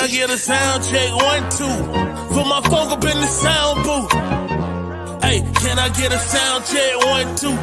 I get a sound check? 1, 2. For my folk up in the sound booth. Hey, can I get a sound check? 1, 2.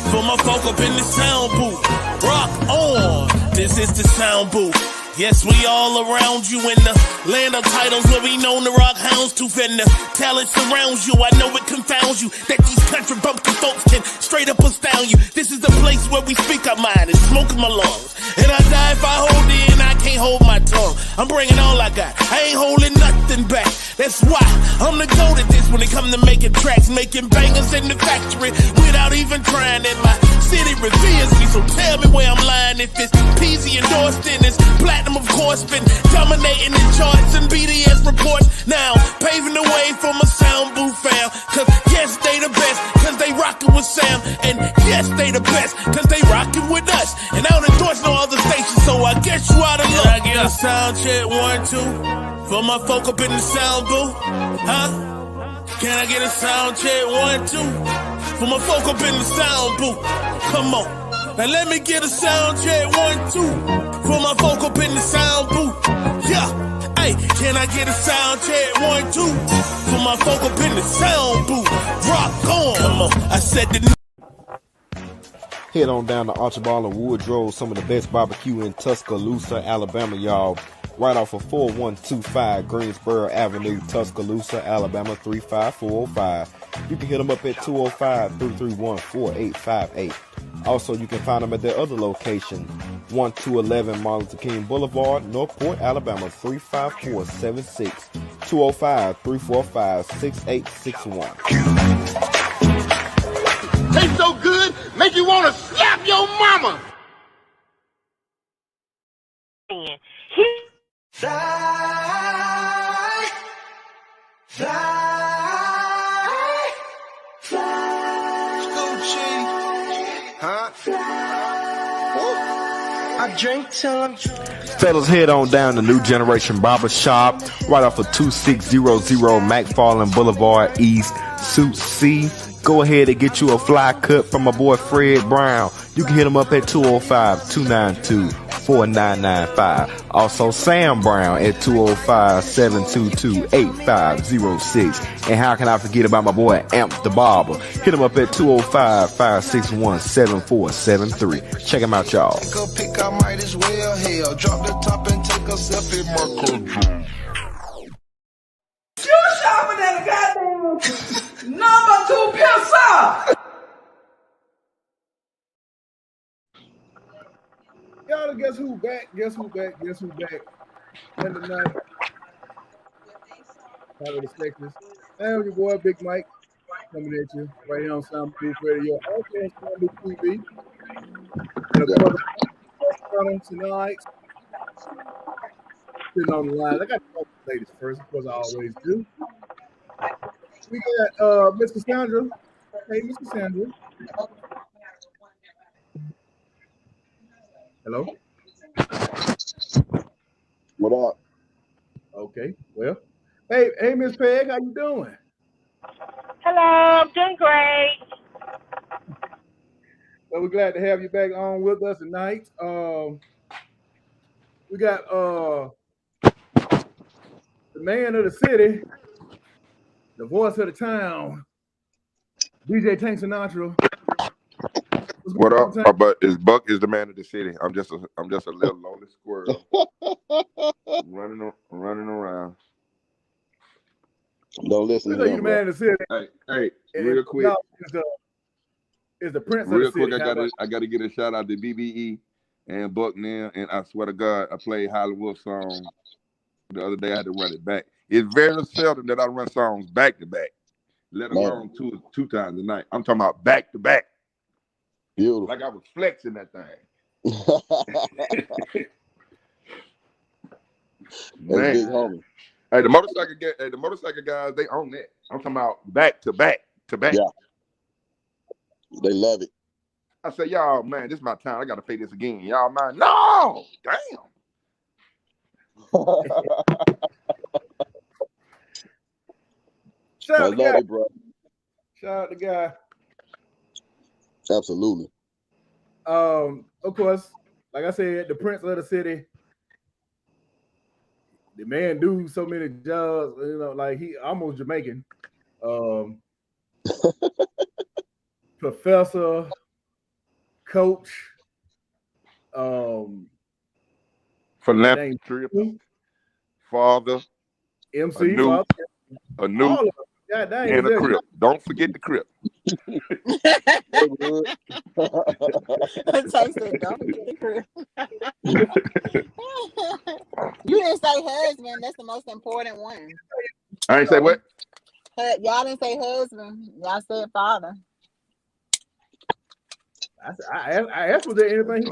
For my folk up in the sound booth. Rock on. This is the sound booth. Yes, we all around you in the land of titles where we known the rock houndstooth and the talent surrounds you. I know it confounds you that these country bumpkin folks can straight up astound you. This is the place where we speak our mind and smoke in my lungs. And I die if I hold it and I can't hold my tongue. I'm bringing all I got. I ain't holding nothing back. That's why I'm the goat at this when it come to making tracks, making bangers in the factory without even trying. And my city reveres me, so tell me where I'm lying. If it's Peasy endorsed in it's platinum, of course, been dominating the charts and BDS reports. Now paving the way for my sound booth fam. Cause yes, they the best, cause they rockin' with Sam. And yes, they the best, cause they rockin' with us. And I don't endorse no other station, so I guess you out of luck. Can I get a sound check? 1, 2. For my folk up in the sound booth, huh? Can I get a sound check? 1, 2. For my folk up in the sound booth, come on. Now let me get a sound check. 1, 2. For my folk up in the sound booth, yeah. Hey, can I get a sound check? 1, 2. For my folk up in the sound booth, rock on. Come on, I said the. Head on down to Archibald and Woodrow, some of the best barbecue in Tuscaloosa, Alabama, y'all. Right off of 4125 Greensboro Avenue, Tuscaloosa, Alabama 35405. You can hit them up at 205-331-4858. Also, you can find them at their other location, 1211 Martin Luther King Boulevard, Northport, Alabama 35476. 205-345-6861. Tastes so good, make you want to slap your mama. Fly, fly, fly. Gucci, huh? I drink till I'm drunk. Fellas, head on down to New Generation Barber Shop, right off of 2600 McFarland Boulevard East, Suite C. Go ahead and get you a fly cut from my boy Fred Brown. You can hit him up at 205-292-4995. Also Sam Brown at 205-722-8506. And how can I forget about my boy Amp the Barber? Hit him up at 205-561-7473. Check him out, y'all. Take a pick, I might as well hell. Drop the top and take a selfie, Marco. You shopping at a goddamn number 2 pencil. Y'all, guess who back? Guess who back? Guess who back? And tonight, Power the Specters. And your boy Big Mike coming at you right here on Soundbooth Radio. Also on Soundbooth TV. And of course, tonight, sitting on the line. I got to talk to the ladies first, of course I always do. We got Miss Cassandra. Hey, Miss Cassandra. Hello? What up? Okay, well. Hey, Miss Peg, how you doing? Hello, I'm doing great. Well, we're glad to have you back on with us tonight. We got the man of the city, the voice of the town, DJ Tank Sinatra. What up? But Buck is the man of the city. I'm just a little lonely squirrel running around. Don't listen to you the man of the city. Hey, real quick. Is the prince real of the quick, city. I gotta get a shout out to BBE and Buck now. And I swear to God, I played Hollywood song the other day. I had to run it back. It's very seldom that I run songs back to back, let alone two times a night. I'm talking about back to back. Beautiful. Like I was flexing that thing. Man. Big homie. Hey, the motorcycle guys, they own that. I'm talking about back to back to back. Yeah. They love it. I said, y'all, man, this is my time. I gotta pay this again. Y'all mind? No, damn. Shout out to guy. Bro. Shout out to guy. Absolutely. Of course, like I said, the prince of the city. the man do so many jobs, you know, like he almost Jamaican. Um, professor, coach, um, Philanthropist, father, a MC, new, father, a new, all of them. God dang, and a crip. Don't forget the crip. Tay said, "Don't forget the crib." You didn't say husband. That's the most important one. I ain't say what? Y'all didn't say husband. Y'all said father. I asked, was there anything?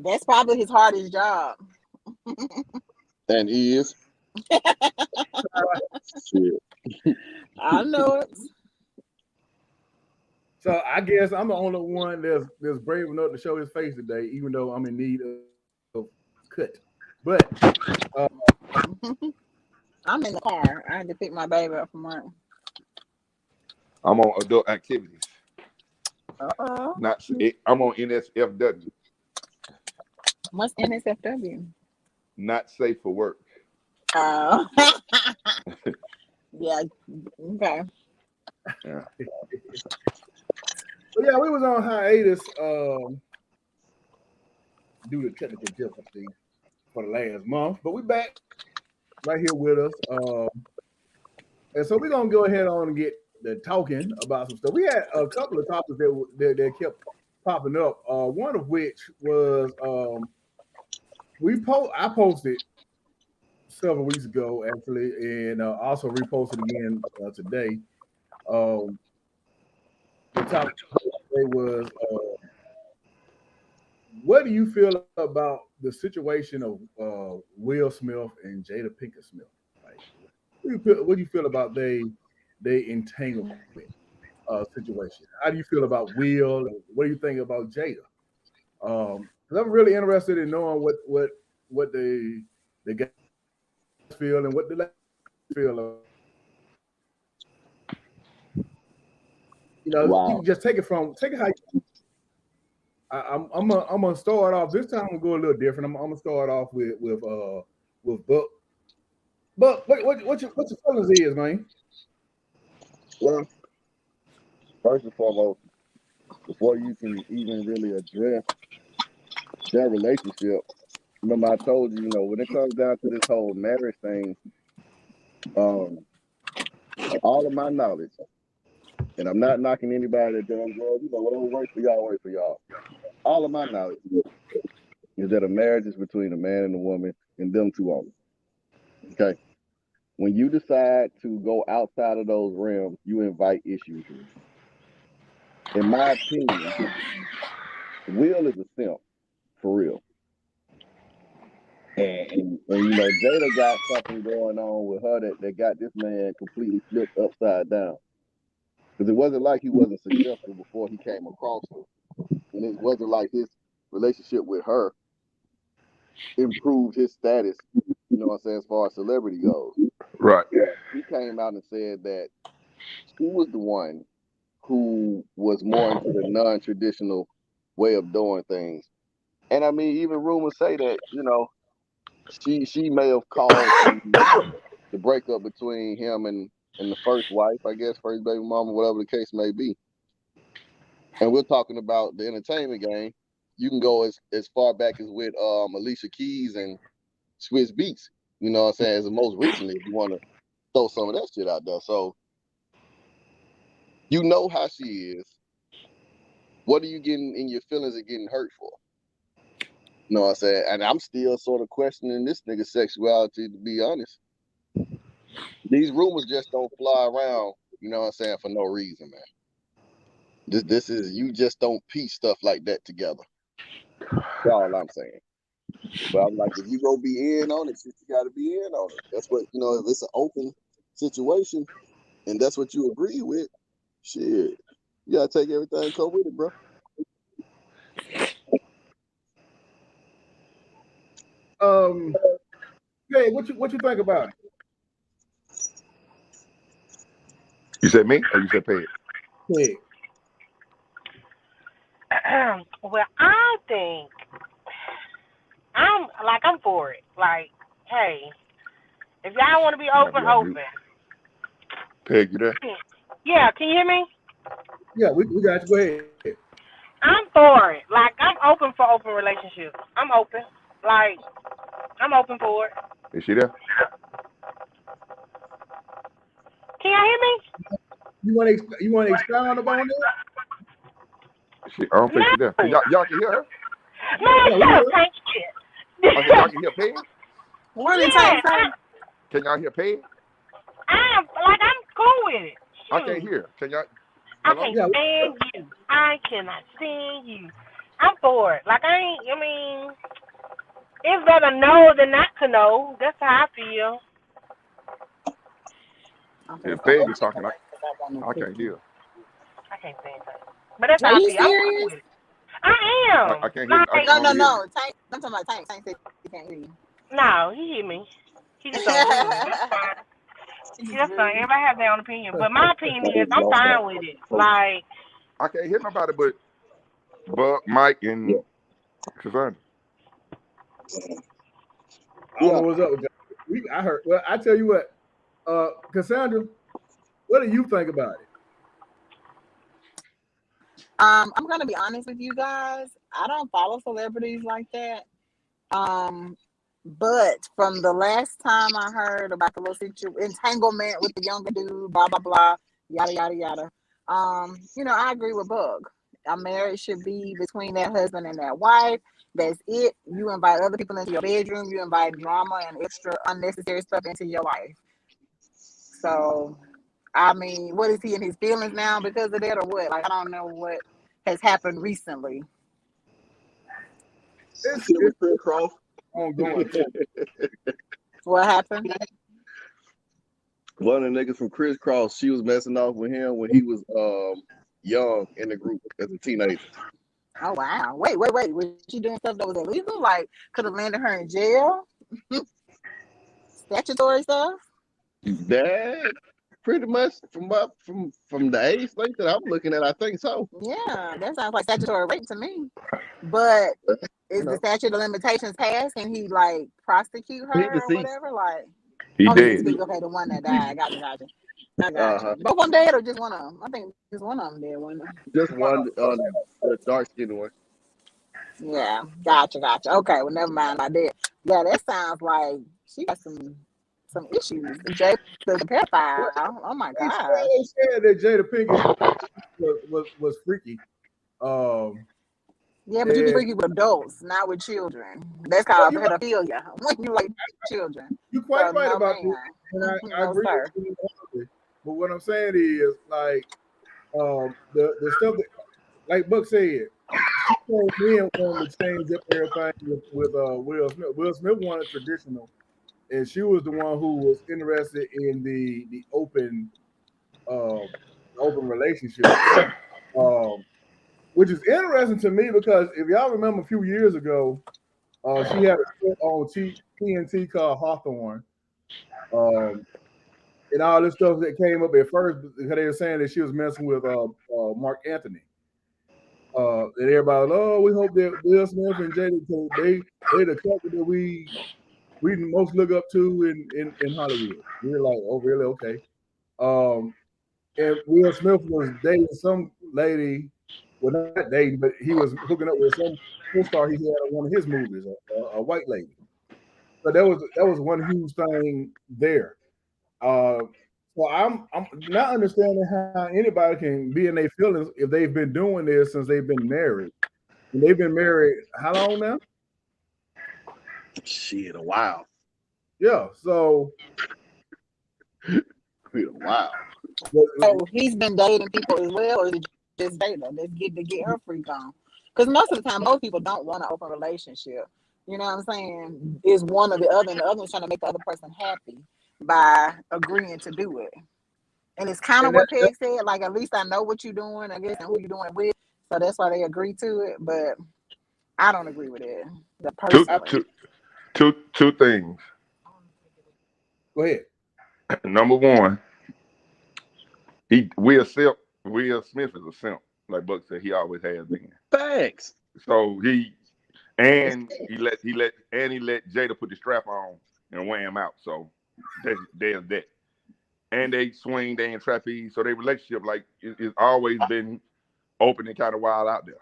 That's probably his hardest job. And he is. I know it. So I guess I'm the only one that's brave enough to show his face today, even though I'm in need of cut. But I'm in the car. I had to pick my baby up from work. I'm on adult activities. Uh-oh. I'm on NSFW. What's NSFW? Not safe for work. Oh. Yeah. Okay. Yeah. But yeah, we was on hiatus due to technical difficulty for the last month, but we back right here with us. And so we're gonna go ahead on and get the talking about some stuff. We had a couple of topics that kept popping up. One of which was I posted several weeks ago actually, and also reposted again today. The topic was what do you feel about the situation of Will Smith and Jada Pinkett Smith? Like, what do you feel about they entanglement situation? How do you feel about Will? And what do you think about Jada? Because I'm really interested in knowing what the guys feel and what the ladies feel. You know, Wow. you can just take it how you. I'm gonna start off this time. I'm gonna go a little different. I'm gonna start off with Buck. But what your feelings is, man? Well, first and foremost, before you can even really address their relationship, remember I told you, when it comes down to this whole marriage thing, all of my knowledge, and I'm not knocking anybody that does, well, whatever works for y'all, works for y'all. All of my knowledge is that a marriage is between a man and a woman and them two only. Okay? When you decide to go outside of those realms, you invite issues. In my opinion, Will is a simp, for real. And Jada got something going on with her that got this man completely flipped upside down. Because it wasn't like he wasn't successful before he came across her. And it wasn't like his relationship with her improved his status, as far as celebrity goes. Right. He came out and said that she was the one who was more into the non-traditional way of doing things. And I mean, even rumors say that, she may have caused the breakup between him and the first wife, I guess, first baby mama, whatever the case may be. And we're talking about the entertainment game. You can go as far back as with Alicia Keys and Swiss Beats, you know what I'm saying, as the most recently, if you want to throw some of that shit out there. So, you know how she is. What are you getting in your feelings and getting hurt for? You know what I'm saying? And I'm still sort of questioning this nigga's sexuality, to be honest. These rumors just don't fly around, you know what I'm saying, for no reason, man. This is, you just don't piece stuff like that together. That's all I'm saying. But I'm like, if you go be in on it, you got to be in on it. That's what, if it's an open situation and that's what you agree with, shit, you got to take everything and come with it, bro. Hey, what you think about it? You said me or you said Peg? Peg. Well, I think I'm for it. Like, hey, If y'all want to be open, open. Peg, you there? Yeah, can you hear me? Yeah, we got you. Go ahead. I'm for it. Like, I'm open for open relationships. I'm open. Like, I'm open for it. Is she there? Can y'all hear me? You want to expound upon that? I don't think she's there. Y'all can hear her? Man, Yeah, shut up, Tank shit. Okay, y'all can hear Peg? What did Tank say? Can y'all hear Peg? I'm cool with it. I can't hear. Can y'all? I Hello? can't stand you. I cannot stand you. I'm for it. Like, I mean, it's better know than not to know. That's how I feel. If Peg is talking, I can't hear. I can't stand that. But that's Are how I you feel. I'm cool serious? with it. I am. I can't hear. Like, No. Tank, I'm talking about Tank. Tank said he can't hear you. no, he hear me. He just don't agree with me. That's fine. That's fine. Everybody have their own opinion. But my opinion is I'm fine with it. Like, I can't hear nobody but Bug, Mike, and Cassandra. I don't know what's up with that. I heard. Well, I tell you what, Cassandra, what do you think about it? I'm gonna be honest with you guys. I don't follow celebrities like that. But from the last time I heard about the little entanglement with the younger dude, blah blah blah, yada yada yada. I agree with Bug. A marriage should be between that husband and that wife. That's it. You invite other people into your bedroom. You invite drama and extra unnecessary stuff into your life. So, I mean, what is he in his feelings now because of that or what? Like, I don't know what has happened recently. It's Chris Cross. ongoing. What happened? One of the niggas from Chris Cross, she was messing off with him when he was young in the group as a teenager. Oh wow! Wait! Was she doing stuff that was illegal? Like could have landed her in jail? Statutory stuff? That pretty much from the age length that I'm looking at, I think so. Yeah, that sounds like statutory rape to me. But is the statute of limitations passed? Can he like prosecute her or whatever? Like he did. did. Okay, the one that died. Gotcha. I got you. Both of them dead or just one of them? I think just one of them dead, wasn't it? Just one, the dark skinned one. Yeah, gotcha. Okay, well, never mind about that. Yeah, that sounds like she got some issues. Jay the pedophile. Oh my god. They said that Jada Pinkett was freaky. Yeah, but you be freaky with adults, not with children. That's called pedophilia. When you like children. You're quite right about this, and I agree sir. with you. But what I'm saying is, like, the stuff that, like Buck said, she told me and wanted to change up everything with Will Smith. Will Smith wanted traditional, and she was the one who was interested in the open relationship. Which is interesting to me because if y'all remember a few years ago, she had a show on TNT called Hawthorne. And all this stuff that came up at first, because they were saying that she was messing with Mark Anthony. And everybody, we hope that Will Smith and Jada, they the couple that we most look up to in Hollywood. We were like, oh, really? Okay. And Will Smith was dating some lady, well, not dating, but he was hooking up with some co-star he had on one of his movies, a white lady. So that was one huge thing there. So I'm not understanding how anybody can be in their feelings if they've been doing this since they've been married. And they've been married how long now? Shit, a while. Yeah. So wow. So he's been dating people as well, or is it just dating? Let's get her freak on. Because most of the time, most people don't want an open relationship. You know what I'm saying? It's one or the other, and the other one's trying to make the other person happy by agreeing to do it. And it's kind of what Peg said, like, at least I know what you're doing, I guess, and who you're doing it with. So that's why they agree to it. But I don't agree with it. Two things. Go ahead. Number one, Will Smith is a simp. Like Buck said, he always has been. Facts. So he let Jada put the strap on and wear him out. So There's that. And they swing, they in trapeze, so their relationship like it's always been open and kind of wild out there.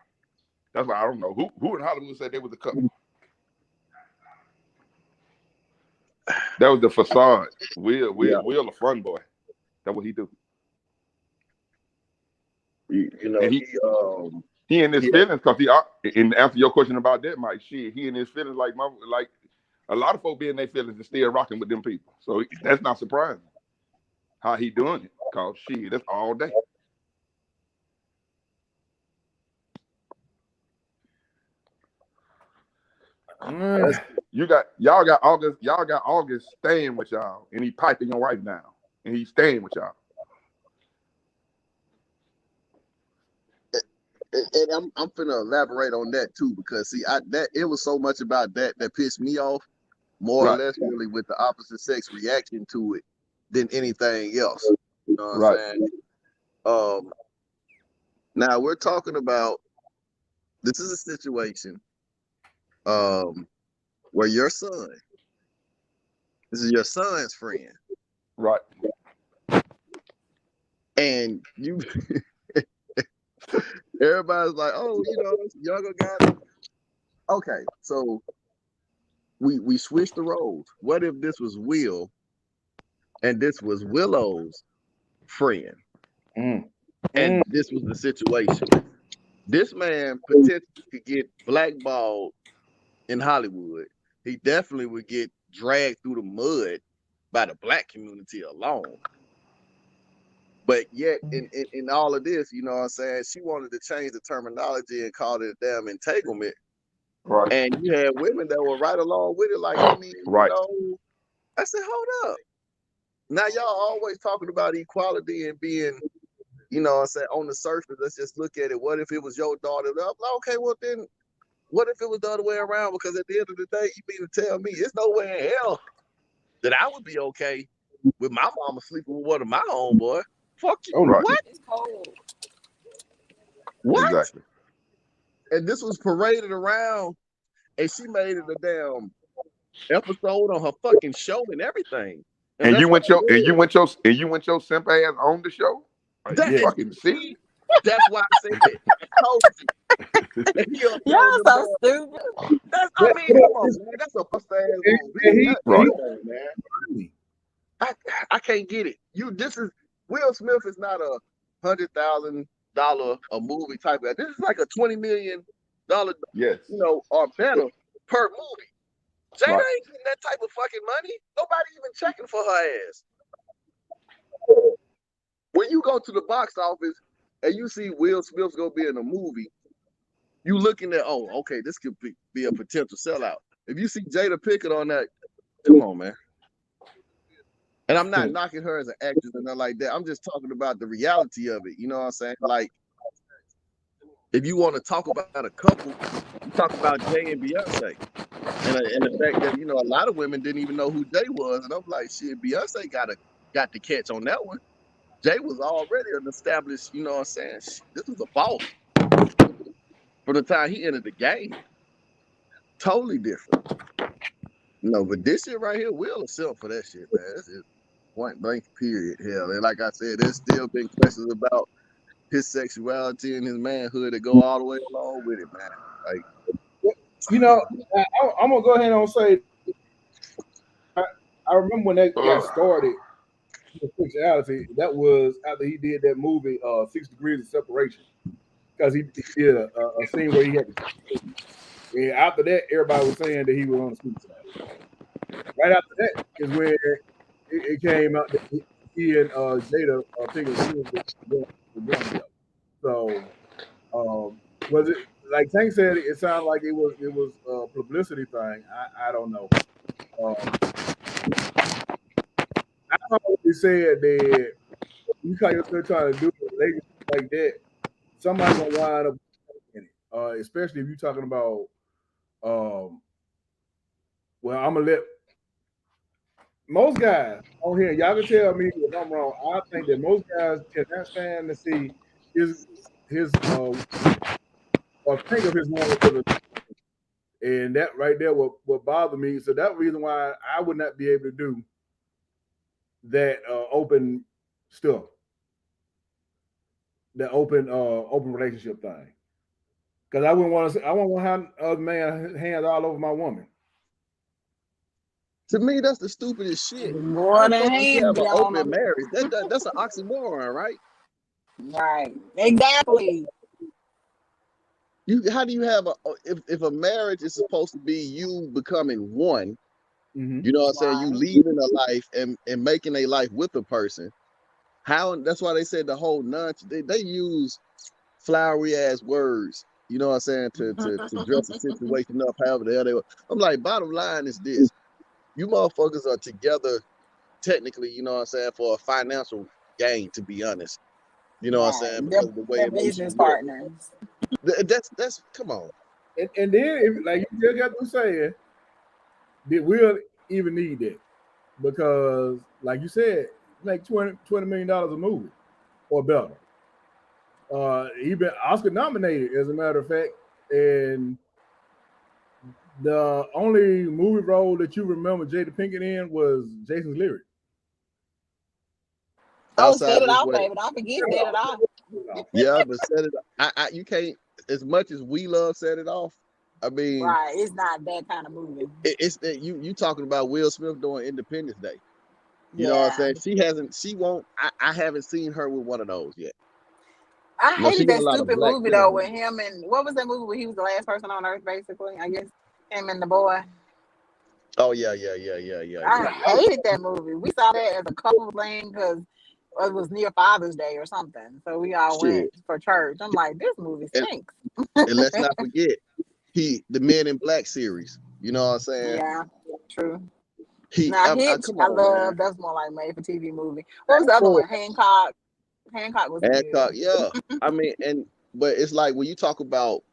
That's why I don't know who in Hollywood said they was a couple. That was the facade. Will a fun boy. That's what he do. You know, and he in his feelings because and answer your question about that, Mike. Shit, he in his feelings like a lot of folk be in their feelings and still rocking with them people. So that's not surprising how he doing it. Cause shit, that's all day. Y'all got August staying with y'all, and he piping your wife down, and he's staying with y'all. And I'm finna elaborate on that too, because see, it was so much about that pissed me off, more or less really with the opposite sex reaction to it than anything else. You know what I'm saying? Now we're talking about, this is a situation where this is your son's friend. Right. And you everybody's like, oh, younger guy. Okay, so we switched the roles. What if this was Will and this was Willow's friend? And this was the situation. This man potentially could get blackballed in Hollywood. He definitely would get dragged through the mud by the black community alone. But yet, in all of this, you know what I'm saying, she wanted to change the terminology and call it a damn entanglement. Right. And you had women that were right along with it, like, I mean, I said, hold up. Now y'all always talking about equality and being, you know what I'm saying, on the surface, let's just look at it. What if it was your daughter? I'm like, okay, well then, what if it was the other way around? Because at the end of the day, you mean to tell me it's no way in hell that I would be okay with my mama sleeping with one of my homeboy. Fuck you. Oh, right. What? It's cold. What? Exactly. And this was paraded around, and she made it a damn episode on her fucking show and everything. And you went your simp ass on the show? Are you fucking serious? That's why I said it. I told you. Y'all so stupid. I mean, come on, man. That's a bust ass man. I can't get it. Will Smith is not a $100,000 a movie type of. This is like a $20 million, yes, or better per movie. Jada ain't getting that type of fucking money. Nobody even checking for her ass. When you go to the box office and you see Will Smith's gonna be in a movie, you looking at, oh, okay, this could be a potential sellout. If you see Jada Pinkett on that, come on, man. And I'm not knocking her as an actress or nothing like that. I'm just talking about the reality of it. You know what I'm saying? Like, if you want to talk about a couple, you talk about Jay and Beyonce. And the fact that, a lot of women didn't even know who Jay was. And I'm like, shit, Beyonce got the catch on that one. Jay was already an established, you know what I'm saying? This was a boss. From the time he entered the game. Totally different. But this shit right here, Will himself for that shit, man. This is point blank, period. Hell, and like I said, there's still been questions about his sexuality and his manhood that go all the way along with it, man. Like, I'm gonna go ahead and say, I remember when that got started, the sexuality, that was after he did that movie, 6 Degrees of Separation, because he did a scene where he had to. And after that, everybody was saying that he was on the sweet side. Right after that is where it came out that he and Jada Pinkett were going together. So, was it like Tank said? It sounded like it was a publicity thing. I don't know. I always said that you trying to do a relationship like that, somebody's gonna wind up in it. Especially if you're talking about. Well, I'm gonna let most guys on here. Y'all can tell me if I'm wrong. I think that most guys cannot stand to see his or think of his woman, and that right there what bothered me. So that's the reason why I would not be able to do that open stuff, the open relationship thing. Because I wouldn't want to. I wouldn't want to have other man hands all over my woman. To me, that's the stupidest shit. Boy, How the the fuck would you hands have be an on open them. marriage? That's an oxymoron, right? Right. Exactly. How do you have if a marriage is supposed to be you becoming one? You know what I'm saying? You Right. leaving a life and making a life with a person. How? That's why they said the whole they use flowery ass words. You know what I'm saying to dress the situation up however the hell they were. I'm like, bottom line is this: you motherfuckers are together technically. You know what I'm saying for a financial gain. To be honest, you know what I'm saying Right. because of the way They're emotions business work. partners. That's come on. And then, if, like you just got to saying, that we'll even need that because, like you said, make $20 million a movie or better. He been Oscar nominated, as a matter of fact, and the only movie role that you remember Jada Pinkett in was Jason's Lyric. Oh, Outside set of it this off, way, baby. Don't forget set it off. yeah, but set it. You can't. As much as we love set it off. I mean, Right. It's not that kind of movie. it's that you talking about Will Smith doing Independence Day. You know what I'm Yeah. saying? She won't. I haven't seen her with one of those yet. I No, she hated got a that lot of stupid black movie though film. with him and what was that movie where he was the last person on earth basically? I guess him and the boy. Oh yeah. I hated that movie. We saw that as a couple thing because it was near Father's Day or something. So we all went Shit. for church. I'm like, this movie And, stinks. and let's not forget the Men in Black series. You know what I'm saying? Yeah, true. He, Now I Hitch, come I on, love. man. That's more like made for TV movie. What was the other Oh, one? Hancock. Hancock was Hancock, good. yeah. I mean, but it's like when you talk about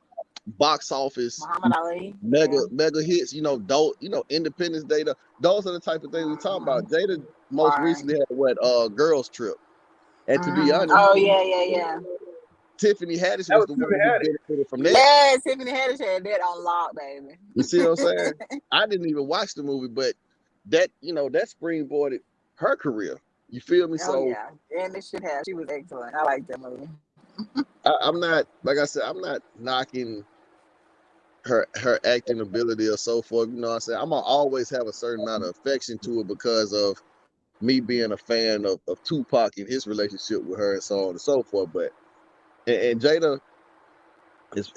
box office Muhammad Ali. Yeah. mega hits, Independence Day. Those are the type of things we talking about. Jada most Right. recently had Girls Trip. And to be honest, Oh yeah. Tiffany Haddish that was was the one Tiffany who Haddish. benefited from that. Yeah, Tiffany Haddish had that on lock, baby. You see what I'm saying? I didn't even watch the movie, but that springboarded her career. You feel me? Oh So yeah, and it should have. She was excellent. I like that movie. I'm not, like I said, I'm not knocking her acting ability or so forth. You know what I'm saying? I'm gonna always have a certain amount of affection to her because of me being a fan of Tupac and his relationship with her and so on and so forth. But and Jada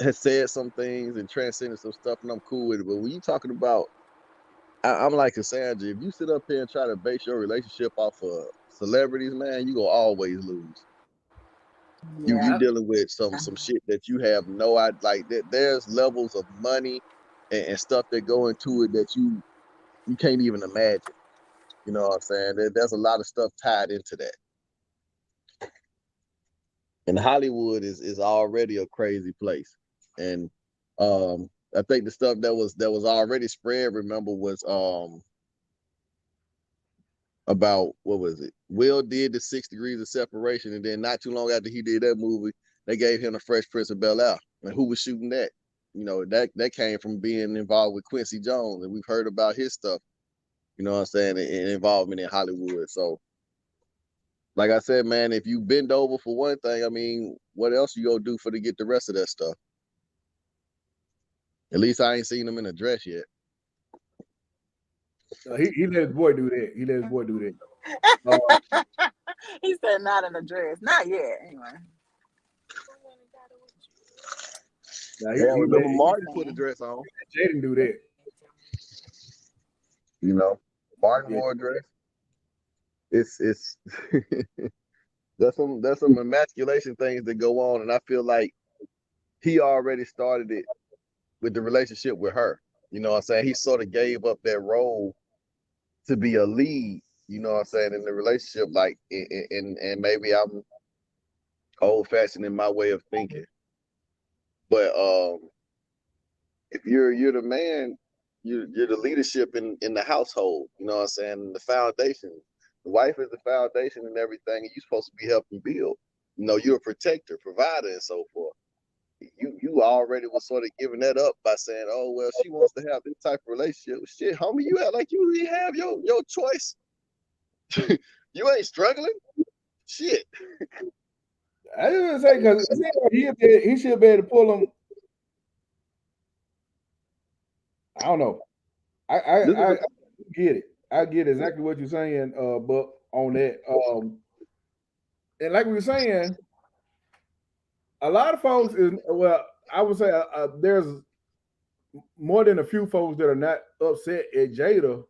has said some things and transcended some stuff, and I'm cool with it. But when you talking about, I'm like Cassandra. If you sit up here and try to base your relationship off of celebrities, man, you gonna always lose. Yeah. You dealing with some shit that you have no idea. Like that, there's levels of money and stuff that go into it that you can't even imagine. You know what I'm saying? There's a lot of stuff tied into that. And Hollywood is already a crazy place. And I think the stuff that was already spread, remember, was about, what was it? Will did the 6 Degrees of Separation, and then not too long after he did that movie, they gave him the Fresh Prince of Bel-Air. And who was shooting that? That came from being involved with Quincy Jones, and we've heard about his stuff. You know what I'm saying? And involvement in Hollywood. So, like I said, man, if you bend over for one thing, I mean, what else you gonna do to get the rest of that stuff? At least I ain't seen him in a dress yet. He let his boy do that. He let his boy do that. He said not in a dress. Not yet, anyway. Remember Martin put a dress on. Jaden do that. Martin wore a dress. It's there's some emasculation things that go on, and I feel like he already started it with the relationship with her. You know what I'm saying? He sort of gave up that role to be a lead, you know what I'm saying, in the relationship, like, and maybe I'm old fashioned in my way of thinking. But if you're the man, you're the leadership in the household, you know what I'm saying, the foundation. The wife is the foundation and everything, and you're supposed to be helping build. You're a protector, provider, and so forth. You already was sort of giving that up by saying, oh well, she wants to have this type of relationship. Shit, homie, you act like you didn't have your choice. You ain't struggling? Shit. I didn't say because he should be able to pull him. I don't know. I get it. I get exactly what you're saying, Buck, on that. And like we were saying, a lot of folks is I would say there's more than a few folks that are not upset at Jada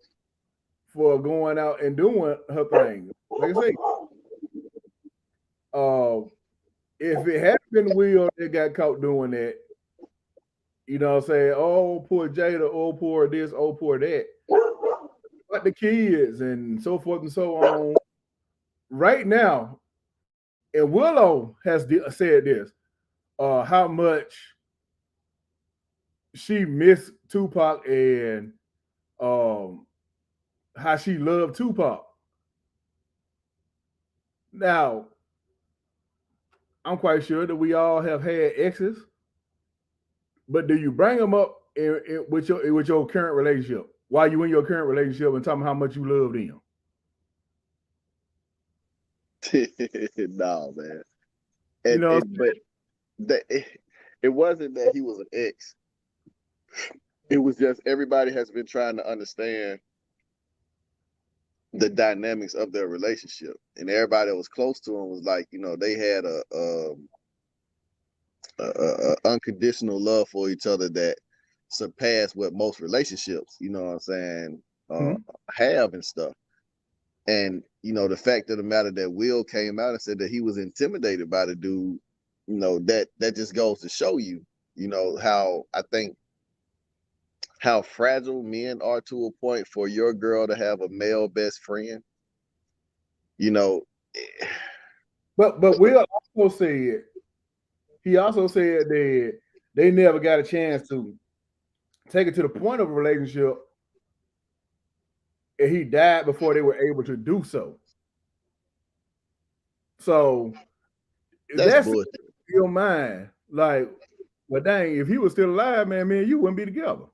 for going out and doing her thing. Like I say, if it had been Will that got caught doing that, you know what I'm saying? Oh, poor Jada, oh, poor this, oh, poor that. But the kids and so forth and so on. Right now, and Willow has said this, how much she missed Tupac and how she loved Tupac. Now, I'm quite sure that we all have had exes, but do you bring them up with your current relationship while you in your current relationship and tell them how much you love them? No, man. You know, It wasn't that he was an ex. It was just everybody has been trying to understand the dynamics of their relationship, and everybody that was close to him was like, they had a unconditional love for each other that surpassed what most relationships, you know what I'm saying, have and stuff. And the fact of the matter that Will came out and said that he was intimidated by the dude, that just goes to show you, how fragile men are to a point for your girl to have a male best friend. But Will also said that they never got a chance to take it to the point of a relationship, and he died before they were able to do so. So that's in your mind, like, well, dang, if he was still alive, man, me and you wouldn't be together.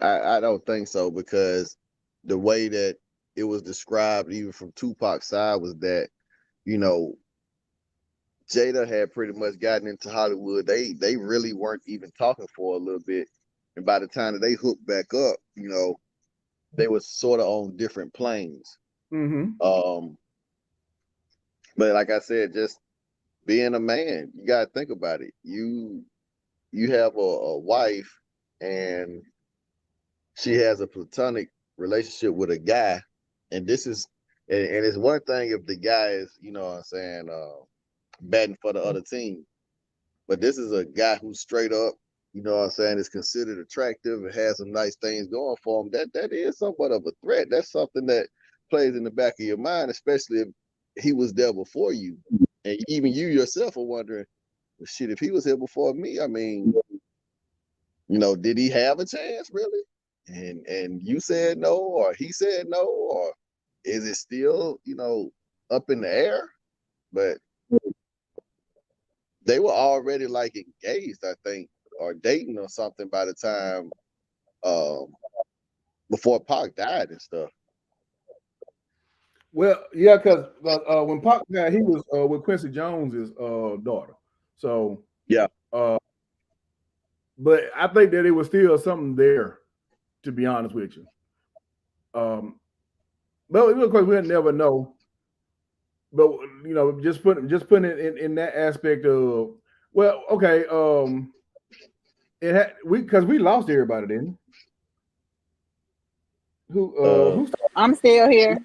I don't think so, because the way that it was described, even from Tupac's side, was that, Jada had pretty much gotten into Hollywood. They really weren't even talking for a little bit. And by the time that they hooked back up, they were sort of on different planes. Mm-hmm. But like I said, just being a man, you gotta think about it. You have a wife, and she has a platonic relationship with a guy, and this is and it's one thing if the guy is, what I'm saying, batting for the other team. But this is a guy who's straight up, what I'm saying, is considered attractive and has some nice things going for him. That is somewhat of a threat. That's something that plays in the back of your mind, especially if he was there before you. And even you yourself are wondering, well, shit, if he was here before me, I mean, did he have a chance really? And you said no, or he said no, or is it still, up in the air? But they were already like engaged, I think, or dating or something by the time before Pac died and stuff. Well, yeah, because when Pac died, he was with Quincy Jones's daughter. So yeah. But I think that it was still something there, to be honest with you. But of course we'll never know. But just putting it in that aspect of, well, okay, because we lost everybody, didn't we? Who's I'm still here.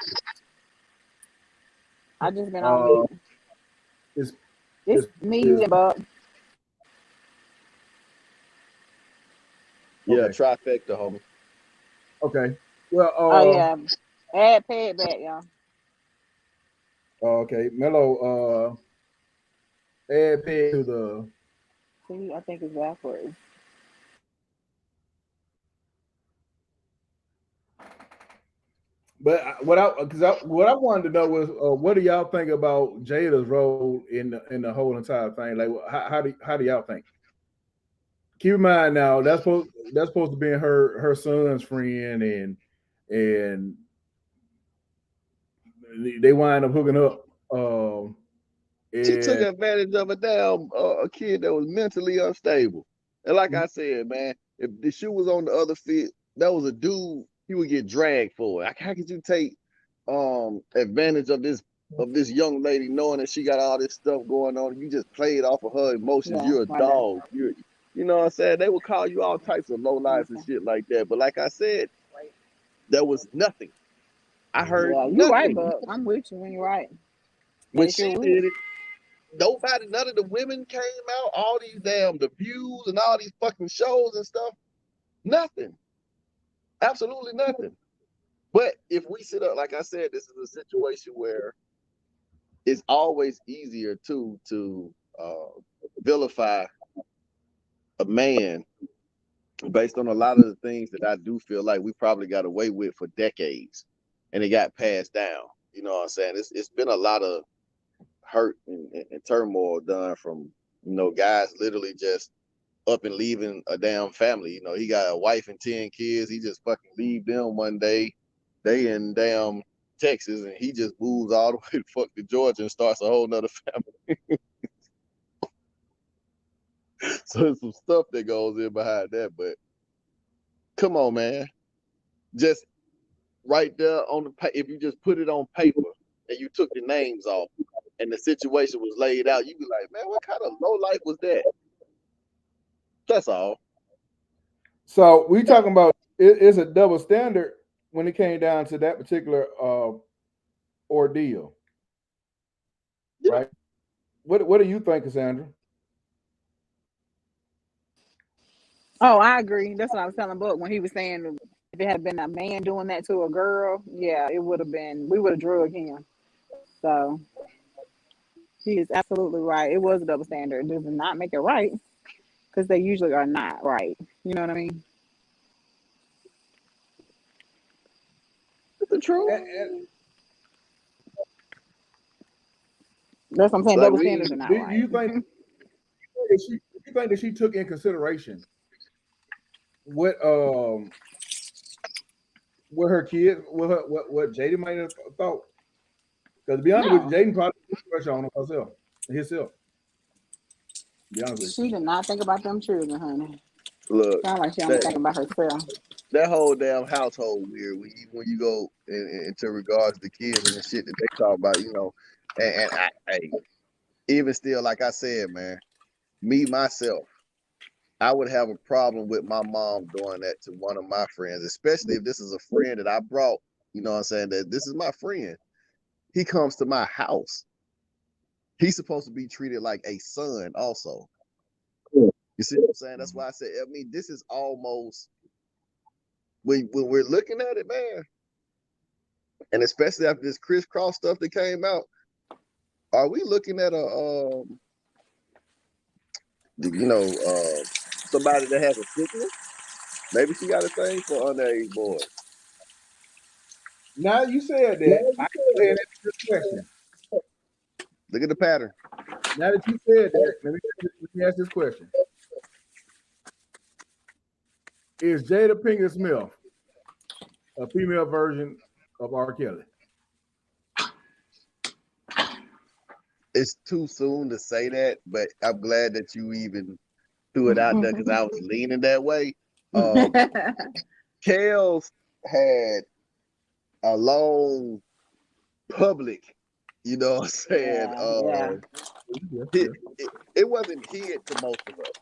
I just been on mute. It's me, you, Bob. Yeah, okay. Trifecta, homie. Okay. Well, oh yeah, add pay it back, y'all. Okay, Mello, add pay to the. See, I think it's backwards. But what I wanted to know was, what do y'all think about Jada's role in the whole entire thing? Like, how do y'all think? Keep in mind now that's supposed to be her son's friend, and they wind up hooking up. She took And advantage of a damn a kid that was mentally unstable. And like I said, man, if the shoe was on the other foot, that was a dude, he would get dragged for it. Like, how could you take advantage of this young lady knowing that she got all this stuff going on? You just played off of her emotions. Yeah, You're a right there. dog. You know what I'm saying? They would call you all types of low lives and Okay. shit like that. But like I said, there was nothing. I heard Yeah, you right, nothing. but I'm with you when you're right. When They sure she would. did it, nobody, none of the women came out. All these damn the views and all these fucking shows and stuff. Nothing. Absolutely nothing. But if we sit up, like I said, this is a situation where it's always easier to vilify a man based on a lot of the things that I do feel like we probably got away with for decades, and it got passed down. You know what I'm saying? It's been a lot of hurt and turmoil done from guys literally just up and leaving a damn family. He got a wife and 10 kids. He just fucking leave them one day. They in damn Texas, and he just moves all the way to fuck to Georgia and starts a whole nother family. So there's some stuff that goes in behind that. But come on, man. Just right there on the if you just put it on paper and you took the names off and the situation was laid out, you'd be like, man, what kind of low life was that? That's all. so we talking about it's a double standard when it came down to that particular ordeal, Yeah. right? What do you think, Cassandra? Oh, I agree. That's what I was telling Book when he was saying if it had been a man doing that to a girl, yeah, it would have been, we would have drugged him. So he is absolutely right. It was a double standard. It does not make it right because they usually are not right. You know what I mean? It's the truth. That's what I'm saying. Like Double we standards are not Do right. you think that she took in consideration what her kids, what Jaden might have thought? Because to be honest with you, No, Jaden probably put pressure on himself. To be honest with she did not think about them children, honey. look Sound like she only that thinking about herself. that whole damn household weird when you go into regards to kids and the shit that they talk about, and even still, like I said, man, me myself, I would have a problem with my mom doing that to one of my friends, especially if this is a friend that I brought. You know what I'm saying? That this is my friend. He comes to my house. He's supposed to be treated like a son, also. You see what I'm saying? That's why I said, I mean, this is almost when we're looking at it, man, and especially after this crisscross stuff that came out, are we looking at somebody that has a sickness? Maybe she got a thing for underage boys. now you said that, I can go ahead and ask this question. Look at the pattern. Now that you said that, let me ask this question: is Jada Pinkett Smith a female version of R. Kelly? It's too soon to say that, but I'm glad that you even threw it out there because I was leaning that way. Kels had a long public, you know what I'm saying? Yeah. It wasn't hid to most of us.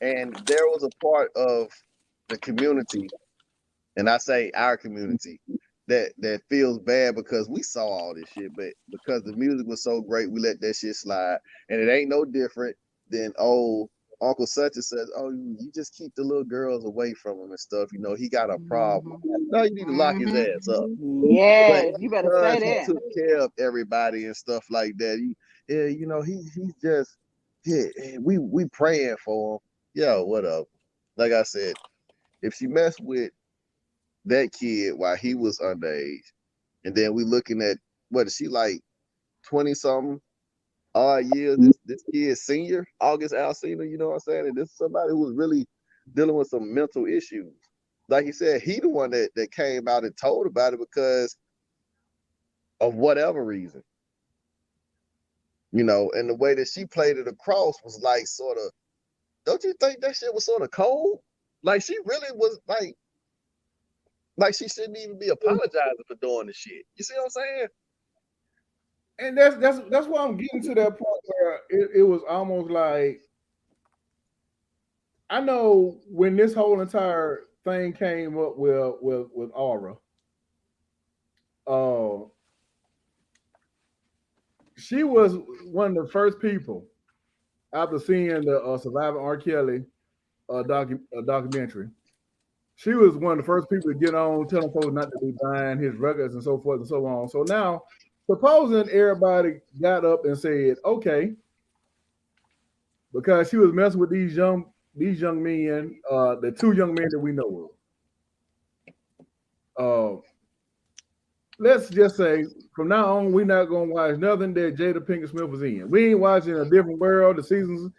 And there was a part of the community, and I say our community, that feels bad because we saw all this shit, but because the music was so great, we let that shit slide. And it ain't no different than Uncle such and says, oh, you just keep the little girls away from him and stuff. He got a problem. No, you need to lock his ass up. But Yes, you better say because he that. took care of everybody and stuff like that, he's just we praying for him. Yo, what up? Like I said, if she messed with that kid while he was underage, and then we looking at what is she like 20 something odd years, this kid senior, August Alsina, you know what I'm saying? And this is somebody who was really dealing with some mental issues. Like he said, he the one that came out and told about it because of whatever reason. You know, and the way that she played it across was like sort of, don't you think that shit was sort of cold? Like she really was like she shouldn't even be apologizing for doing the shit. You see what I'm saying? And that's why I'm getting to that point where it was almost like, I know when this whole entire thing came up with Aura, uh, she was one of the first people after seeing the Surviving R. Kelly documentary. She was one of the first people to get on telling folks not to be buying his records and so forth and so on. So now, supposing everybody got up and said, okay, because she was messing with these young men, the two young men that we know of. Let's just say from now on, we're not gonna watch nothing that Jada Pinkett Smith was in. We ain't watching A Different World, the 2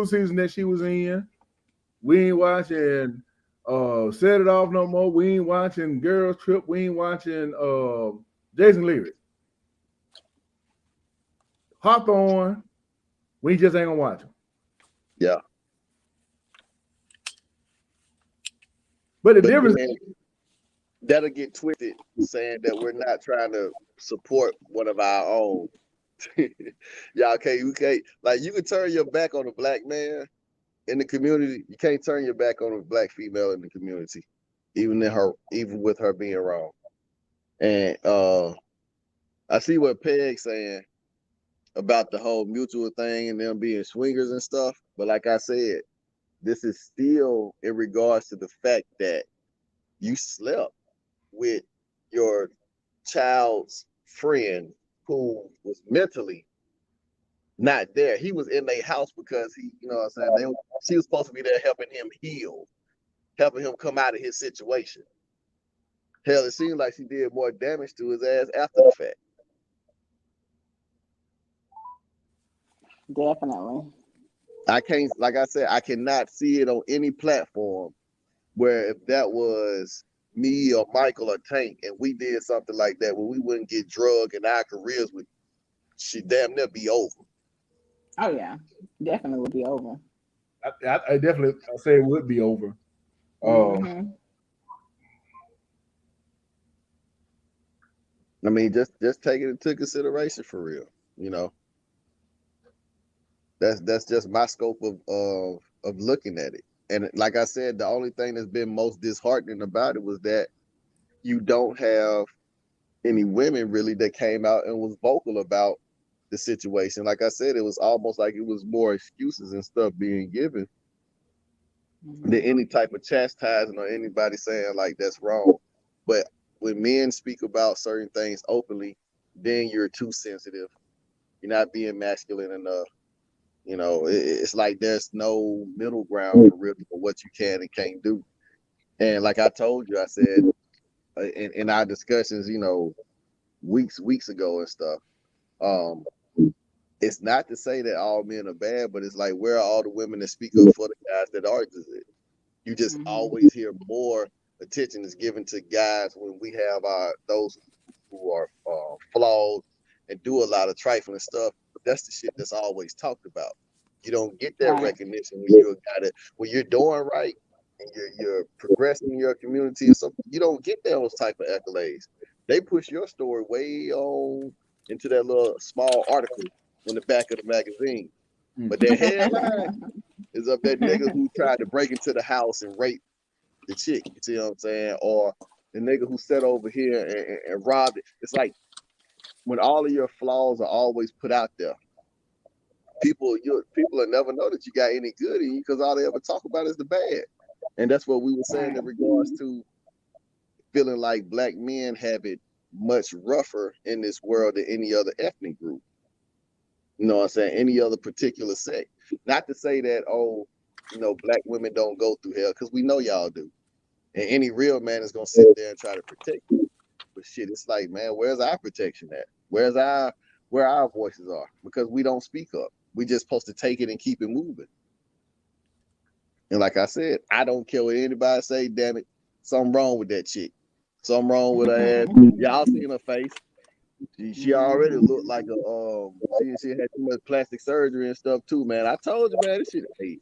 seasons that she was in. We ain't watching Set It Off no more. We ain't watching Girls Trip. We ain't watching Jason Leary. Hawthorne, we just ain't gonna watch them. Yeah. But the difference that'll get twisted saying that we're not trying to support one of our own. Y'all can't like, you can turn your back on a black man in the community. You can't turn your back on a black female in the community, even with her being wrong. And I see what Peg's saying about the whole mutual thing and them being swingers and stuff. But like I said, this is still in regards to the fact that you slept with your child's friend who was mentally not there. He was in their house because he, you know what I'm saying, she was supposed to be there helping him heal, helping him come out of his situation. Hell, it seemed like she did more damage to his ass after the fact. Definitely. I can't, like I said, I cannot see it on any platform where if that was me or Michael or Tank and we did something like that, where we wouldn't get drugged and our careers would damn near be over. Oh yeah, definitely would be over. I definitely say it would be over. I mean, just take it into consideration for real. You know, that's just my scope of looking at it. And like I said, the only thing that's been most disheartening about it was that you don't have any women really that came out and was vocal about the situation. Like I said, it was almost like it was more excuses and stuff being given than any type of chastising or anybody saying like that's wrong. But when men speak about certain things openly, then you're too sensitive. You're not being masculine enough. You know, it's like there's no middle ground for real for what you can and can't do. And like I told you, I said in our discussions, you know, weeks ago and stuff, it's not to say that all men are bad, but it's like, where are all the women that speak up for the guys that are good? You just always hear more attention is given to guys when we have those who are flawed and do a lot of trifling stuff. But that's the shit that's always talked about. You don't get that recognition when you're doing right and you're progressing in your community and something. You don't get those type of accolades. They push your story way on into that little small article in the back of the magazine. But their headline is of that nigga who tried to break into the house and rape the chick. You see what I'm saying? Or the nigga who sat over here and robbed it. It's like when all of your flaws are always put out there, people will never know that you got any good in you because all they ever talk about is the bad. And that's what we were saying in regards to feeling like black men have it much rougher in this world than any other ethnic group. You know what I'm saying? Any other particular sect. Not to say that, black women don't go through hell, because we know y'all do. And any real man is going to sit there and try to protect you. But shit, it's like, man, where's our protection at? Where our voices are? Because we don't speak up. We just supposed to take it and keep it moving. And like I said, I don't care what anybody say, damn it. Something wrong with that chick. Something wrong with her ass. Y'all seen her face. She already looked like a she had too much plastic surgery and stuff too, man. I told you, man, this shit. Hey,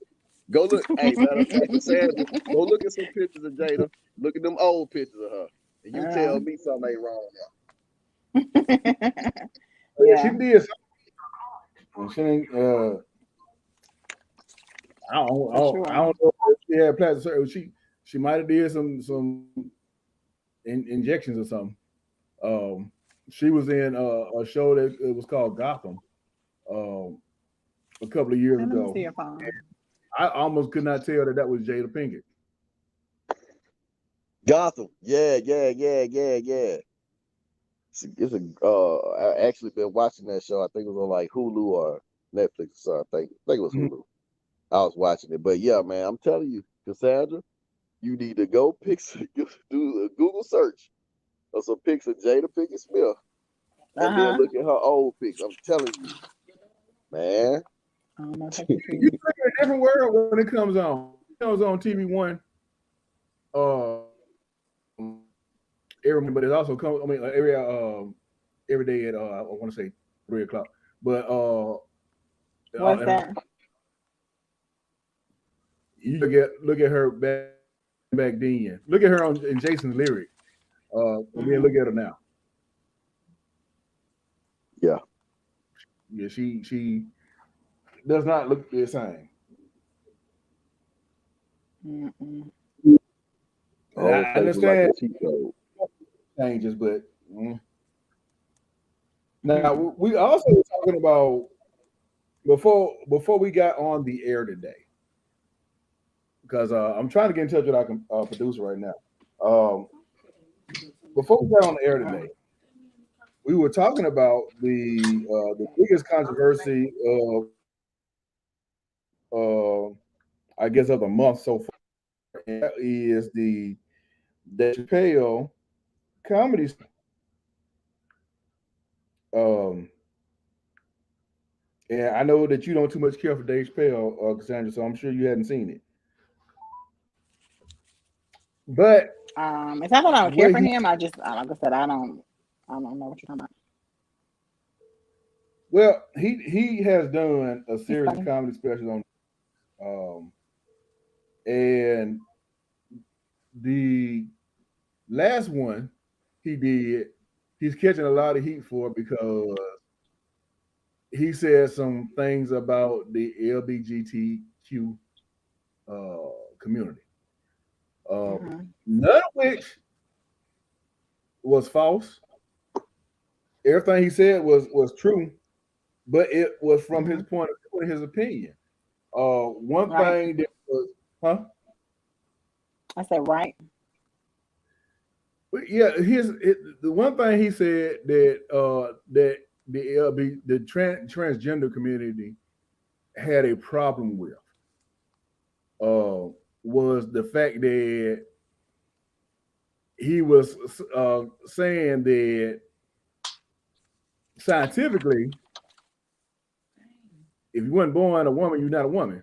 go look. Hey, matter of fact, Cassandra, go look at some pictures of Jada. Look at them old pictures of her, and you tell me something ain't wrong Yeah. She did something. She ain't, I don't know if she had plastic surgery. She might have did some injections or something. She was in a show that it was called Gotham a couple of years Let me ago. see your phone. I almost could not tell that was Jada Pinkett. Gotham, yeah. It's I actually been watching that show. I think it was on like Hulu or Netflix or something. I think it was Hulu. I was watching it, but yeah, man, I'm telling you, Cassandra, you need to go do a Google search of some pics of Jada Pinkett Smith, and then look at her old pics. I'm telling you, man. You live in a different world when it comes on. It comes on TV1. Every but it also comes. I mean, every day at I want to say 3:00. But what's that? You look at her back then. Look at her in Jason's lyric. And then look at her now. Yeah. Yeah, she does not look the same. I understand changes, but now we also were talking about before we got on the air today, because I'm trying to get in touch with our producer right now. Before we got on the air today, we were talking about the biggest controversy of I guess of the month so far, and that is the Dave Chappelle comedy. And I know that you don't too much care for Dave Chappelle, Cassandra, so I'm sure you hadn't seen it. But it's not that I don't care for him. I just, like I said, I don't know what you're talking about. Well, he has done a series of comedy specials on, and the last one he did, he's catching a lot of heat for because he said some things about the LGBTQ community, none of which was false. Everything he said was true, but it was from his point of view, his opinion. One thing that was, I said right. But yeah, the one thing he said that the transgender community had a problem with was the fact that he was saying that scientifically, if you weren't born a woman, you're not a woman.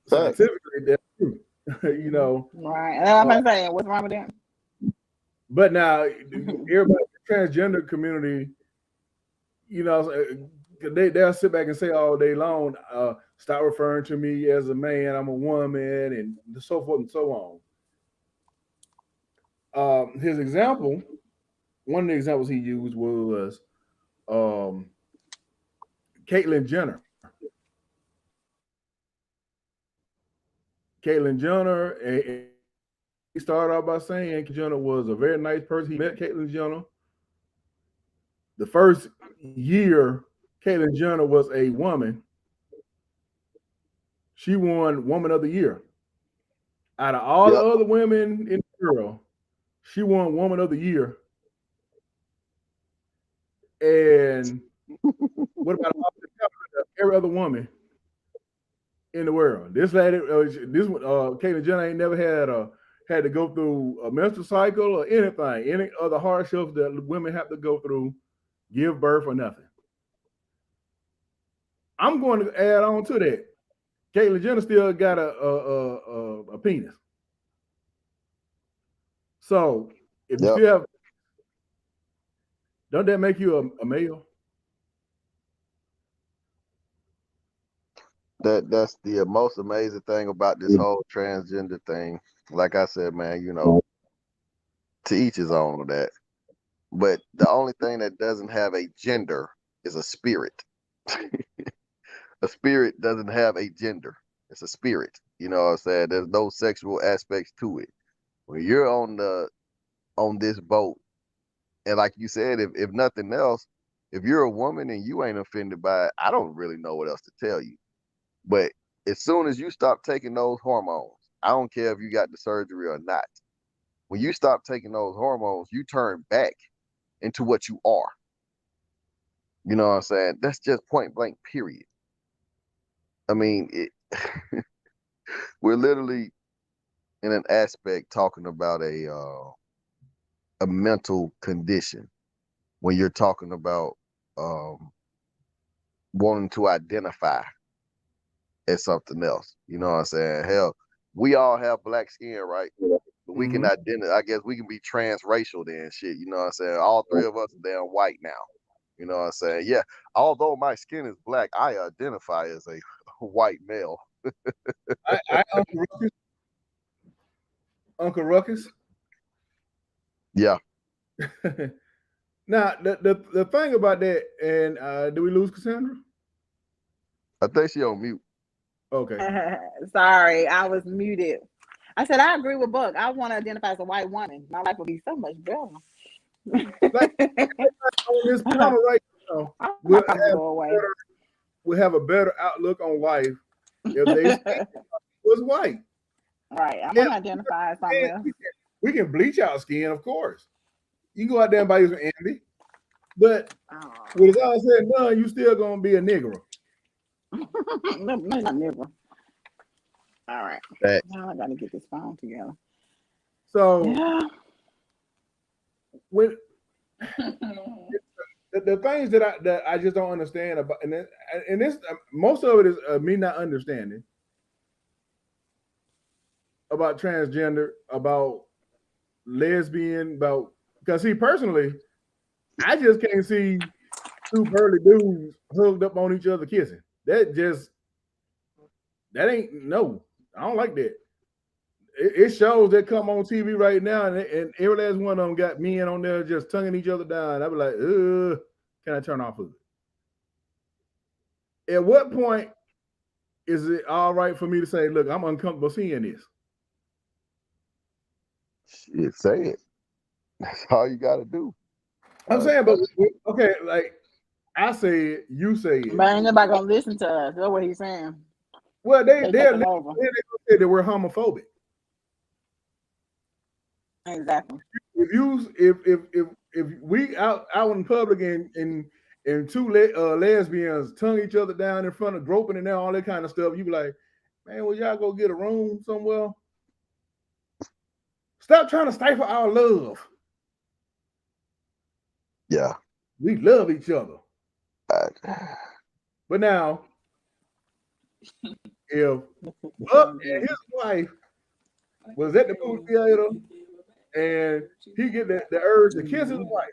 Scientifically, that's true. You know, right? I'm saying, what's wrong with that? But now, everybody, the transgender community, you know, they'll sit back and say all day long, "Stop referring to me as a man. I'm a woman," and so forth and so on. His example, one of the examples he used was Caitlyn Jenner. Caitlyn Jenner, and he started out by saying Caitlyn Jenner was a very nice person. He met Caitlyn Jenner. The first year Caitlyn Jenner was a woman, she won Woman of the Year. Out of all the other women in the world, she won Woman of the Year. And what about every other woman in the world? This lady, Caitlyn Jenner ain't never had to go through a menstrual cycle or anything, any other hardships that women have to go through, give birth or nothing. I'm going to add on to that. Caitlyn Jenner still got a penis. So if you still have, Don't that make you a male? That's the most amazing thing about this whole transgender thing. Like I said, man, you know, to each his own of that. But the only thing that doesn't have a gender is a spirit. A spirit doesn't have a gender. It's a spirit. You know what I'm saying? There's no sexual aspects to it. When you're on this boat, and like you said, if nothing else, if you're a woman and you ain't offended by it, I don't really know what else to tell you. But as soon as you stop taking those hormones, I don't care if you got the surgery or not. When you stop taking those hormones, you turn back into what you are. You know what I'm saying? That's just point blank, period. I mean, we're literally in an aspect talking about a mental condition when you're talking about um, wanting to identify as something else. You know what I'm saying? Hell, we all have black skin, right? We can identify. I guess we can be transracial then, shit. You know what I'm saying? All three of us are damn white now. You know what I'm saying? Yeah. Although my skin is black, I identify as a white male. Uncle Ruckus. Yeah. Now the thing about that, and did we lose Cassandra? I think she on mute. Okay. Sorry, I was muted. I said I agree with Buck. I want to identify as a white woman. My life would be so much better. Like, on this panel right now, we'll have a better outlook on life if they was white. Right. I'm gonna identify as something else. We can bleach our skin, of course. You can go out there and buy you some Andy, but when it's all said and done, you still gonna be a Negro. No, not Negro. All right. Now I gotta get this phone together. So yeah. When the things that I just don't understand about, and this most of it is me not understanding about transgender, about lesbian, about because see personally, I just can't see two burly dudes hugged up on each other kissing. That ain't no. I don't like that. It shows that come on TV right now, and every last one of them got men on there just tonguing each other down. I be like, can I turn off of it? At what point is it all right for me to say, look, I'm uncomfortable seeing this? Shit, say it. That's all you got to do. I'm saying, but okay, like I say it, you say it. But ain't nobody gonna listen to us. That's what he's saying. Well, they say that we're homophobic. Exactly. If we out in public and two lesbians tongue each other down in front of groping and all that kind of stuff, you be like, man, will y'all go get a room somewhere? Stop trying to stifle our love. Yeah. We love each other. But now, if Buck and his wife was at the movie theater and he get the urge to kiss his wife,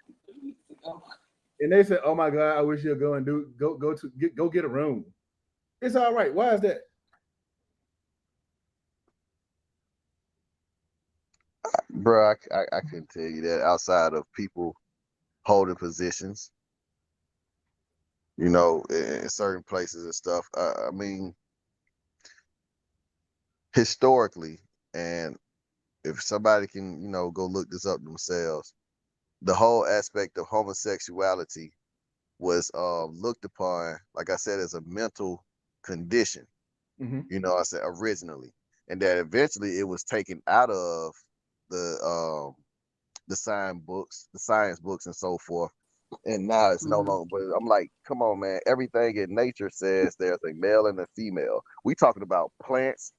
and they said, "Oh my God, I wish you'd go and go get a room." It's all right. Why is that? Bro, I couldn't tell you that outside of people holding positions, you know, in certain places and stuff. I mean, historically, and if somebody can, you know, go look this up themselves, the whole aspect of homosexuality was looked upon, like I said, as a mental condition. Mm-hmm. You know, I said originally, and that eventually it was taken out of the science books, and so forth. And now it's no longer. But I'm like, come on, man! Everything in nature says there's a male and a female. We talking about plants,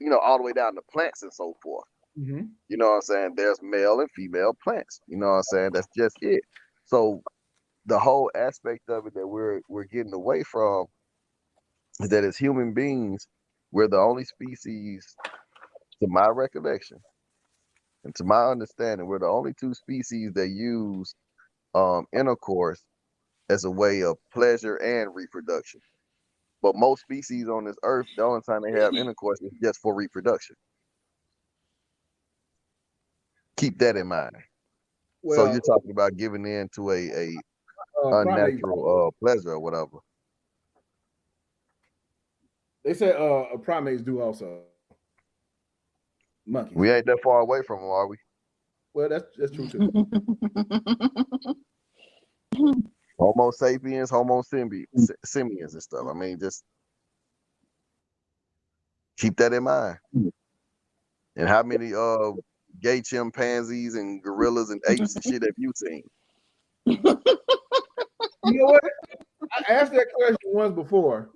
you know, all the way down to plants and so forth. Mm-hmm. You know what I'm saying? There's male and female plants. You know what I'm saying? That's just it. So the whole aspect of it that we're getting away from is that as human beings, we're the only species, to my recollection and to my understanding, we're the only two species that use intercourse as a way of pleasure and reproduction. But most species on this earth, the only time they have intercourse is just for reproduction. Keep that in mind. So you're Well, talking about giving in to a primates, unnatural pleasure or whatever. they said primates do also. Monkeys. We ain't that far away from them, are we? Well, that's true too. Homo sapiens, Homo simians and stuff. I mean, just keep that in mind. And how many gay chimpanzees and gorillas and apes and shit have you seen? You know what? I asked that question once before,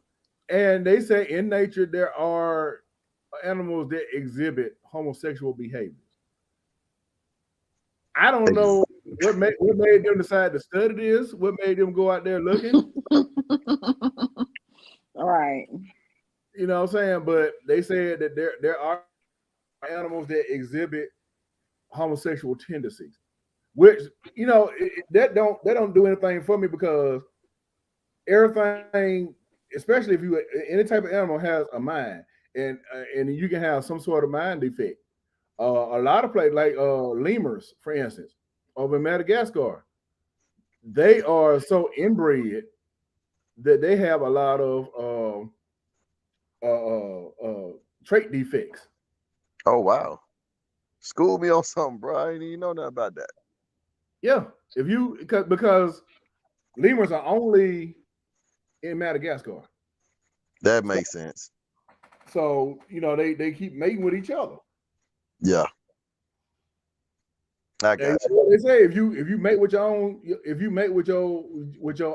and they say in nature there are animals that exhibit homosexual behaviors. I don't know what made them decide to study this. What made them go out there looking? All right. You know what I'm saying? But they said that there are animals that exhibit homosexual tendencies, which that don't do anything for me because everything, especially if you any type of animal has a mind, and you can have some sort of mind defect. A lot of places like lemurs, for instance, over in Madagascar, they are so inbred that they have a lot of trait defects. Oh wow. School me on something, bro. I ain't even know nothing about that. Yeah, because lemurs are only in Madagascar. That makes sense. So they keep mating with each other. Yeah. I got you. They say if you mate with your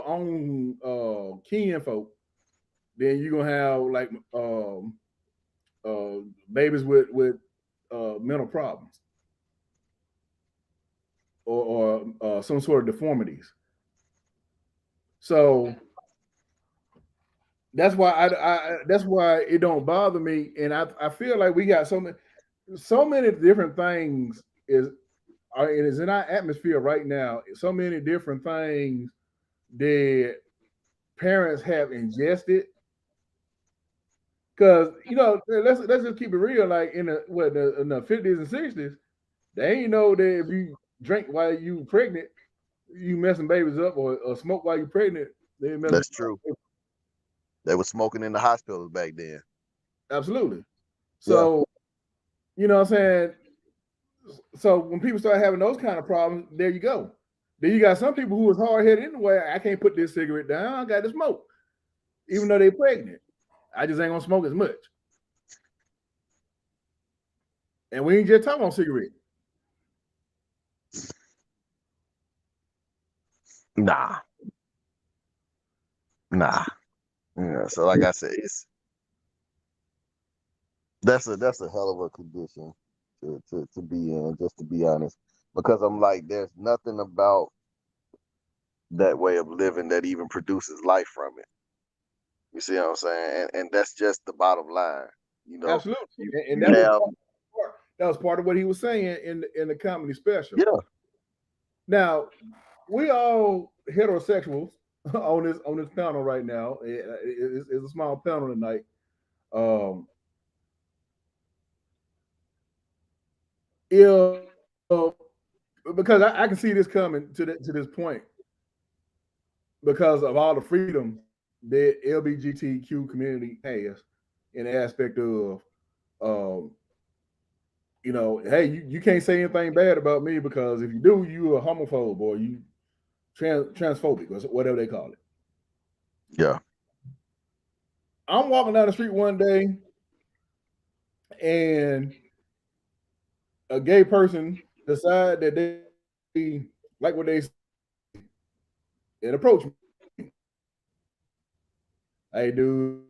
own kin folk, then you're gonna have like babies with mental problems or some sort of deformities. So that's why that's why it don't bother me, and I feel like we got so many different things it is in our atmosphere right now. So many different things that parents have ingested. Because let's just keep it real. Like in the 50s and 60s, they ain't know that if you drink while you pregnant, you messing babies up, or smoke while you pregnant. That's true. They were smoking in the hospitals back then. Absolutely. So, you know what I'm saying? So when people start having those kind of problems, there you go. Then you got some people who was hard-headed anyway. I can't put this cigarette down. I got to smoke. Even though they're pregnant. I just ain't going to smoke as much. And we ain't just talking about cigarettes. Nah. Yeah, so like I said, that's a hell of a condition to be in, just to be honest. Because I'm like, there's nothing about that way of living that even produces life from it. You see what I'm saying? And that's just the bottom line. Absolutely. And that was part of what he was saying in the comedy special. Yeah. Now, we all heterosexuals on this panel right now. It's a small panel tonight. Because I can see this coming to this point because of all the freedom that LGBTQ community has in the aspect of, hey, you can't say anything bad about me because if you do, you a homophobe or you transphobic or whatever they call it. Yeah. I'm walking down the street one day and a gay person decide that they like what they see and approach me. Hey, dude.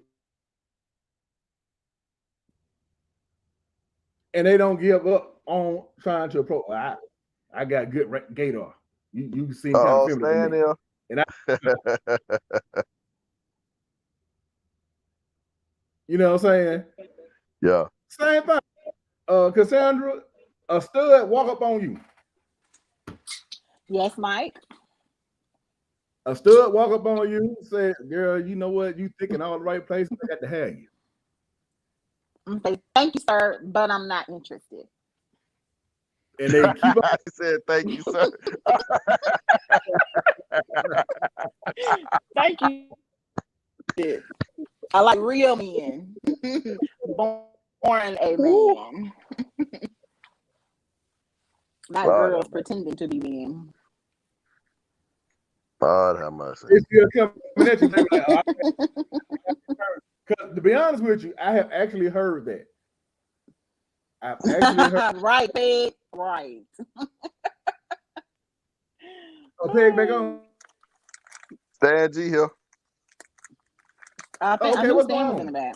And they don't give up on trying to approach. I got good gaydar. You seem kind of feminine to me. And you know what I'm saying? Yeah. Same thing. Cassandra, a stud walk up on you. Yes, Mike. A stud walk up on you and say, "Girl, you know what? You thinking all the right places. I got to have you." Say, thank you, sir, but I'm not interested. And they keep on. I said, "Thank you, sir." Thank you. I like real men. Born a man. Not girls pretending to be men. God have mercy. It's still coming at you. They be like, oh, to be honest with you, I have actually heard that. I've actually heard. Right, Peg. Right. Oh, Peg back on. Stan G here. I Okay, knew what's Stan going was in the on? back.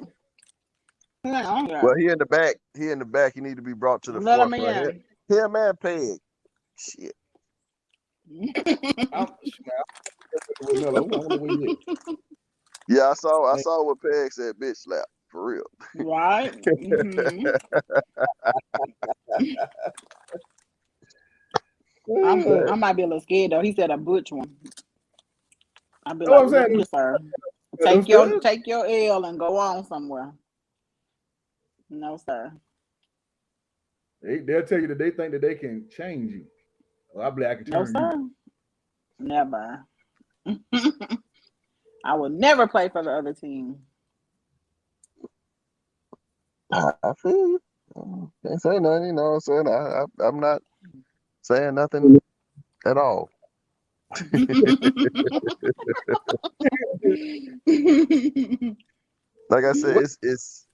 He ain't on here. Well, he in the back. He in the back. He need to be brought to the Let him forefront. in. Him and Peg. Shit. Yeah, I saw what Peg said. Bitch slap for real. Right. Mm-hmm. I might be a little scared though. He said a butch one. I'd be like, look here, sir. Take your L and go on somewhere. No, sir. They'll tell you that they think that they can change you. Well, I believe I can turn no, sir. you. Never. I would never play for the other team. I feel you. Can't say nothing, you know what I'm saying? I'm not saying nothing at all. Like I said, it's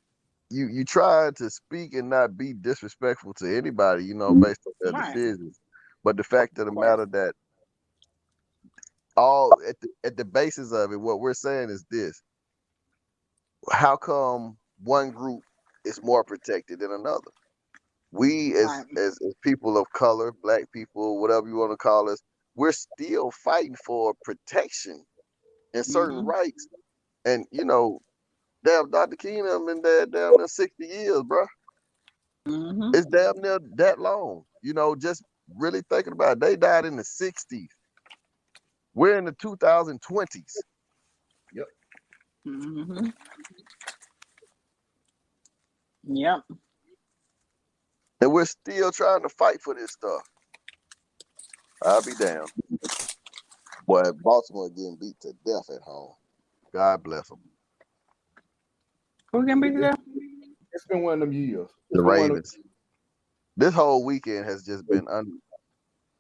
you try to speak and not be disrespectful to anybody, you know, based on their decisions. But the fact of the matter that all at the basis of it, what we're saying is this: how come one group is more protected than another? We as people of color, black people, whatever you want to call us, we're still fighting for protection and certain rights. And you know, damn, Dr. Keenum been there damn near 60 years, bro. It's damn near that long. You know, just really thinking about it. They died in the 60s. We're in the 2020s. Yep. Yep. And we're still trying to fight for this stuff. I'll be damned. Boy, Baltimore getting beat to death at home. God bless them. Who getting beat to death? It's been one of them years. The Ravens. This whole weekend has just been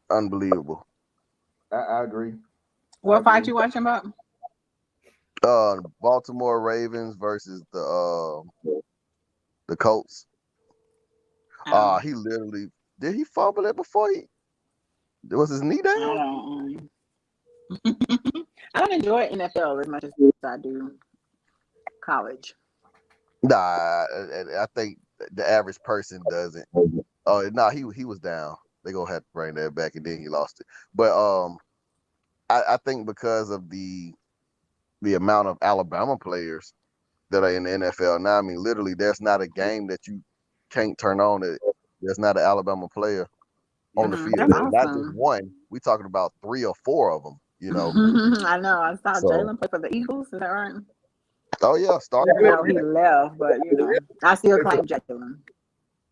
unbelievable. I agree. What fight you watching about? Baltimore Ravens versus the Colts. He literally did he fumble it before was his knee down? I don't enjoy NFL as much as I do college. Nah, I think the average person doesn't. Oh no, he was down. They gonna have to bring that back, and then he lost it. But I think because of the amount of Alabama players that are in the NFL now, I mean, literally, there's not a game that you can't turn on that there's not an Alabama player on the field. Awesome. Not just one. We talking about 3 or 4 of them. You know. I know. I saw Jalen play for the Eagles. Is that right? Oh yeah, started. No, he left, but you know, I still claim Jalen.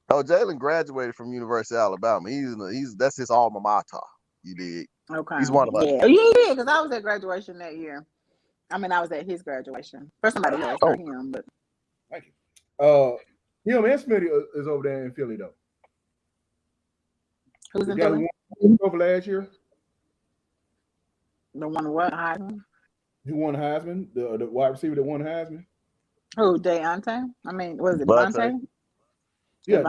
Oh, Jalen graduated from University of Alabama. That's his alma mater. You did. Okay. He's one of us. Yeah, because I was at graduation that year. I mean, I was at his graduation. For somebody else, not him, but. Thank you. Him and Smitty is over there in Philly though. Who's in Philly? Over last year. The one what Heisman? Who won Heisman? The wide receiver that won Heisman. Who, Deontay? I mean, was it Devontae? Yeah,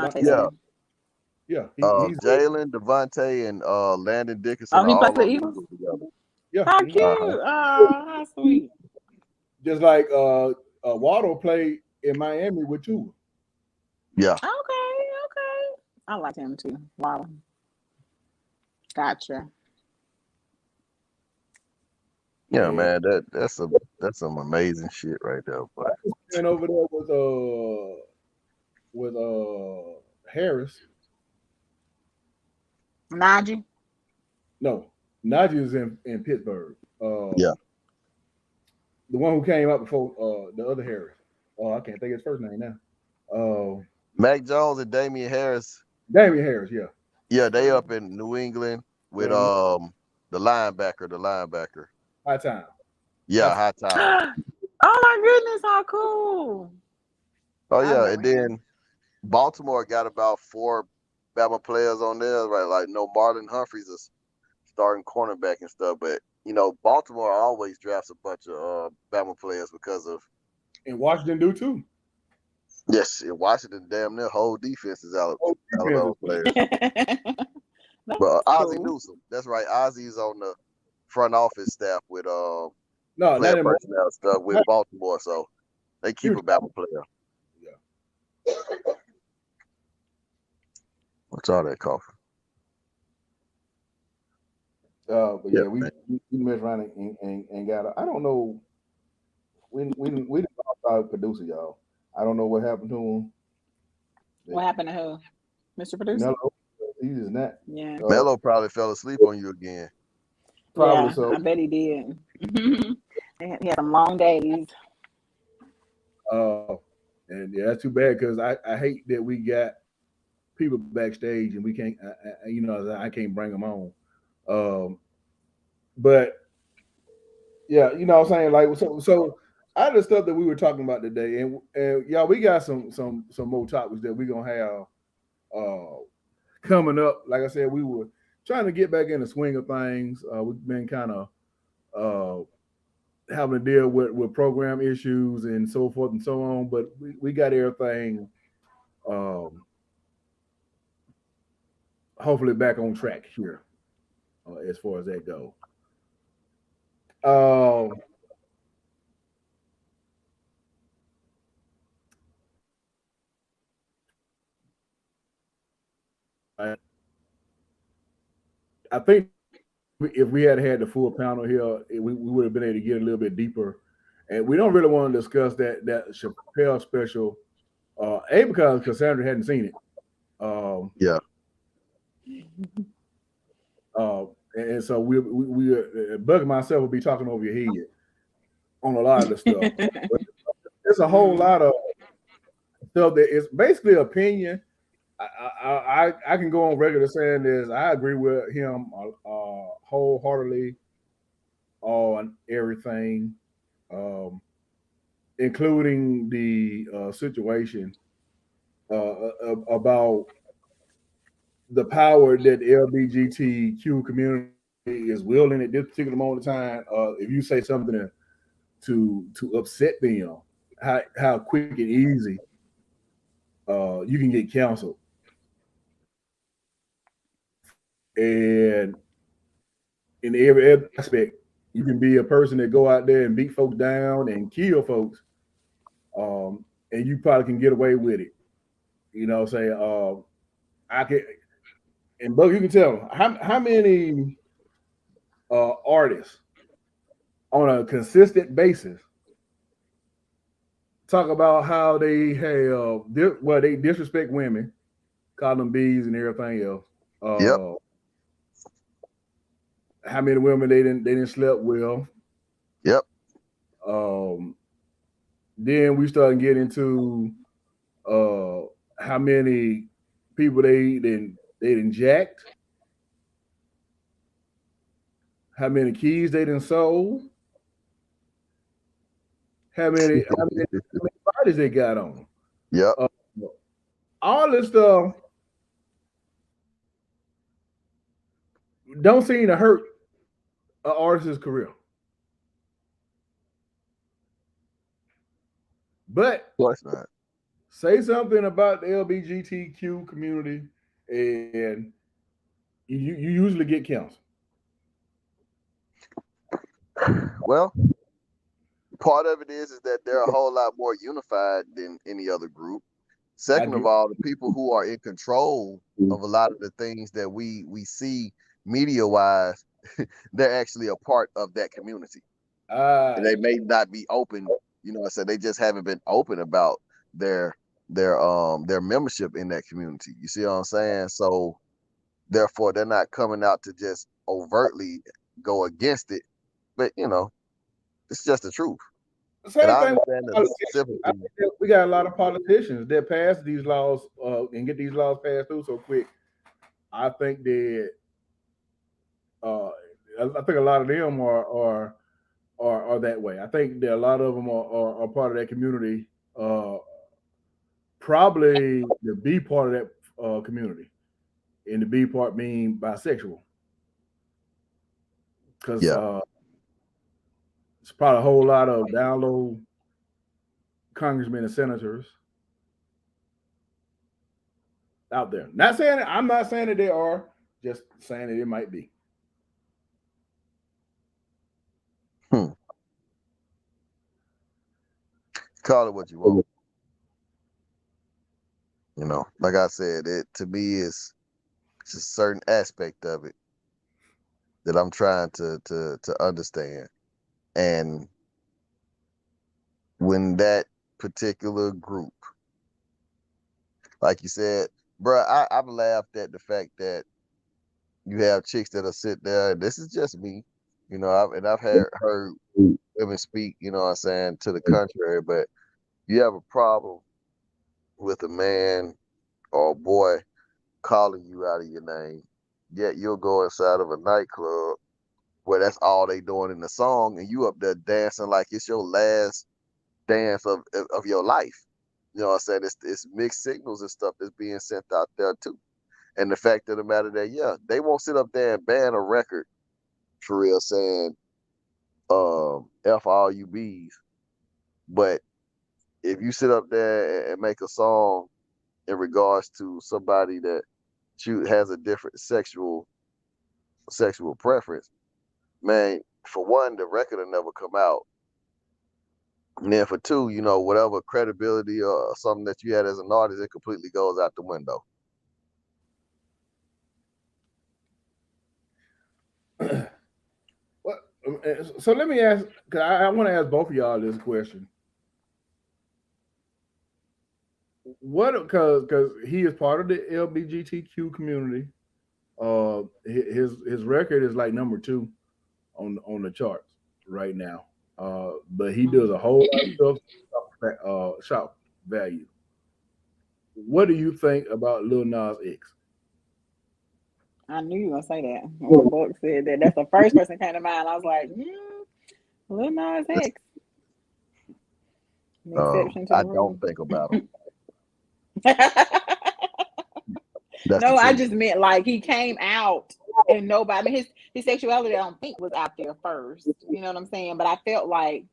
yeah. Jalen, Devontae, and Landon Dickinson. Oh, he played for the Eagles? Yeah. How cute. Oh, how sweet. Just like Waddle played in Miami with Tua. Yeah. Okay. I like him too. Wow. Gotcha. Yeah, man, that's some amazing shit right there. But and over there with Harris. Najee? No, Najee is in Pittsburgh. Yeah. The one who came out before the other Harris. Oh, I can't think of his first name now. Mac Jones and Damian Harris. Damian Harris, yeah. Yeah, they up in New England with the linebacker. High time. Yeah, high time. Oh my goodness, how cool. Oh yeah, and then Baltimore got about 4 Bama players on there, right? Like Marlon Humphreys is starting cornerback and stuff, but Baltimore always drafts a bunch of Bama players because of. And Washington do too. Yes, in Washington, damn their whole defense is out of those players. But Ozzie Newsome, that's right. Ozzie's on the front office staff with player personnel stuff with Baltimore, so they keep a Bama player. Yeah. What's all that coughing? But yeah, we messed around and got. I don't know. We didn't start producer, y'all. I don't know what happened to him. What happened to who? Mr. Producer? Mello, he is not. Yeah. Mello probably fell asleep on you again. Probably so. I bet he did. He had some long days. And yeah, that's too bad because I hate that we got people backstage and we can't. I can't bring them on. But yeah, you know what I'm saying? Like so out of the stuff that we were talking about today, and y'all, we got some more topics that we're gonna have coming up. Like I said, we were trying to get back in the swing of things. We've been kind of having to deal with program issues and so forth and so on, but we got everything hopefully back on track here as far as that goes. I think if we had had the full panel here, we would have been able to get a little bit deeper. And we don't really want to discuss that Chappelle special, because Cassandra hadn't seen it. Yeah. And so we Bug and myself will be talking over your head on a lot of the stuff. There's a whole lot of stuff that is basically opinion. I can go on record as saying this. I agree with him wholeheartedly on everything, including the situation about the power that the LGBTQ community is wielding at this particular moment in time. If you say something to upset them, how quick and easy you can get canceled. And in every aspect, you can be a person that go out there and beat folks down and kill folks, and you probably can get away with it. You know what I'm saying? I can, and Bug, you can tell how many artists on a consistent basis talk about how they they disrespect women, call them bees and everything else. How many women they didn't slept with. Yep. Then we started getting into how many people they didn't jacked, how many keys they didn't sold, how many bodies they got on. Yep. All this stuff don't seem to hurt an artist's career. But of course not. Say something about the LGBTQ community, and you usually get canceled. Well, part of it is that they're a whole lot more unified than any other group. Second of all, the people who are in control of a lot of the things that we see media-wise, they're actually a part of that community. And they may not be open, I said they just haven't been open about their membership in that community. You see what I'm saying? So therefore they're not coming out to just overtly go against it. but it's just the truth. The same And I thing with understand the politicians. I sympathy. think that we got a lot of politicians that pass these laws and get these laws passed through so quick. I think that I think a lot of them are that way. I think that a lot of them are part of that community. Probably the B part of that community, and the B part being bisexual, because it's probably a whole lot of down low congressmen and senators out there. I'm not saying that they are, just saying that it might be. Call it what you want. Like I said, it to me is just a certain aspect of it that I'm trying to understand. And when that particular group, like you said, bro, I've laughed at the fact that you have chicks that'll sit there. This is just me, I've heard women speak, what I'm saying, to the contrary, but you have a problem with a man or a boy calling you out of your name, yet you'll go inside of a nightclub where that's all they doing in the song, and you up there dancing like it's your last dance of your life. You know what I'm saying? It's mixed signals and stuff that's being sent out there too. And the fact of the matter that they won't sit up there and ban a record for real saying F all you B's. But if you sit up there and make a song in regards to somebody that has a different sexual preference, man, for one, the record will never come out. And then for two, whatever credibility or something that you had as an artist, it completely goes out the window. So let me ask, because I want to ask both of y'all this question. Because he is part of the LGBTQ community. His record is like number 2 on the charts right now. But he does a whole lot of stuff shock value. What do you think about Lil Nas X? I knew you were gonna say that. When Buck said that, that's the first person that came to mind. I was like, Lil Nas X. An exception to the rule. Don't think about him. No, I just meant like he came out and nobody. I mean, his sexuality, I don't think, was out there first. You know what I'm saying? But I felt like,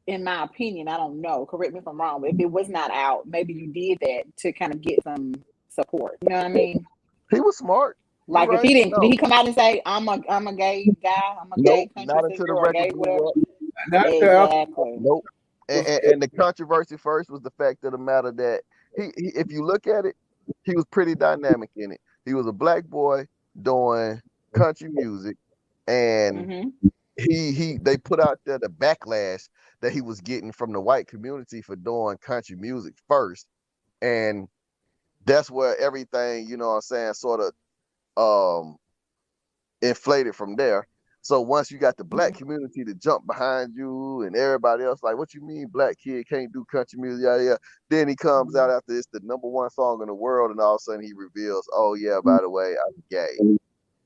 in my opinion, I don't know. Correct me if I'm wrong. But if it was not out, maybe you did that to kind of get some support. You know what I mean? He was smart. Like if he didn't, did he come out and say, "I'm a gay guy. I'm a gay country singer or gay whatever"? Exactly. Nope. And the controversy first was the fact of the matter that he if you look at it, he was pretty dynamic in it. He was a black boy doing country music, and they put out there the backlash that he was getting from the white community for doing country music first, and that's where everything, you know what I'm saying, sort of inflated from there. So once you got the black community to jump behind you and everybody else, like, what you mean black kid can't do country music? Yeah. Then he comes out after it's the number 1 song in the world, and all of a sudden he reveals, oh yeah, by the way, I'm gay.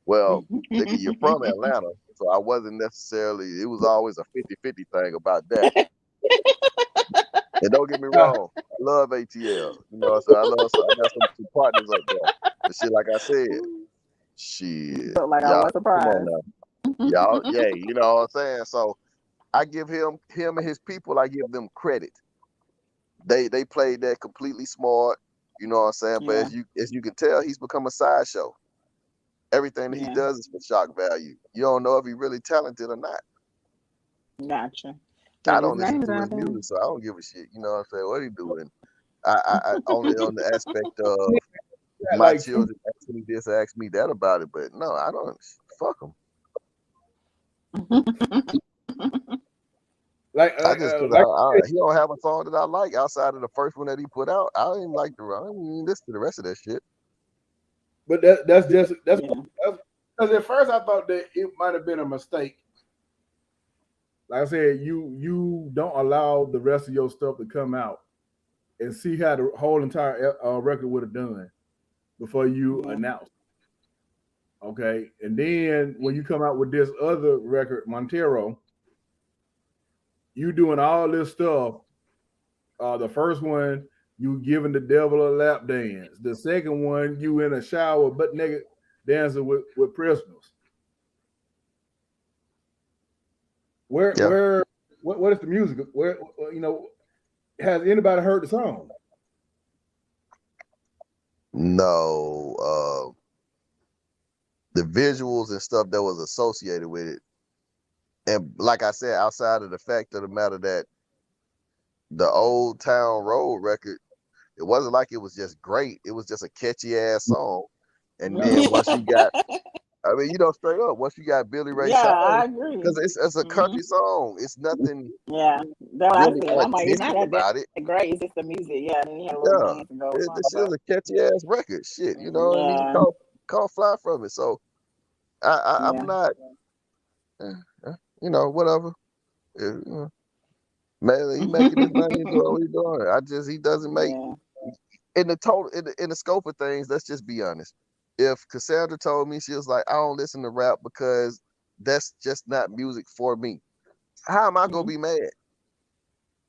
Well, nigga, you're from Atlanta, so I wasn't necessarily, it was always a 50-50 thing about that. And don't get me wrong, I love ATL. So I got some partners up there. But shit, like I said, shit. Felt like I was surprised. Come on now. Y'all, yeah, you know what I'm saying? So I give him and his people, I give them credit. They played that completely smart, you know what I'm saying? But as you can tell, he's become a sideshow. Everything that he does is for shock value. You don't know if he's really talented or not. Gotcha. I don't listen to his music, so I don't give a shit. You know what I'm saying? What he doing? I only on the aspect of my children asking me this, ask me that about it, but no, I don't. Fuck them. He don't have a song that I like outside of the first one that he put out. I didn't like I didn't listen to the rest of that shit. But that's because at first I thought that it might have been a mistake like I said, you don't allow the rest of your stuff to come out and see how the whole entire record would have done before you announce. Okay, and then when you come out with this other record, Montero, you doing all this stuff. The first one, you giving the devil a lap dance. The second one, you in a shower butt naked dancing with prisoners. What is the music? Where has anybody heard the song? No. The visuals and stuff that was associated with it. And like I said, outside of the fact of the matter that the Old Town Road record, it wasn't like it was just great. It was just a catchy ass song. And then once you got, I mean, straight up, once you got Billy Ray Cyrus, I agree. because it's a country song. It's nothing that's really what I said. I'm like, it's not about it. great. It's just the music. Yeah, then he had a little dance and go. It's still a catchy ass record. Shit, and he can't fly from it. So I'm not, whatever. Man, he making his money, doing what he doing. He doesn't make in the scope of things. Let's just be honest. If Cassandra told me, she was like, I don't listen to rap because that's just not music for me. How am I gonna be mad?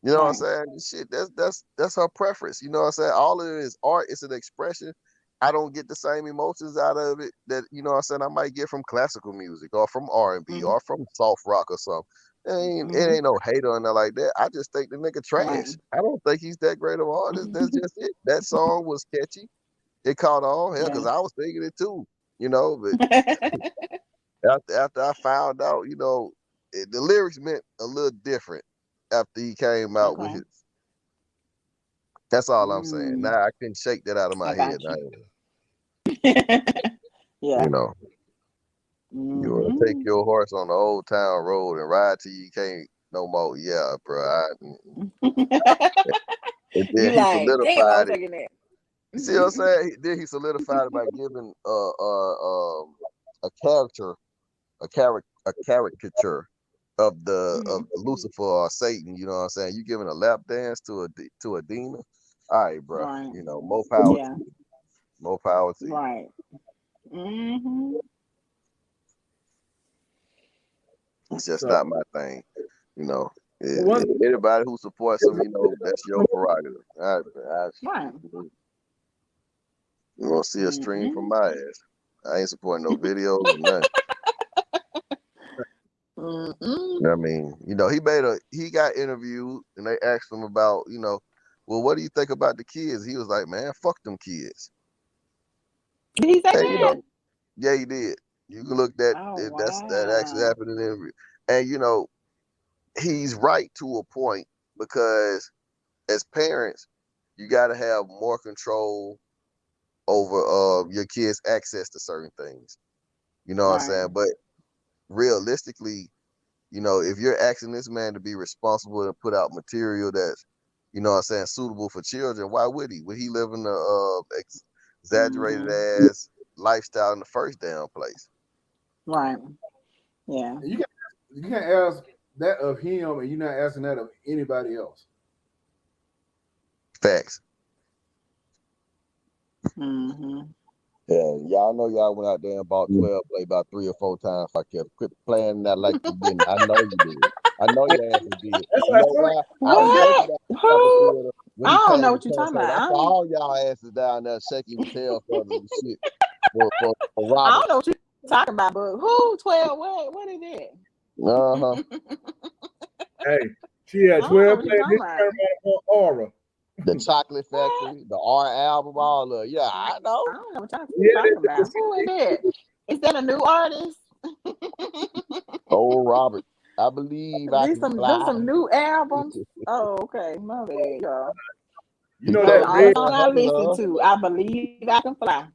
You know what I'm saying? Shit, that's her preference. You know what I'm saying? All of it is art. It's an expression. I don't get the same emotions out of it that, you know what I'm saying, I might get from classical music or from R&B or from soft rock or something. It ain't no hater or nothing like that. I just think the nigga trash. I don't think he's that great of an artist. That's just it. That song was catchy. It caught on, because I was thinking it too, but after I found out, the lyrics meant a little different after he came out with his. That's all I'm saying. Now I couldn't shake that out of my head. You want to take your horse on the Old Town Road and ride till you can't no more. Yeah, bro. And then he solidified it. You see what I'm saying? Then he solidified it by giving a caricature of the Lucifer or Satan. You know what I'm saying? You giving a lap dance to a demon. All right, bro. More power. To you. More power to you. Right. It's just not my thing. Anybody who supports him, that's your prerogative. You won't see a stream from my ass. I ain't supporting no videos or nothing. I mean, he got interviewed and they asked him about, well, what do you think about the kids? He was like, man, fuck them kids. Did he say that? Yeah, he did. You can look that. That actually happened in the interview. And he's right to a point, because as parents, you got to have more control over your kids' access to certain things. You know what I'm saying? But realistically, if you're asking this man to be responsible and put out material that's, suitable for children, why would he? Would he live in a exaggerated ass lifestyle in the first damn place? Right. Yeah. You can't ask that of him, and you're not asking that of anybody else. Facts. Yeah, y'all know y'all went out there and bought 12 play about 3 or 4 times. I kept quit playing that like you didn't. I know you did. I know your ass did. You know why? I was Who? I don't know what you're talking about. I saw all y'all asses down there shaking your tail feathers and shit for Robert. I don't know what you're talking about, but who 12? What is it? Hey, she had 12 playing this Aura. The Chocolate Factory, the R album, all of it. Yeah, I know. I don't know what you're talking about. Who is it? Is that a new artist? Oh, Robert. I believe I can fly. There's some new albums. Oh, okay. My bad, y'all. You know that red song I listen to. I believe I can fly.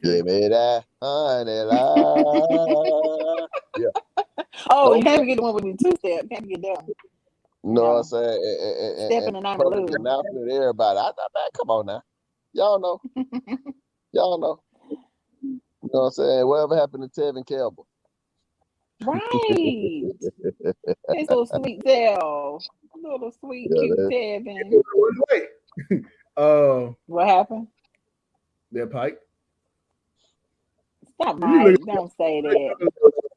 Give me that honey lie. Yeah. Oh, you can't get the one with the 2-step. Can't get that one. You know what I'm saying? Stepping in the name of love. Announcement to everybody. Man, come on now. Y'all know. Y'all know. You know what I'm saying? Whatever happened to Tevin Campbell? Right. His little sweet tail. Little sweet, cute Tevin. Wait. What happened? That pipe. Stop, You Mike. look Don't say that.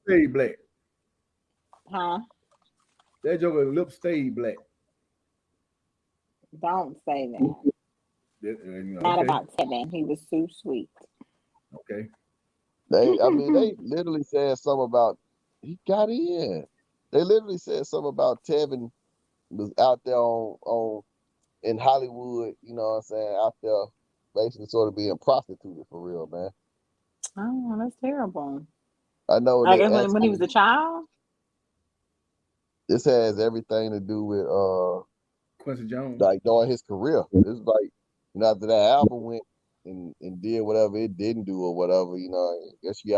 stay black. Huh? That joker lip stayed black. Don't say that. Not Okay. about Tevin. He was too sweet. Okay. They literally said something about he got in. They literally said something about Tevin was out there on in Hollywood, you know what I'm saying, out there basically sort of being prostituted for real, man. Oh, that's terrible. I know I they guess asked when he was him, a child. this has everything to do with Quincy Jones. like during his career. It's like, you know, after that album went and did whatever it didn't do or whatever, you know, I guess you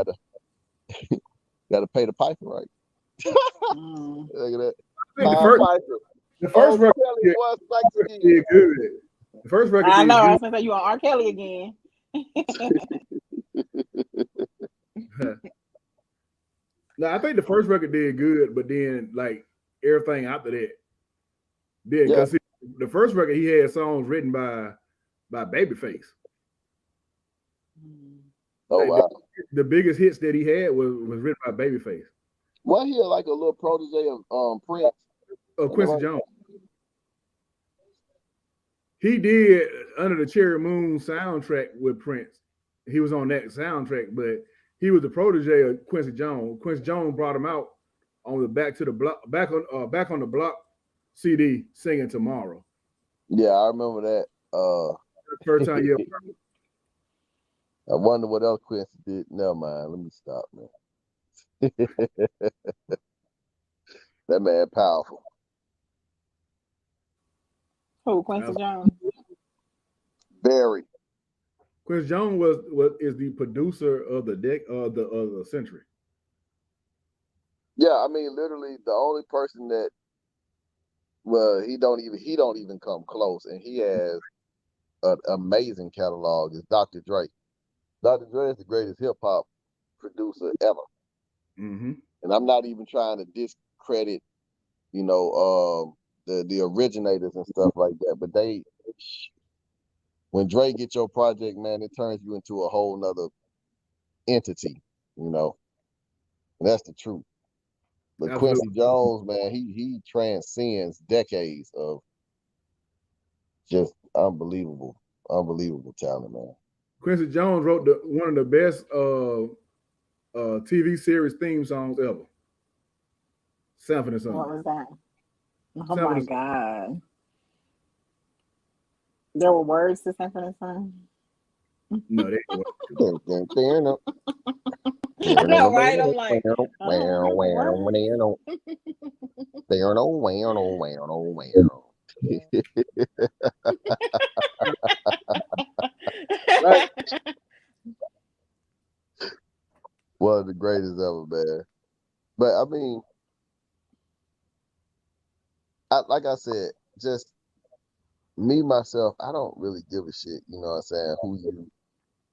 gotta pay the piper, right? Look at that. The first record Kelly was back did again. good. The first record I did know. I was good. gonna say you on R. Kelly again. No, I think the first record did good, but then like everything after that did because the first record he had songs written by Babyface. Oh like, wow! The biggest hits that he had was written by Babyface. Was he like a little protege of Prince? Quincy Jones. He did Under the Cherry Moon soundtrack with Prince. He was on that soundtrack, but he was the protege of Quincy Jones. Quincy Jones brought him out on the Back on the Block CD, Singing Tomorrow. Yeah, I remember that. First time you ever heard. I wonder what else Quincy did. Never mind. Let me stop, man. That man powerful. Who, Quincy Jones? Very. Quincy Jones is the producer of the century. Yeah, I mean, literally the only person that, well, he don't even come close, and he has an amazing catalog. Is Dr. Dre. Dr. Dre is the greatest hip hop producer ever. Mm-hmm. And I'm not even trying to discredit, you know, the originators and stuff like that. But when Dre get your project, man, it turns you into a whole nother entity, you know. And that's the truth. But Absolutely. Quincy Jones, man, he transcends decades of just unbelievable talent, man. Quincy Jones wrote one of the best TV series theme songs ever. Symphony Song. What was that? Oh my God. There were words to Symphony Song? No, they weren't. I know, right? I'm like, One of the greatest ever, man. But I mean, like I said, just me myself, I don't really give a shit. You know what I'm saying?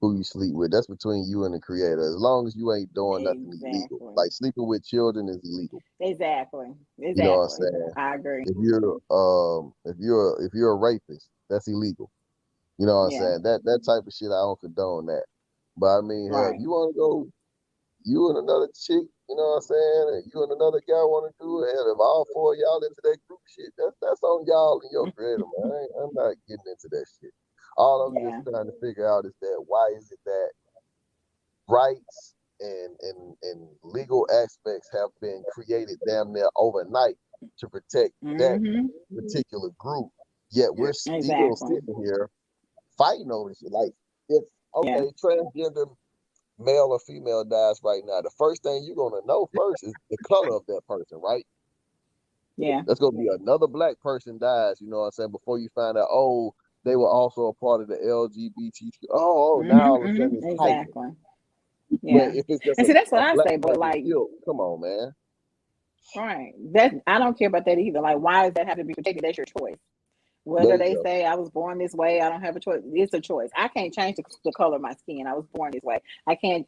Who you sleep with? That's between you and the creator. As long as you ain't doing nothing illegal, like sleeping with children is illegal. Exactly. You know what I'm saying? I agree. If you're a rapist, that's illegal. You know what I'm saying? That type of shit, I don't condone that. But I mean, hell, if you want to go, you and another chick, you know what I'm saying, and you and another guy want to do it, hell, if all four of y'all into that group shit, that's on y'all and your creator, man. I'm not getting into that shit. All I'm just trying to figure out is that why is it that rights and legal aspects have been created damn near overnight to protect that particular group, yet we're still sitting here fighting over shit. Like, if transgender male or female dies right now, the first thing you're gonna know first is the color of that person, right? Yeah. That's gonna be another black person dies, you know what I'm saying, before you find out, oh, they were also a part of the LGBTQ. Now all of a sudden it's exactly. Yeah. But if it's just that's what I black say, but like, come on, man. Right. I don't care about that either. Like, why does that have to be protected? That's your choice. Whether they say I was born this way, I don't have a choice. It's a choice. I can't change the color of my skin. I was born this way. I can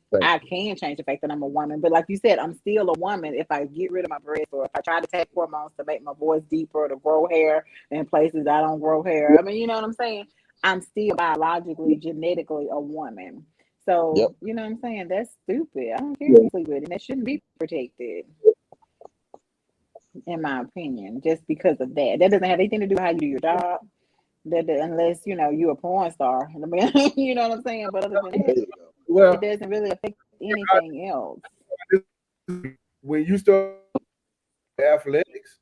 change the fact that I'm a woman. But like you said, I'm still a woman if I get rid of my breasts or if I try to take hormones to make my voice deeper, to grow hair in places I don't grow hair. I mean, you know what I'm saying? I'm still biologically, genetically a woman. So, you know what I'm saying? That's stupid. I don't care who you sleep with, and that shouldn't be protected, in my opinion, just because of that. That doesn't have anything to do with how you do your job. Unless you're a porn star. I mean, you know what I'm saying? But other than that, it doesn't really affect anything else. When you start athletics,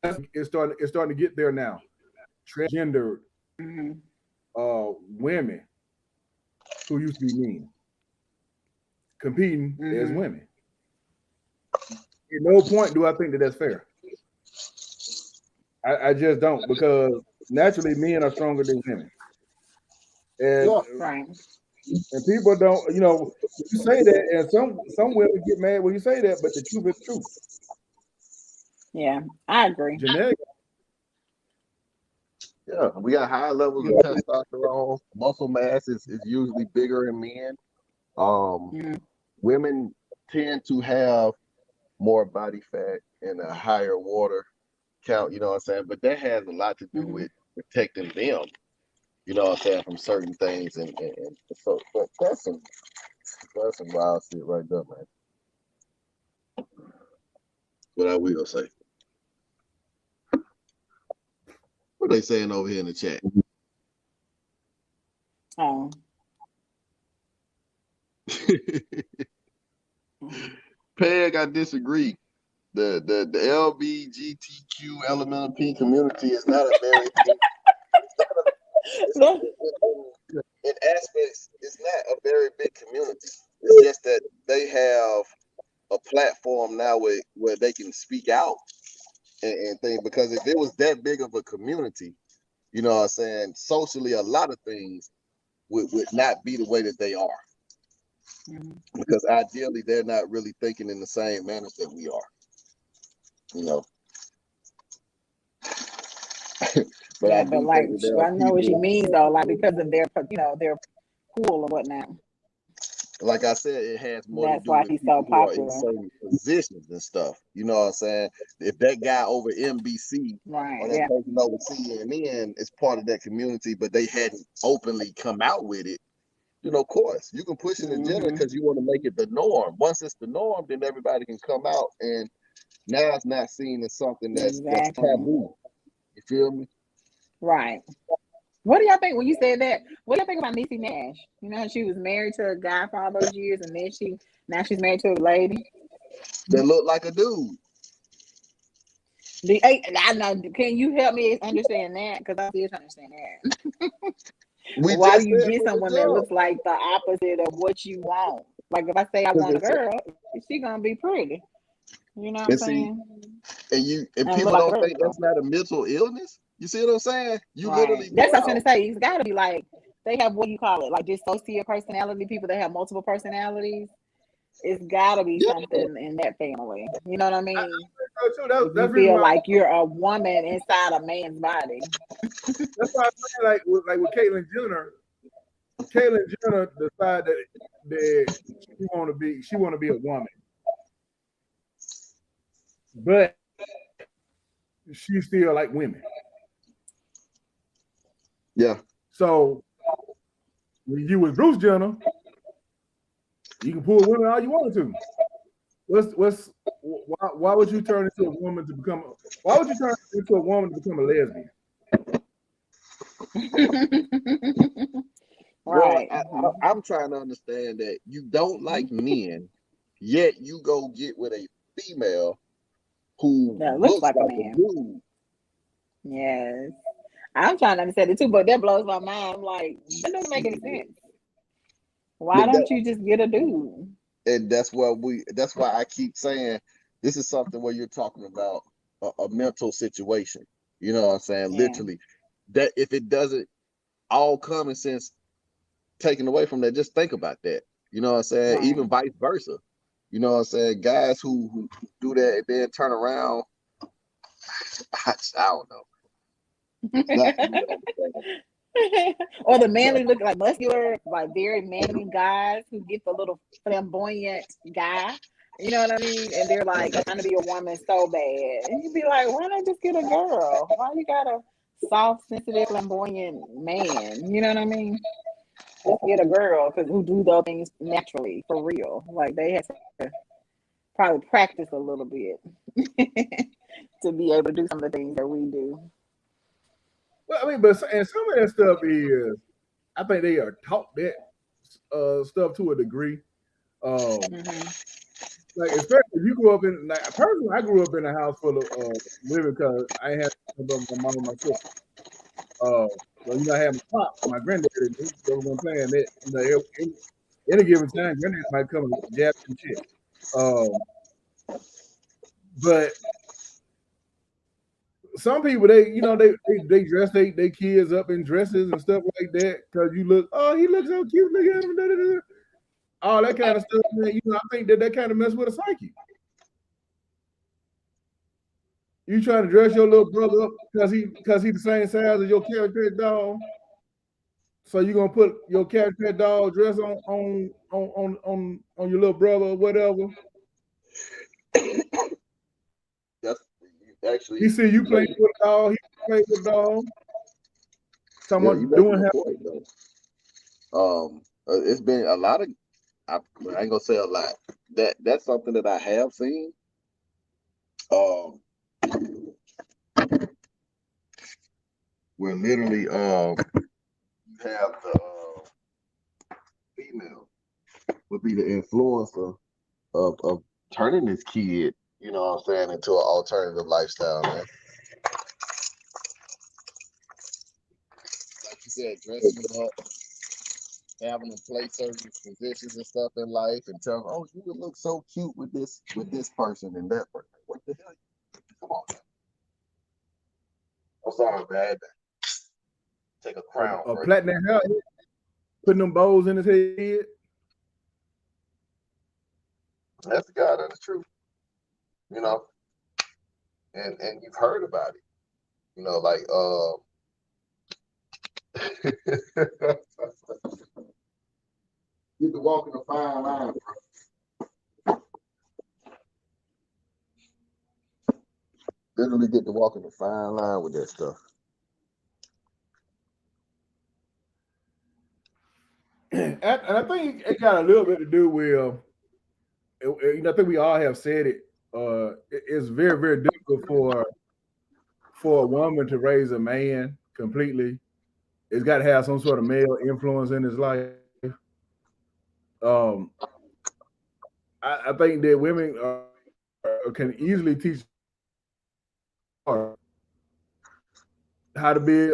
it's starting to get there now. Transgender women who used to be men competing as women. At no point do I think that that's fair. I just don't, because naturally men are stronger than women. And people don't, you say that, and some women get mad when you say that, but the truth is true. Yeah, I agree. Genetic. Yeah, we got high levels of testosterone. Muscle mass is usually bigger in men. Women tend to have more body fat and a higher water count, you know what I'm saying? But that has a lot to do with protecting them, you know what I'm saying, from certain things. And so that's some wild shit right there, man. What I will say. What they saying over here in the chat? Oh. Peg, I disagree. The LBGTQ elemental P community is not a very in aspects, it's not a very big community. It's just that they have a platform now where they can speak out and things. Because if it was that big of a community, you know what I'm saying, socially a lot of things would not be the way that they are. Because ideally they're not really thinking in the same manner that we are. You know. But yeah, I but like I know what she means though, like because of their their pool and whatnot. Like I said, it has more That's to do why with he's people so who are in popular. certain positions and stuff. You know what I'm saying? If that guy over NBC or that person over CNN is part of that community, but they hadn't openly come out with it, you know, of course, you can push an agenda because you want to make it the norm. Once it's the norm, then everybody can come out, and now it's not seen as something that's taboo. You feel me? Right. What do y'all think when you said that? What do y'all think about Niecy Nash? You know, she was married to a guy for all those years, and then now she's married to a lady that look like a dude. I know. Can you help me understand that? Because I still trying to understand that. Why do you get someone that looks like the opposite of what you want? Like if I say I want a girl, she gonna be pretty. You know what I'm saying? And people don't think that's not a mental illness. You see what I'm saying? You literally that's what I was gonna say. It's gotta be like they have, what do you call it? Like dissociative personality, people that have multiple personalities. It's gotta be something in that family. You know what I mean? You feel like you're a woman inside a man's body. That's why I'm saying, like with Caitlyn Jenner. Caitlyn Jenner decided that she want to be a woman, but she still like women. Yeah. So when you with Bruce Jenner, you can pull women all you want to. Why would you turn into a woman to become? Why would you turn into a woman to become a lesbian? Right. Well, I'm trying to understand that you don't like men, yet you go get with a female who looks like a dude. Yes. I'm trying to understand it too, but that blows my mind. I'm like, that doesn't make any sense. Why don't you just get a dude? And that's why I keep saying this is something where you're talking about a mental situation. You know what I'm saying? Literally, that if it doesn't, all common sense taken away from that, just think about that. You know what I'm saying? Even vice versa. You know what I'm saying? Guys who do that and then turn around I don't know. Or the manly look like muscular, like very manly guys who get the little flamboyant guy. You know what I mean? And they're like trying to be a woman so bad. And you'd be like, why not just get a girl? Why you got a soft, sensitive, flamboyant man? You know what I mean? Just get a girl because who do those things naturally for real. Like they have to probably practice a little bit to be able to do some of the things that we do. Well, I mean, but and some of that stuff is, I think they are taught that stuff to a degree. Like especially if you grew up in, like personally, I grew up in a house full of women because I had my mom and my sister. So I had my pop, my granddad, and he was one playing that. Any given time, granddad might come and jab some shit. But some people, they dress they kids up in dresses and stuff like that because you look, oh, he looks so cute, look at him, all that kind of stuff. Man, I think that kind of mess with a psyche. You trying to dress your little brother up because he the same size as your Carrot Pet dog. So you gonna put your Carrot Pet dog dress on your little brother or whatever. That's actually. He see you playing with a dog. He play with a dog. Someone doing it's been a lot of. I ain't gonna say a lot. That's something that I have seen. Where literally you have the female would be the influencer of turning this kid, you know what I'm saying, into an alternative lifestyle, man. Like you said, dressing them up, having them play certain positions and stuff in life, and tell them, oh, you would look so cute with this person and that person. What the hell? Come on, man. I'm sorry, man. Take a crown. A platinum hair, putting them bows in his head. That's the guy. That's the truth. And you've heard about it. Like get to walk in a fine line, bro. Literally get to walk in a fine line with that stuff. And I think it got a little bit to do with, I think we all have said it. It's very, very difficult for a woman to raise a man completely. It's got to have some sort of male influence in his life. I think that women can easily teach how to be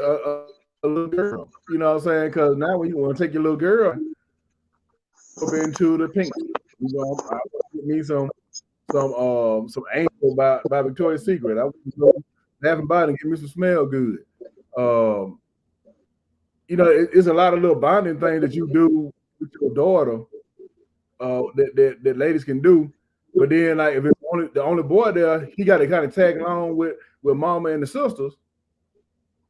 a little girl. You know what I'm saying? Because now when you want to take your little girl up into the pink, I get me some Angel by Victoria's Secret. I want to go Bath and Body and get me some Smell Good. It's a lot of little bonding things that you do with your daughter that ladies can do. But then, like, if it's the only boy there, he got to kind of tag along with mama and the sisters.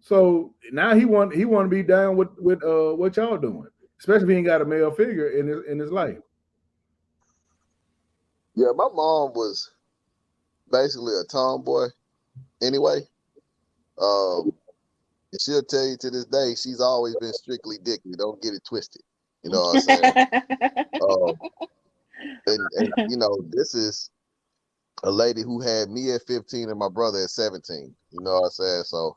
So now he want to be down with what y'all doing, especially if he ain't got a male figure in his life. Yeah, my mom was basically a tomboy anyway. And she'll tell you to this day, she's always been strictly dicky. Don't get it twisted. You know what I'm saying? And this is a lady who had me at 15 and my brother at 17. You know what I'm saying? So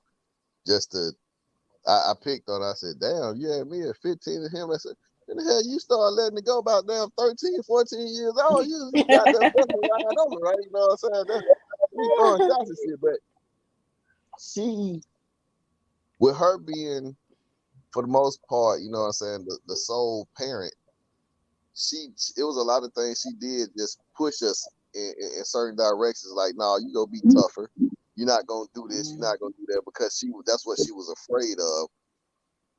I picked on her. I said, damn, you had me at 15 and him. I said, when the hell you started letting it go about damn 13, 14 years old? You got that fucking ride over, right? You know what I'm saying? We throwing shots and shit, but she, with her being, for the most part, you know what I'm saying, the sole parent, it was a lot of things she did just push us in certain directions. Like, no, you go be tougher. You're not gonna do this. You're not gonna do that, because that's what she was afraid of.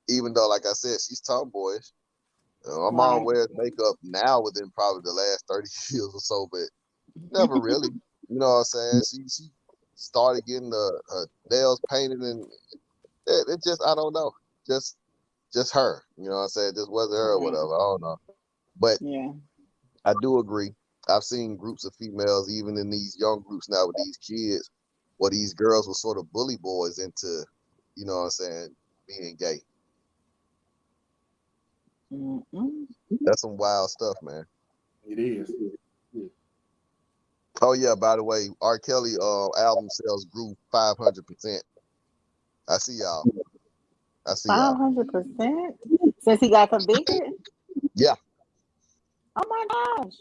Even though, like I said, she's tomboyish. My mom wears makeup now within probably the last 30 years or so, but never really. You know what I'm saying? started getting her nails painted, and it just, I don't know, just her. You know what I'm saying? Just wasn't her or whatever. I don't know. But yeah, I do agree. I've seen groups of females, even in these young groups now with these kids, where these girls will sort of bully boys into, you know what I'm saying, being gay. That's some wild stuff, man. It is. Oh yeah, by the way, R. Kelly album sales grew 500%. I see y'all. 500% since he got convicted. Yeah. Oh my gosh.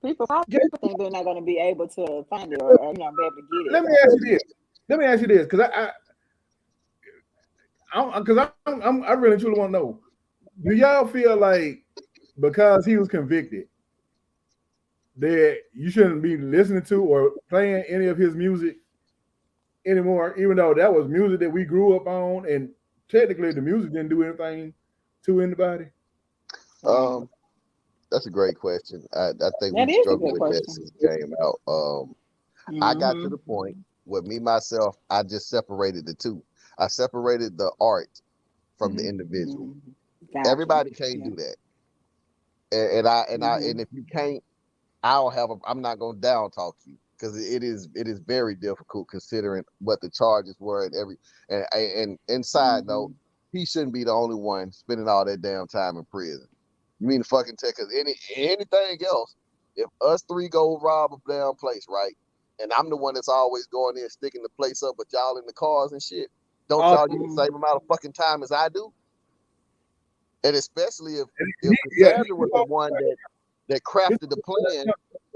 People probably think they're not going to be able to find it or be able to get it. Let me ask you this, because I really truly want to know: do y'all feel like because he was convicted that you shouldn't be listening to or playing any of his music anymore, even though that was music that we grew up on, and technically the music didn't do anything to anybody? That's a great question. I think That we've is a struggled good with that question. since it came out. I got to the point with me myself, I just separated the two. I separated the art from the individual. Gotcha. Everybody can't do that. And if you can't, I'm not gonna down talk you, because it is very difficult considering what the charges were and side note, he shouldn't be the only one spending all that damn time in prison. You mean to fucking take, because anything else, if us three go rob a damn place, right? And I'm the one that's always going in sticking the place up, but y'all in the cars and shit, don't y'all get the same amount of fucking time as I do? And especially if Cassandra was the one that crafted the plan,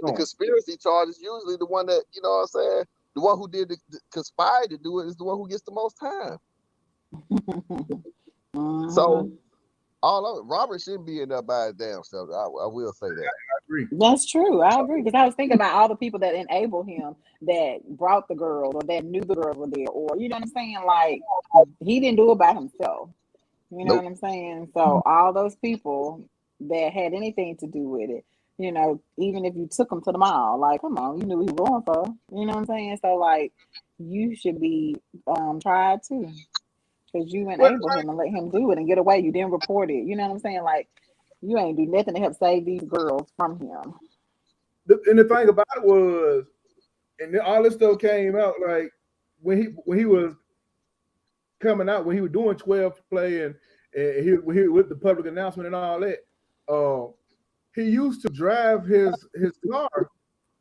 the conspiracy charge is usually the one that, you know what I'm saying, the one who did conspire to do it is the one who gets the most time. So Robert shouldn't be in there by his damn self. I will say that. I agree. That's true. I agree, because I was thinking about all the people that enabled him, that brought the girls, or that knew the girls were there, or you know what I'm saying. Like, he didn't do it by himself. You know what I'm saying? So all those people that had anything to do with it, you know, even if you took them to the mall, like, come on, you knew what you were going for. You know what I'm saying? So like, you should be tried too. Because you enabled him and let him do it and get away. You didn't report it. You know what I'm saying? Like, you ain't do nothing to help save these girls from him. And the thing about it was, and then all this stuff came out like when he was coming out, when he was doing 12 play and he with the public announcement and all that. He used to drive his car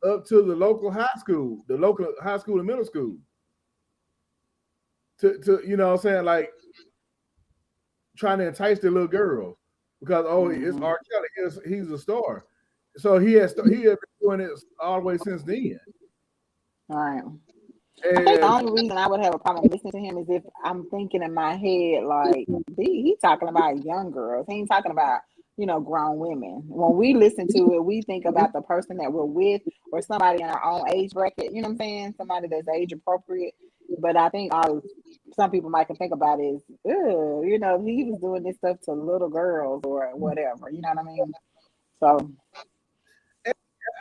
up to the local high school and middle school. To you know what I'm saying, like trying to entice the little girls because it's R. Kelly, he's a star. So he has been doing this all the way since then. All right. I think the only reason I would have a problem listening to him is if I'm thinking in my head, like, he talking about young girls. He ain't talking about, you know, grown women. When we listen to it, we think about the person that we're with or somebody in our own age bracket. You know what I'm saying? Somebody that's age appropriate. But I think some people might think about it as, you know, he was doing this stuff to little girls or whatever. You know what I mean? So.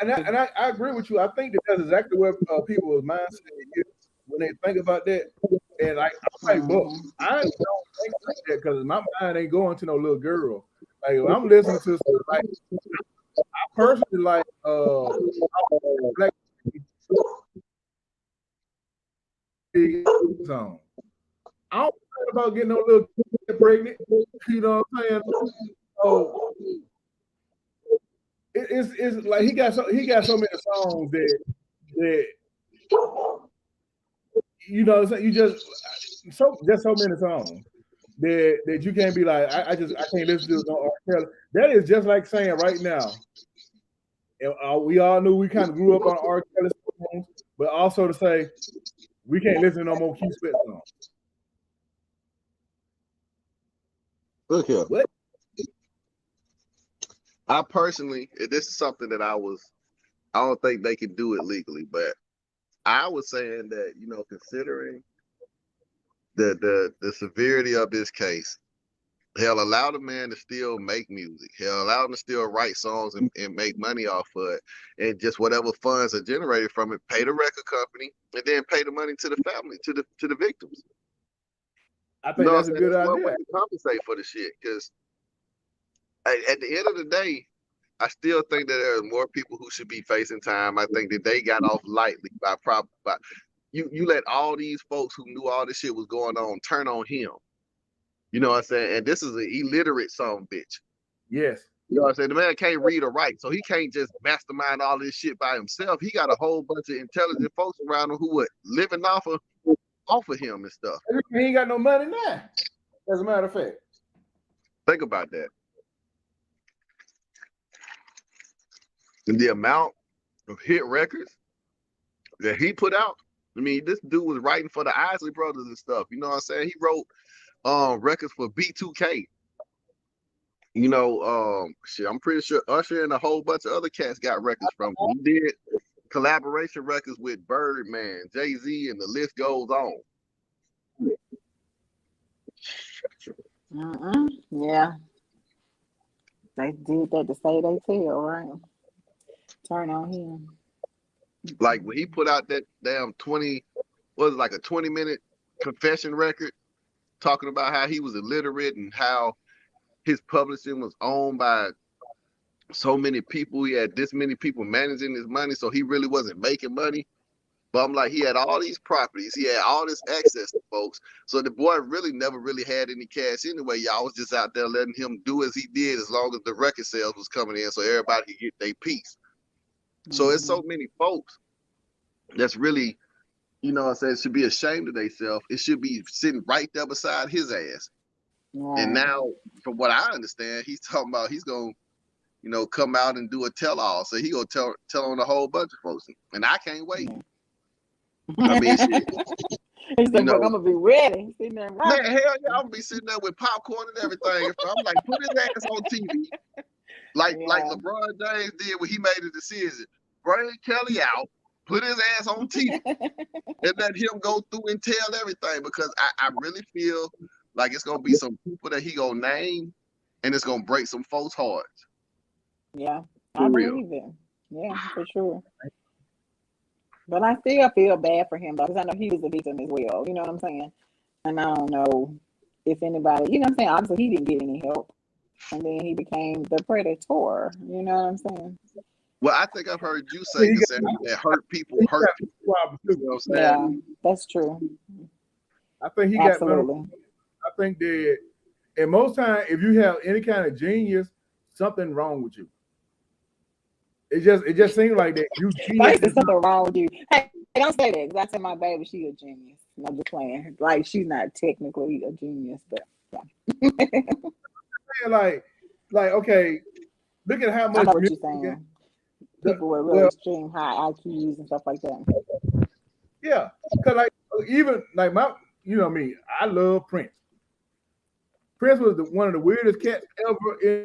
And I agree with you. I think that's exactly where people's mindset is when they think about that. And like, I'm like, look, I don't think like that because my mind ain't going to no little girl. Like, if I'm listening to stuff, like, I personally like black song. I don't think about getting no little kid pregnant. You know what I'm saying? So it's like he got so many songs that you know, you just so many songs that you can't be like, I can't listen to no R. Kelly. That is just like saying right now, and we all knew we kind of grew up on R. Kelly songs, but also to say we can't listen to no more Q Spit songs. Look here. What? I personally, this is something that I don't think they can do it legally, but I was saying that, you know, considering the severity of this case, Hell, allow the man to still make music. Hell, allow him to still write songs and make money off of it. And just whatever funds are generated from it, pay the record company and then pay the money to the family, to the victims. I think that's a good idea. One way to compensate for the shit. Because at the end of the day, I still think that there are more people who should be facing time. I think that they got off lightly by you let all these folks who knew all this shit was going on turn on him. You know what I'm saying? And this is an illiterate son bitch. Yes. You know what I'm saying? The man can't read or write, so he can't just mastermind all this shit by himself. He got a whole bunch of intelligent folks around him who were living off of him and stuff. He ain't got no money now. As a matter of fact. Think about that. And the amount of hit records that he put out. I mean, this dude was writing for the Isley Brothers and stuff. You know what I'm saying? He wrote records for B2K. You know, shit, I'm pretty sure Usher and a whole bunch of other cats got records from him. He did collaboration records with Birdman, Jay-Z, and the list goes on. Yeah. They did that to say they tell, right? Turn on him. Like when he put out that damn 20-minute confession record talking about how he was illiterate and how his publishing was owned by so many people. He had this many people managing his money, so he really wasn't making money. But I'm like, he had all these properties. He had all this access to folks. So the boy really never really had any cash anyway. Y'all was just out there letting him do as he did as long as the record sales was coming in so everybody could get their piece. So it's so many folks that's really, you know what I'm saying, should be ashamed of themselves. It should be sitting right there beside his ass. Yeah. And now, from what I understand, he's talking about he's going to, you know, come out and do a tell-all. So he going to tell on a whole bunch of folks. And I can't wait. I mean, shit. He's like, I'm going to be ready. Man, hell yeah, I'm going to be sitting there with popcorn and everything. I'm like, put his ass on TV. Like LeBron James did when he made a decision. Bring Kelly out, put his ass on TV, and let him go through and tell everything. Because I really feel like it's gonna be some people that he gonna name, and it's gonna break some folks' hearts. Yeah, I believe it. Yeah, for sure. But I still feel bad for him, though, because I know he was a victim as well. You know what I'm saying? And I don't know if anybody, you know what I'm saying? Obviously, he didn't get any help. And then he became the predator. You know what I'm saying? Well, I think I've heard you say that hurt people hurt people. You know what I'm saying? Yeah, that's true. I think he got mental. I think that, and most times, if you have any kind of genius, something wrong with you. It just seems like that. There's something wrong with you. Hey, don't say that, because I said my baby, she a genius. I'm just playing. Like, she's not technically a genius, but yeah. like, okay, look at how much. I know what you're saying. People with really extreme high IQs and stuff like that. Yeah, because like even like my, you know me, I love Prince. Prince was one of the weirdest cats ever. I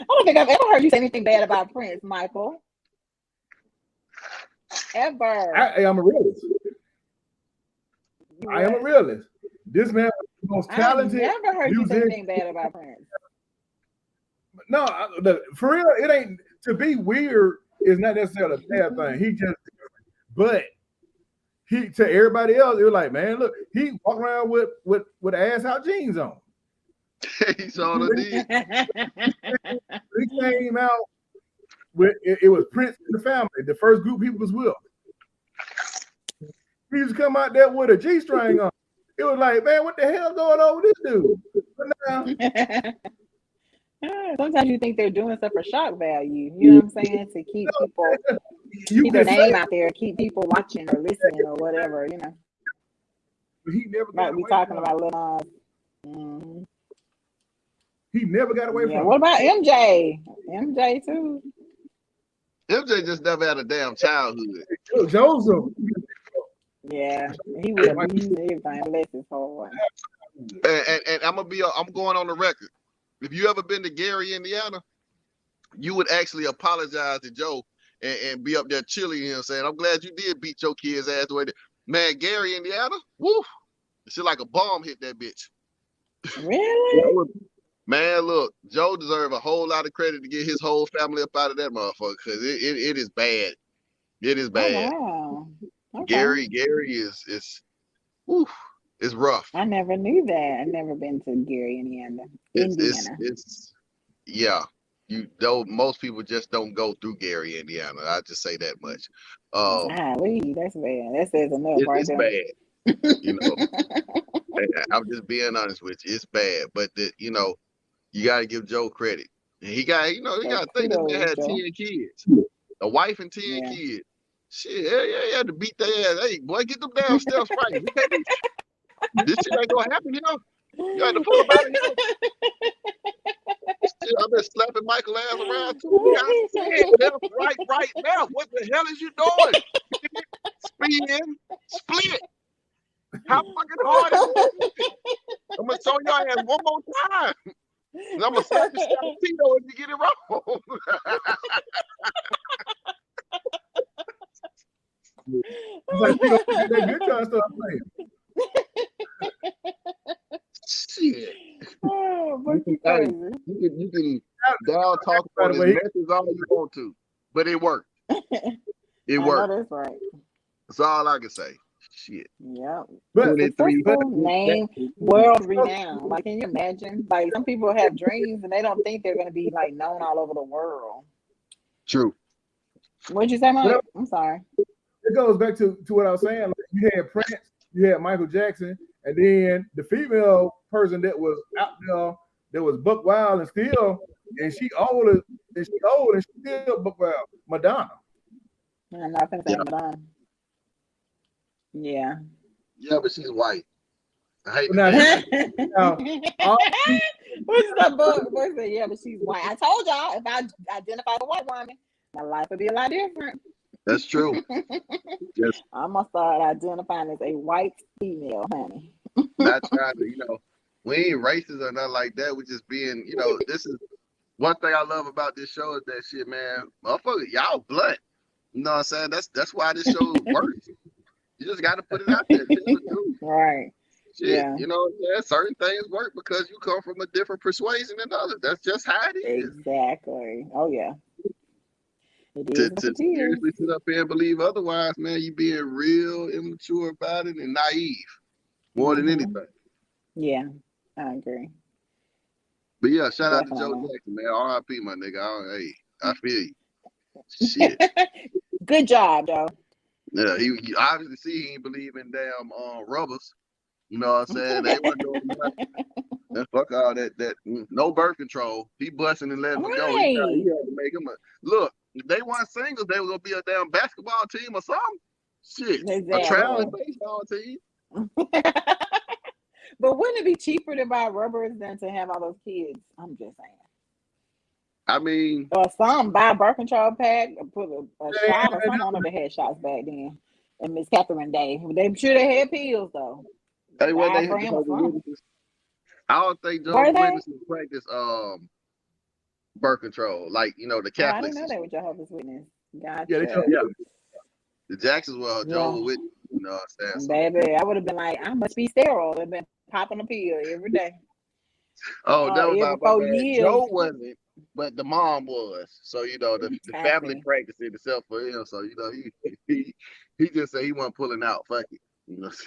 don't think I've ever heard you say anything bad about Prince, Michael. Ever. I am a realist. I am a realist. This man was the most talented. I've never heard you say anything bad about Prince. No, for real, it ain't. To be weird is not necessarily a bad thing. He just, but he to everybody else, it was like, man, look, he walked around with ass out jeans on. He sort of did. He came out with it was Prince and the family. The first group he was with. He used to come out there with a G-string on. It was like, man, what the hell going on with this dude? But now, sometimes you think they're doing stuff for shock value. You know what I'm saying? To keep people, keep their name out there, keep people watching or listening or whatever. You know. But he never got away talking about Lil Nas. He never got away from it. What about MJ? MJ too. MJ just never had a damn childhood. Joseph. Yeah, he was abusing everything. Bless his whole life. And I'm going on the record. If you ever been to Gary, Indiana, you would actually apologize to Joe and be up there chilling him saying, I'm glad you did beat your kid's ass the way that. Man, Gary, Indiana, woo. Shit like a bomb hit that bitch. Really? Man, look, Joe deserves a whole lot of credit to get his whole family up out of that motherfucker because it is bad. It is Oh bad. wow. Okay. Gary is whew, it's rough. I never knew that. I've never been to Gary, Indiana. It's yeah. Most people just don't go through Gary, Indiana. I just say that much. Golly, that's bad. That says enough right It's there. bad. You know, I'm just being honest with you. It's bad, but you got to give Joe credit. And he got to think this man had 10 kids, a wife and 10 Yeah. kids. Shit, yeah, he had to beat their ass. Hey, boy, get them damn steps right. This shit ain't gonna happen, You had to pull him out of here. Shit, I've been slapping Michael ass around too. I said left, right, left. What the hell is you doing? Spin, split. How fucking hard is it? I'm gonna show your ass one more time. And I'm gonna slap the Tito if you get it wrong. Like, you know, they good trying to start playing. Shit. Oh, but you Hey, crazy. you can down talk on his methods all you want to, but it worked. It worked. That's right. That's all I can say. Shit. Yeah. But Successful, name, world renowned. Like, can you imagine? Like, some people have dreams and they don't think they're gonna be like known all over the world. True. What'd you say, Mike? I'm sorry. It goes back to what I was saying. Like, you had Prince, you had Michael Jackson, and then the female person that was out there that was buck wild and she old and she still buck wild. Madonna. I'm not gonna say Madonna. Yeah. Yeah, but she's white. I hate What's the book? What's it? Yeah, but she's white. I told y'all if I identify a white woman, my life would be a lot different. That's true. Yes. I'm gonna start identifying as a white female, honey. Not trying to, we ain't racist or nothing like that. We just being, this is one thing I love about this show is that shit, man. Motherfucker, y'all blunt. You know what I'm saying? That's why this show works. You just got to put it out there. Right. Shit, Yeah. you know what I'm saying? Certain things work because you come from a different persuasion than others. That's just how it is. Exactly. Oh yeah. To seriously sit up here and believe otherwise, man, you being real immature about it and naive more than anything. Yeah, I agree. But yeah, shout out to Joe Jackson, man. R.I.P. my nigga. Hey, I feel you. Shit. Good job, Joe. Yeah, he obviously he ain't believe in damn rubbers. You know what I'm saying? They wasn't doing nothing. And fuck all that no birth control. He busting and letting them go. He had to make him look. If they weren't singles, they were gonna be a damn basketball team or something. Shit, exactly. A traveling baseball team. But wouldn't it be cheaper to buy rubbers than to have all those kids? I'm just saying. I mean, or some buy a birth control pack or put a shot or something. I don't know if they had shots back then. And Miss Catherine Day, I'm sure they had pills though. I don't think Jehovah's Witnesses practice birth control like the Catholics. I didn't know that with Jehovah's Witness. Gotcha. Yeah. The Jacksons were Jehovah's Witnesses. You know what I'm saying? Baby, I would have been like, I must be sterile. I've been popping a pill every day. Oh, that was every 4 years. Joe wasn't, but the mom was. So the family practiced it itself for him. So he just said he wasn't pulling out. Fuck it. Gotcha.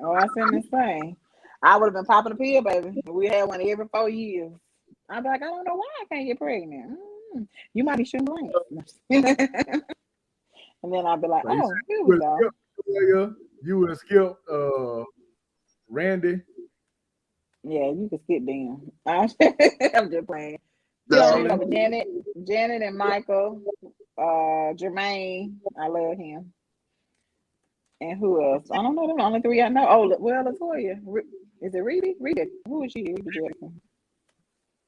Oh, I seen this thing. I would have been popping a pill, baby. We had one every 4 years. I'd be like, I don't know why I can't get pregnant. You might be shooting blanks. And then I'd be like, oh, here we go. You would have skipped Randy. Yeah, you can skip them. I'm just playing. Janet and Michael, Jermaine. I love him. And who else? I don't know them. Only 3 I know. Oh, well, Latoya. Is it Reedy? Reedy. Who is she? Reedy Jackson.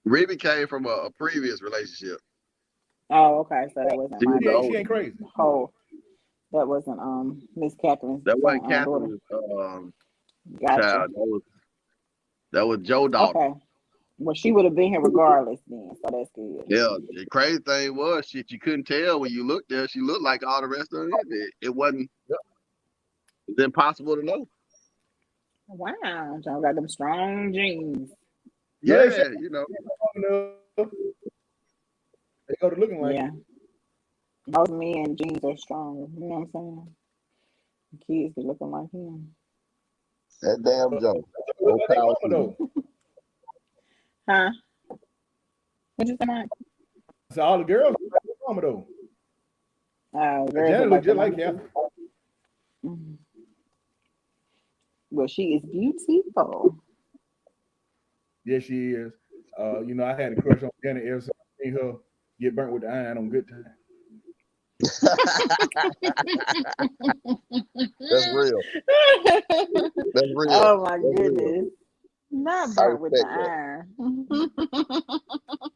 Reedy came from a previous relationship. Oh, okay. So that wasn't she ain't crazy. Oh, that wasn't Miss Catherine's. That wasn't Catherine's child. That was Joe's daughter. Okay. Well, she would have been here regardless then, so that's good. Yeah, the crazy thing was, shit, you couldn't tell when you looked there. She looked like all the rest of it. It wasn't. It's impossible to know. Wow, y'all got them strong jeans. Yeah, you know. they go to looking like Yeah, it. most men jeans are stronger. You know what I'm saying? Kids be looking like him. That damn But Joe. they look More like they power mama to you. though. Huh? What you say, Mike? So all the girls look like their mama though. Girls Janet look look like the just like mama Catherine. too. Mhm. Well, she is beautiful. Yes, she is. I had a crush on Janet ever since I seen her get burnt with the iron on Good Time. That's real. That's real. Oh my That's real. goodness. Not I burnt with the respect that. iron.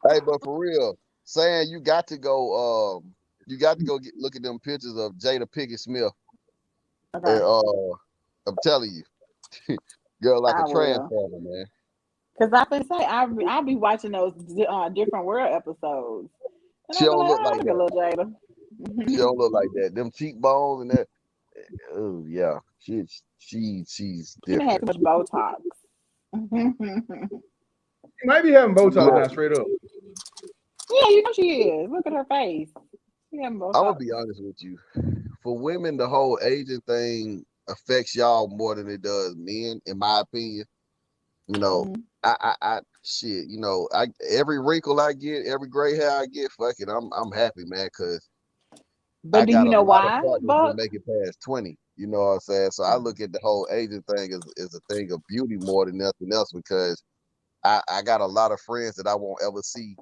Hey, but for real, saying you got to go look at them pictures of Jada Pinkett Smith. And Okay, I'm telling you, girl like a I will. transformer, man. Cause I been say I be watching those different world episodes, and She I be don't like, look oh like look at that. little Jada. She don't look like that. Them cheekbones and that. Oh yeah, she's She done had different. too much Botox. Yeah, She might be having Botox now, Look, straight up. you know she is. Look at her face. She having I'm gonna Botox. be honest with you. For women, the whole aging thing affects y'all more than it does men, in my opinion. You know, Mhm. shit. Every wrinkle I get, every gray hair I get, fuck it, I'm happy, man, because But I do got you a know lot of why, partners that Buck? make it past 20. You know what I'm saying? So I look at the whole aging thing as a thing of beauty more than nothing else because I got a lot of friends that I won't ever see,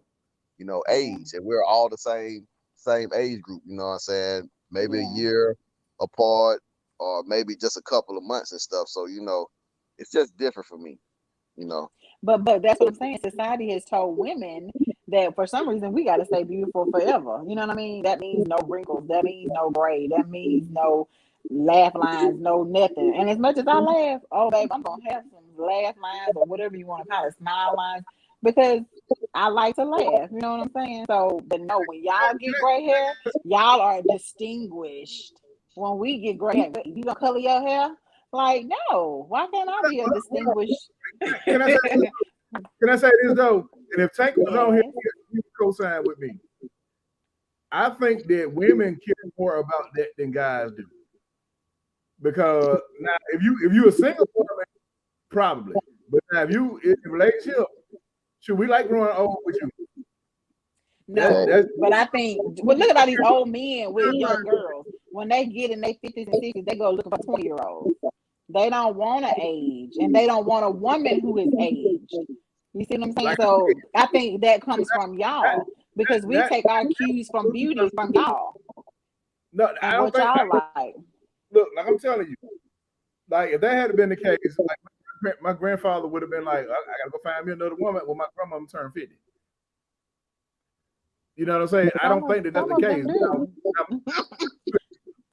Yeah, age, and we're all the same age group. You know what I'm saying? Maybe a yeah. year apart, or maybe just a couple of months and stuff. So it's just different for me. You know. But that's what I'm saying. Society has told women that for some reason we got to stay beautiful forever. You know what I mean? That means no wrinkles. That means no gray. That means no laugh lines. No nothing. And as much as I laugh, oh babe, I'm gonna have some laugh lines or whatever you want to call it, smile lines, because I like to laugh. You know what I'm saying? So, but no, when y'all get gray hair, y'all are distinguished. When we get gray hair, you gonna color your hair? Like, no. Why can't I be a distinguished? Can I say this? Can I say this though? And if Tank was on here, Yes. he would co-sign with me. I think that women care more about that than guys do. Because now, if you a single woman, probably. But now, if you in a relationship, should we like growing old with you? That's No, but I think, well, look at all these old men with young girls. When they get in their 50s and 60s, they go looking for 20-year-olds. They don't want to age, and they don't want a woman who is aged. You see what I'm saying? like So I think that comes from that, y'all because we that take our cues from beauty from y'all no, I and don't what think. y'all like. Look, like I'm telling you, like if that had been the case, like my grandfather would have been like, I gotta go find me another woman when my grandmama turned 50. You know what I'm saying? I don't think that that's Some the of case. them do.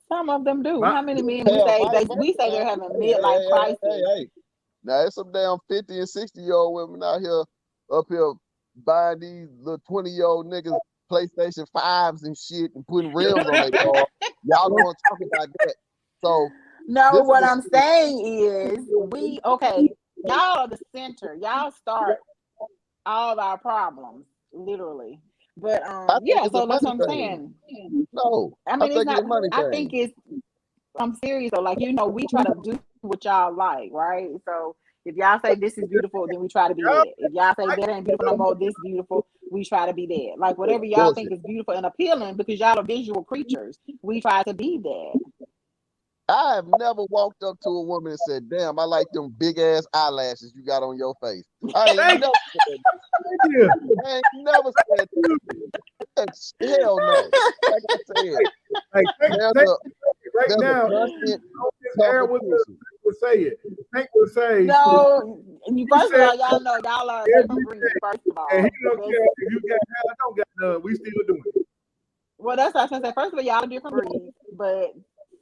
Some of them do. My, How many men we Hell, say vice we versa say now. they're having Hey, hey, midlife hey, hey, hey, crisis? hey. Now there's some damn 50 and 60-year-old women out here up here buying these little 20-year-old niggas PlayStation 5s and shit and putting rims on their car. Y'all don't want to talk about that. So No, this is what the I'm thing. saying is okay, y'all are the center. Y'all start all of our problems, literally. But I think yeah, it's a so that's money what I'm thing. saying. No, I I mean it's think it's not a money I think thing. it's I'm serious though. Like, we try to do what y'all like, right? So if y'all say this is beautiful, then we try to be that. If y'all say that ain't beautiful no more, this beautiful, we try to be that. Like whatever y'all think Bullshit. is beautiful and appealing, because y'all are visual creatures, we try to be that. I have never walked up to a woman and said, "Damn, I like them big ass eyelashes you got on your face." I ain't thank never said you. that. I ain't never said that. Hell no. Like I said, Like there's think a right there's a now, constant on this air competition. would say it. Tank would say, No, you first of said all, y'all know y'all are a every different breed. First of and he all, don't because care if you got hair or don't got none. We still doing it. well, that's what I was gonna say. First of all, y'all are different breeds. But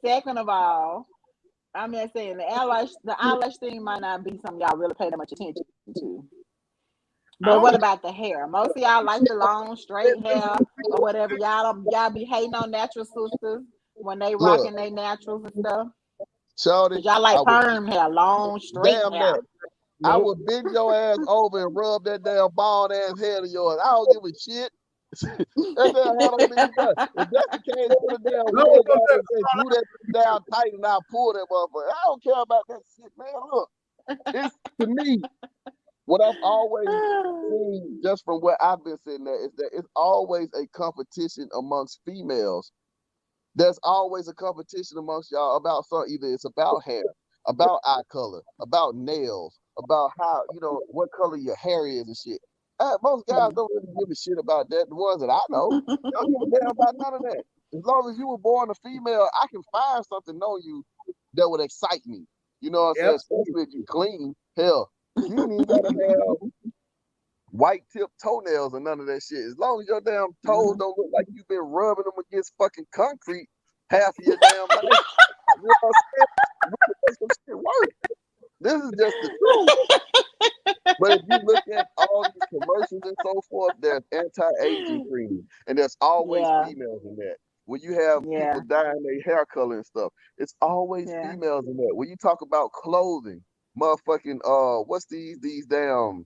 second of all, I'm just saying the eyelash thing might not be something y'all really pay that much attention to. I But don't what care. about the hair? Most of y'all like the long, straight hair or whatever. Y'all be hating on natural sisters when they Look, rocking their naturals and stuff. Shorty, Y'all like perm hair, long, straight damn hair. that. I would bend your ass over and rub that damn bald ass head of yours. I don't give a shit. That damn hair don't mean nothing. If that's the case, put a damn wig on and say, do that down tight and I'll pull that motherfucker. I don't care about that shit, man. Look, it's to me, what I've always seen just from where I've been sitting there is that it's always a competition amongst females. There's always a competition amongst y'all about something. Either it's about hair, about eye color, about nails, about how, what color your hair is and shit. Most guys don't really give a shit about that. The ones that I know, they don't give a damn about none of that. As long as you were born a female, I can find something on you that would excite me. You know what I'm saying? Especially if you clean. Hell, you ain't even gotta have white tip toenails or none of that shit. As long as your damn toes don't look like you've been rubbing them against fucking concrete half of your damn life, you know what I'm saying? We can make some shit work. This is just the truth. But if you look at all these commercials and so forth, there's anti-aging cream, and there's always females in that. When you have people dyeing their hair color and stuff, it's always females in that. When you talk about clothing, motherfucking what's these damn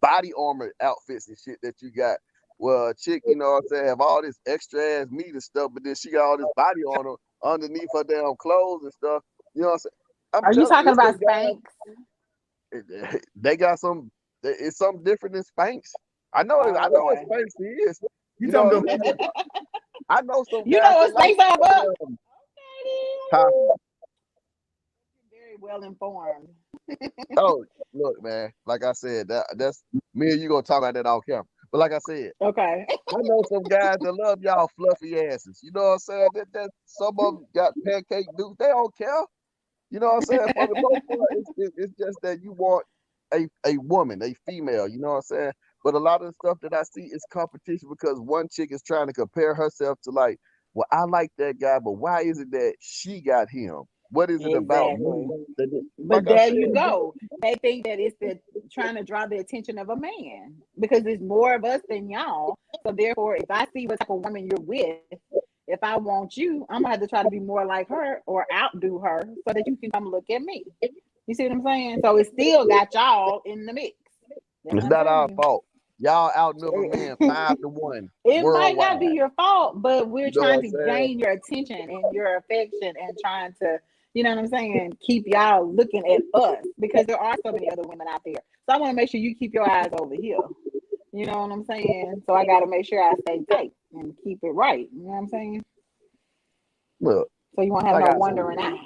body armor outfits and shit that you got? Well, a chick, you know what I'm saying, have all this extra ass meat and stuff, but then she got all this body on her underneath her damn clothes and stuff. You know what I'm saying? Are you talking about Spanx? They got some. It's something different than Spanx. I know what Spanx is. You know what I'm saying? I know some. You know what Spanx are about? Very well informed. Oh, look, man. Like I said, that's me and you gonna talk about that off camera. But like I said, okay. I know some guys that love y'all fluffy asses. You know what I'm saying? That some of them got pancake dudes. They don't care. You know what I'm saying? For the most part, it's just that you want a woman, a female. You know what I'm saying? But a lot of the stuff that I see is competition because one chick is trying to compare herself to like, well, I like that guy, but why is it that she got him? What is it about me? But there you go. They think that it's trying to draw the attention of a man because there's more of us than y'all. So therefore, if I see what type of woman you're with, if I want you, I'm gonna have to try to be more like her or outdo her so that you can come look at me. You see what I'm saying? So it still got y'all in the mix. It's not our fault. Y'all outnumber men 5-1. It worldwide. might not be your fault, but we're trying to gain your attention and your affection and trying to, you know what I'm saying, keep y'all looking at us because there are so many other women out there. So I want to make sure you keep your eyes over here. You know what I'm saying? So I got to make sure I stay tight and keep it right. You know what I'm saying? Look. So you won't have no wandering eye.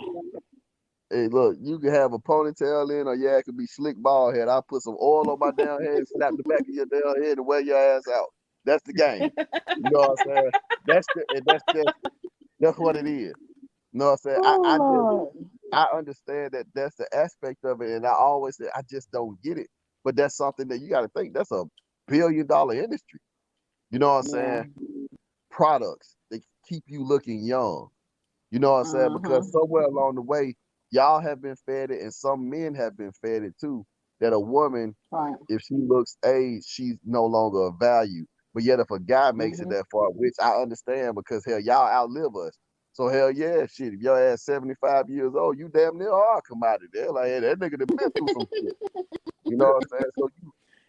Hey, look, you can have a ponytail in or yeah, it could be slick bald head. I'll put some oil on my damn head, snap the back of your damn head and wear your ass out. That's the game. You know what I'm saying? That's what it is. You know what I'm saying? I understand that that's the aspect of it, and I always say I just don't get it. But that's something that you got to think. That's a billion-dollar industry. You know what I'm saying? Products that keep you looking young. You know what I'm saying? Because somewhere along the way, y'all have been fed it, and some men have been fed it too. That a woman, if she looks aged, she's no longer of value. But yet, if a guy makes it that far, which I understand, because hell, y'all outlive us. So hell yeah, shit. If your ass 75 years old, you damn near are a commodity. They're like, hey, that nigga done been through some shit. You know what I'm saying? So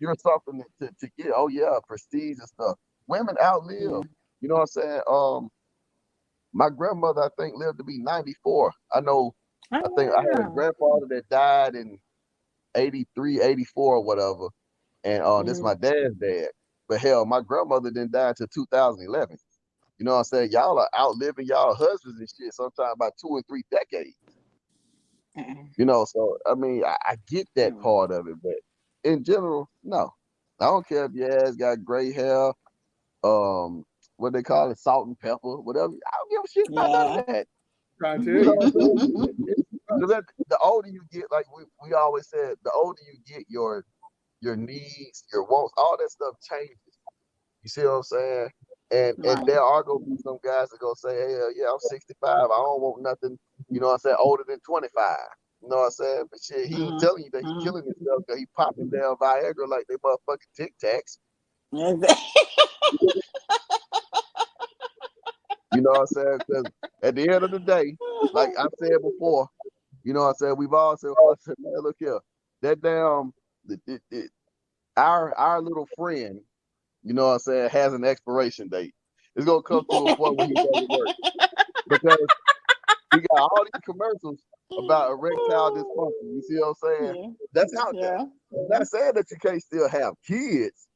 you're something to get. Oh yeah, prestige and stuff. Women outlive. You know what I'm saying? My grandmother, I think, lived to be 94. I know. I think I had a grandfather that died in 83, 84 or whatever. And this is my dad's dad. But hell, my grandmother didn't die until 2011. You know what I'm saying? Y'all are outliving y'all husbands and shit sometimes by 2 or 3 decades. You know, so I mean, I get that part of it, but in general, no. I don't care if your ass got gray hair, what they call it, salt and pepper, whatever. I don't give a shit about none of that. You know what I'm saying? The older you get, like we always said, the older you get, your needs, your wants, all that stuff changes. You see what I'm saying? And there are gonna be some guys that gonna say, hey, yeah, I'm 65, I don't want nothing, you know what I'm saying, older than 25. You know what I'm saying? But shit, he ain't telling you that he's killing himself because he popping down Viagra like they motherfucking Tic Tacs. You know what I'm saying? Because at the end of the day, like I said before, you know what I'm saying, we've all said, man, look here, that damn our little friend, you know what I'm saying, has an expiration date. It's gonna come to a point where he doesn't work. Because we got all these commercials about erectile dysfunction. You see what I'm saying? Yeah. That's out there. Yeah. I'm not saying that you can't still have kids,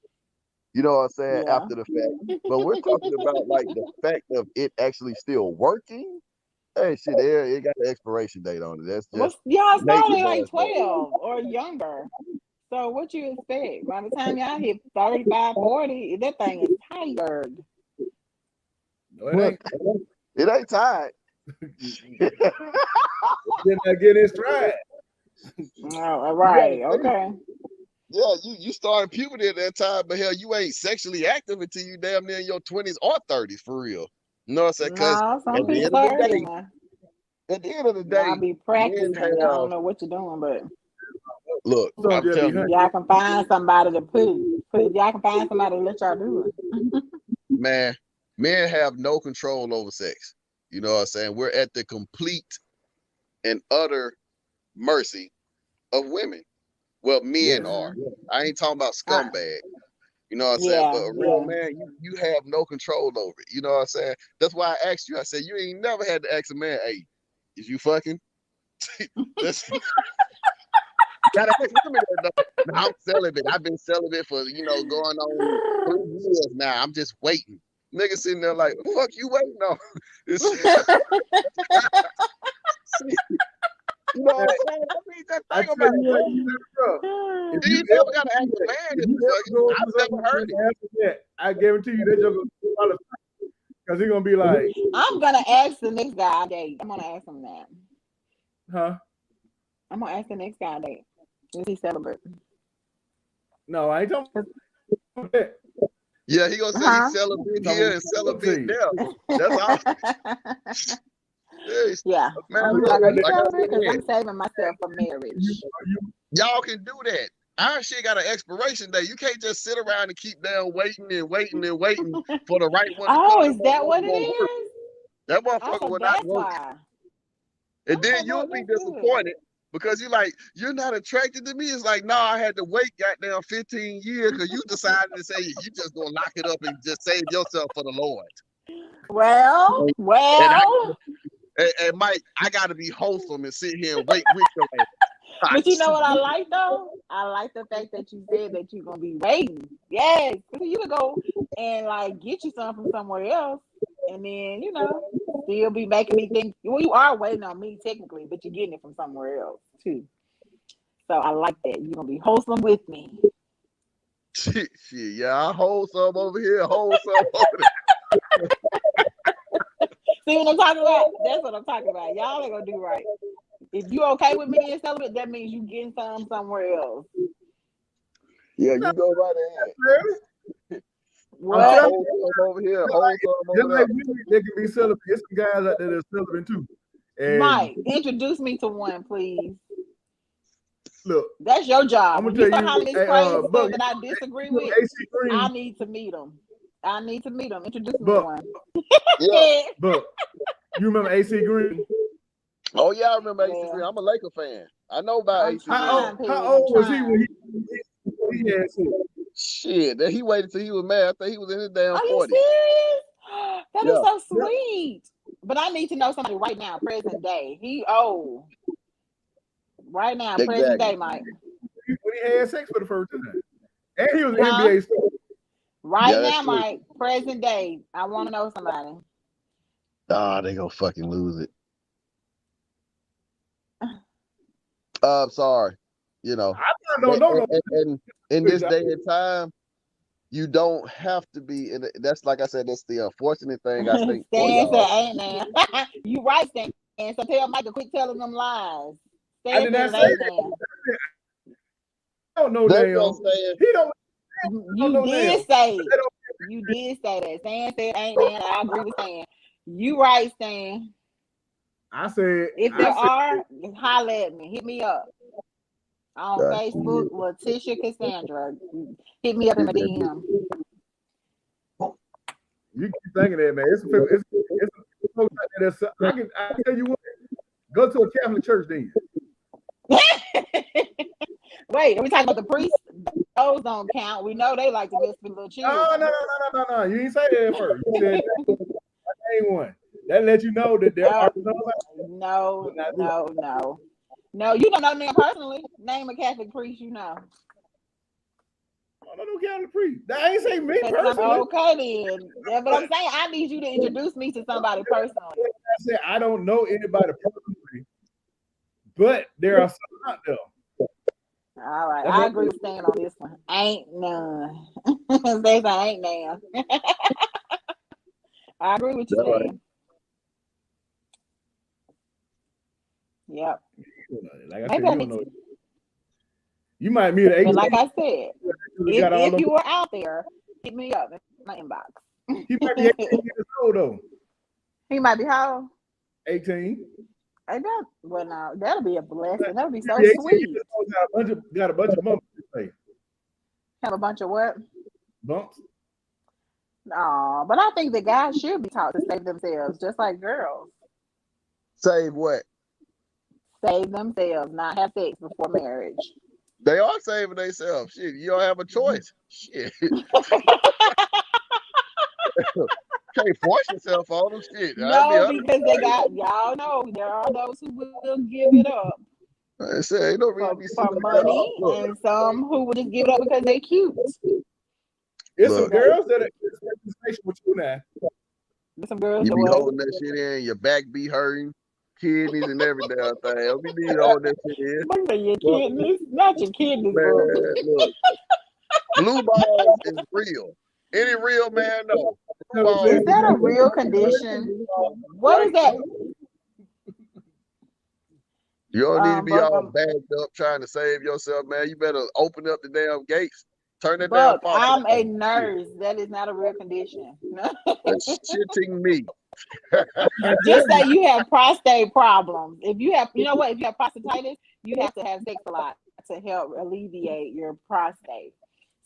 you know what I'm saying, Yeah. after the fact. But we're talking about like the fact of it actually still working. Hey, shit, it got an expiration date on it. That's Well, just y'all nature started like does that. 12 or younger. So what you expect? By the time y'all hit 35, 40, that thing is tired. No, it ain't. It ain't tired. Did not get his stride. Oh, right. Okay. Yeah, you started puberty at that time, but hell, you ain't sexually active until you damn near in your 20s or 30s for real. You know what I'm saying? Because No, at some the people end of the start early day, now. at the end of the Y'all day, be men practicing. I don't have know what you're doing, but look, I'm telling you, y'all can find somebody to put y'all can find somebody to let y'all do it. man, men have no control over sex. You know what I'm saying? We're at the complete and utter mercy of women. Well, men are. I ain't talking about scumbag. You know what I'm saying? But a real man, you have no control over it. You know what I'm saying? That's why I asked you. I said, you ain't never had to ask a man, hey, is you fucking? Gotta ask women that though. Now, I'm celibate. I've been celibate for, going on 3 years now. I'm just waiting. Nigga sitting there like, fuck you waiting on? You know what I'm saying? I mean, just think about it. You never gotta ask a man if you fucking. I've never heard it. I guarantee you that just because he's gonna be like, I'm gonna ask the next guy I date. I'm gonna ask him that. huh? I'm gonna ask the next guy I date. Is he celibate? No, I ain't talking about that. Yeah, he gonna say he's celibate here and celibate there. That's all. Yeah. Man, I'm look, like, are you like I celibate? Because I'm said, saving myself for marriage. y'all can do that. Our shit got an expiration date. You can't just sit around and keep down waiting and waiting and waiting for the right one to come. Oh, is that what it is? That Oh, motherfucker so will not that's work. why. And then Okay, you'll be that's good. disappointed because you're not attracted to me. It's like, no, I had to wait goddamn 15 years because you decided to say you just gonna lock it up and just save yourself for the Lord. Well. And Mike, I gotta be wholesome and sit here and wait with your ass. But you know what I like though? I like the fact that you said that you're gonna be waiting. Yes, you can go and like get you something from somewhere else, and then still be making me think. Well, you are waiting on me technically, but you're getting it from somewhere else too. So I like that. You're gonna be wholesome with me. Shit, yeah, I hold some over here, hold some over there. See what I'm talking about? That's what I'm talking about. Y'all ain't gonna do right. If you okay with me being celibate, that means you getting somewhere else. Yeah, you go right ahead. What? Hold some over here, hold some over there. They can be celibate. There's some guys out there that's celibate too. And Mike, introduce me to one, please. Look, that's your job. When you start hollering these crazy Buck, that I disagree with, I need to meet them. Introduce me to one. Yeah, Buck, you remember AC Green? Oh yeah, I remember AC Green. I'm a Laker fan. I know about AC Green. How old was he when he had sex? Shit, that he waited till he was mad. I think he was in his damn 40s. Are you serious? That is so sweet. But I need to know somebody right now, present day. He old. Right now, present day, Mike. When he had sex for the first time. And he was an NBA star. Right now, Mike, present day. I want to know somebody. Ah, they gonna fucking lose it. I'm sorry. I don't know. And in this day and time, you don't have to be in it. That's like I said, that's the unfortunate thing. I think Stan said, ain't man. You right, Stan. So tell Mike to quit telling them lies. I did not say that. I don't know damn. He don't. You did say it. You did say that. Stan said, ain't man. I agree with Stan. You right, Stan. I said. If there are, holler at me. Hit me up. On Facebook, Letitia Cassandra. Hit me up in the DM. You keep thinking that, man. It's folks out there that's, I tell you what, go to a Catholic church then. Wait, are we talking about the priests? Those don't count. We know they like to mess with little children. No. You didn't say that at first. You said that ain't one. That let you know that there are no. No, you don't know them personally. Name a Catholic priest you know. I don't know Catholic priest. That ain't say me personally. Okay then. Yeah, but I'm saying I need you to introduce me to somebody personally. I said I don't know anybody personally, but there are some out there. All right, I agree with staying on this one. Ain't none. They say ain't none. I agree with you, man. Yep. Like I said, you don't know. You might meet an 18. Like I said, if you were out there, hit me up in my inbox. He might be 18 years old though. He might be how? 18. Well, no, that'll be a blessing. That'll be so sweet. Got a bunch of bumps to say. Have a bunch of what? Bumps. No, but I think the guys should be taught to save themselves, just like girls. Save what? Save themselves, not have sex before marriage. They are saving themselves. Shit, you don't have a choice. Shit. Can't force yourself on them. Shit. No, because they got, y'all know, there are those who will give it up. I said, ain't no reason for money, and some who will just give it up because they cute. It's some girls that are in with you now. There's some girls you be holding that shit in, your back be hurting, kidneys and every damn thing. We need all that shit in. Your kidneys, not your kidneys, bro. Look, blue balls is real. Any real man knows. Is that a real condition? What is that? You don't need to be all bagged up trying to save yourself, man. You better open up the damn gates. Turn that damn faucet. I'm a nurse. That is not a real condition. That's shitting me. Just say you have prostate problems. If you have, you know what? If you have prostatitis, you have to have sex a lot to help alleviate your prostate.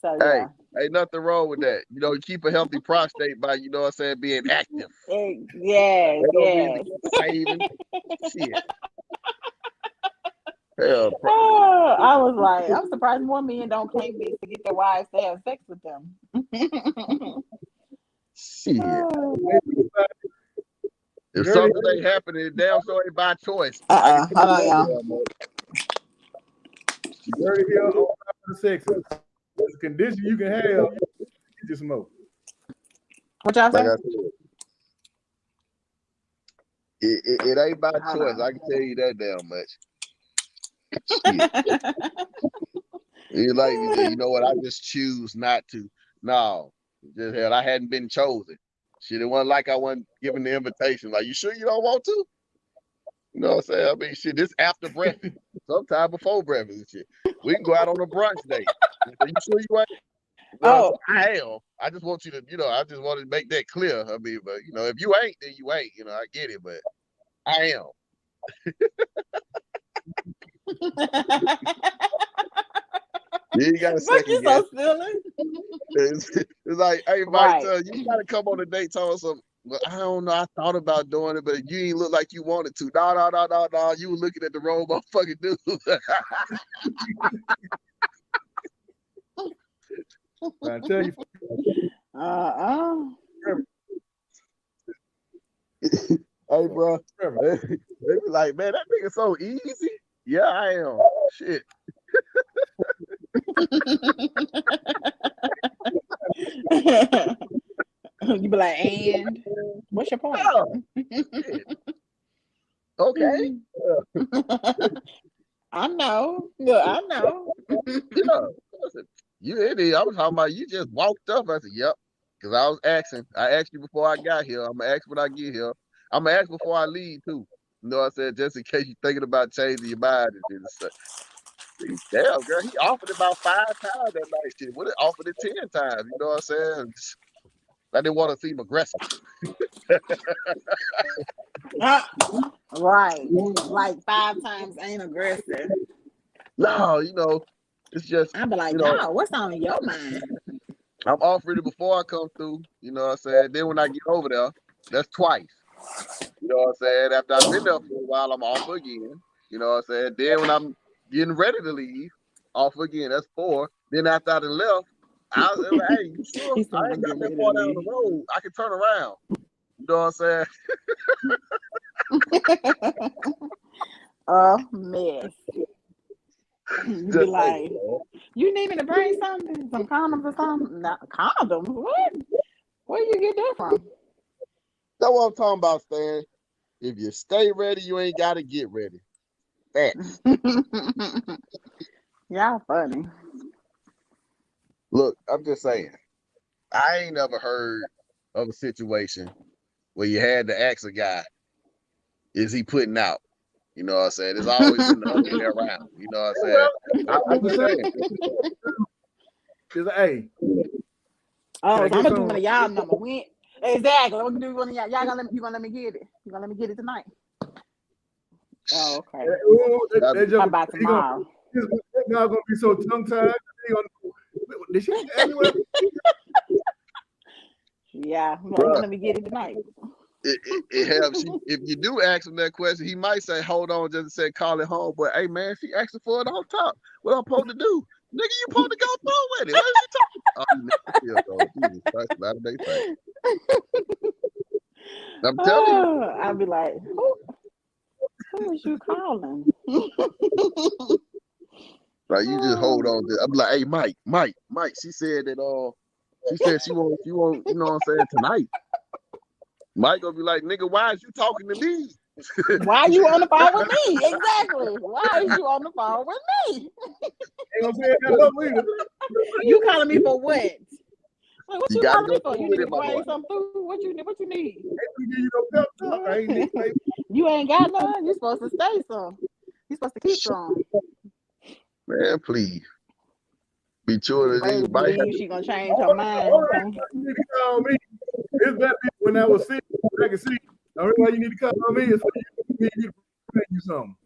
So yeah. Hey, ain't nothing wrong with that. You know, you keep a healthy prostate by, you know what I'm saying, being active. Yes. Saving shit. Hell, I was like, I'm surprised more men don't claim this to get their wives to have sex with them. Shit. If something ain't happening, it damn so ain't by choice. Hold on, y'all. You heard it here on Top of the Sexes. There's a condition you can have, you just smoke. What y'all say? It ain't by choice. I can tell you that damn much. You like, you know what? I just choose not to. No, just hell, I hadn't been chosen. Shit, it wasn't like I wasn't given the invitation. Like, you sure you don't want to? You know what I'm saying? I mean, shit, this after breakfast, sometime before breakfast and shit. We can go out on a brunch date. You sure you ain't? You know, I am. I just want you to, you know, I just want to make that clear. I mean, but you know, if you ain't, then you ain't. You know, I get it, but I am. You got a second guess. It's like, hey, Mike, you gotta come on a date talking something. Well, I don't know. I thought about doing it, but you ain't look like you wanted to. No. You were looking at the wrong motherfucking dude. I tell you. Hey, bro. They be like, man, that nigga so easy. Yeah, I am. Shit. You be like, and what's your point? Okay. I know. Look, I know. Yeah. I was talking about you just walked up. I said, yep. Because I was asking. I asked you before I got here. I'm going to ask when I get here. I'm going to ask before I leave, too. You know what I said? Just in case you're thinking about changing your mind. And damn, girl, he offered it about 5 times that night. Shit, would it offered it 10 times? You know what I'm saying? I didn't want to seem aggressive. Right. Like 5 times ain't aggressive. No, you know, it's just. I'd be like, you know, no, what's on your mind? I'm off ready before I come through. You know what I'm saying? Then when I get over there, that's twice. You know what I'm saying? After I've been there for a while, I'm off again. You know what I'm saying? Then when I'm getting ready to leave, off again. That's 4. Then after I done left, I was like, hey, you sure? He said, I "I'm ain't got getting that ready far to down the road. I can turn around. You know what I'm saying? Mess. You be Just like, you need me to bring something, some condoms or something? No, condoms? What? Where you get that from? That's what I'm talking about, Stan. If you stay ready, you ain't got to get ready. Facts. Y'all funny. Look, I'm just saying. I ain't never heard of a situation where you had to ask a guy, is he putting out? You know what I'm saying? It's always been the other way around. You know what I'm saying? I'm just saying. Hey. Oh, so I'm gonna do one of y'all number. Exactly. I'm gonna do one of y'all. Y'all gonna let me get it. You gonna let me get it tonight? Oh, okay. How about tomorrow? This guy gonna be so tongue tied. Did she ask me what? Yeah, you gonna let me get it tonight. It helps. If you do ask him that question, he might say, hold on, just to say, call it home. But hey, man, she asking for it on top. What I'm supposed to do? Nigga, you supposed to go through with it. What is you talking about? Oh, you never feel, Jesus Christ, not a day thing. I'm telling you. I'll be like, who is you calling? Like, you just hold on to, I'm like, hey, Mike. She said that she said she won't, you know what I'm saying, tonight. Mike gonna be like, nigga, why is you talking to me? Why are you on the phone with me? Exactly. Why is you on the phone with me? You calling me for what? Like, what you calling me for? You need to bring something through? What you need? You ain't got none. You supposed to stay some. You supposed to keep some. Man, please. Be sure that you believe she gonna change her mind. Okay? You need to call me. It's better when I was sick. I can see. The only why you need to call me is for you need to bring you something.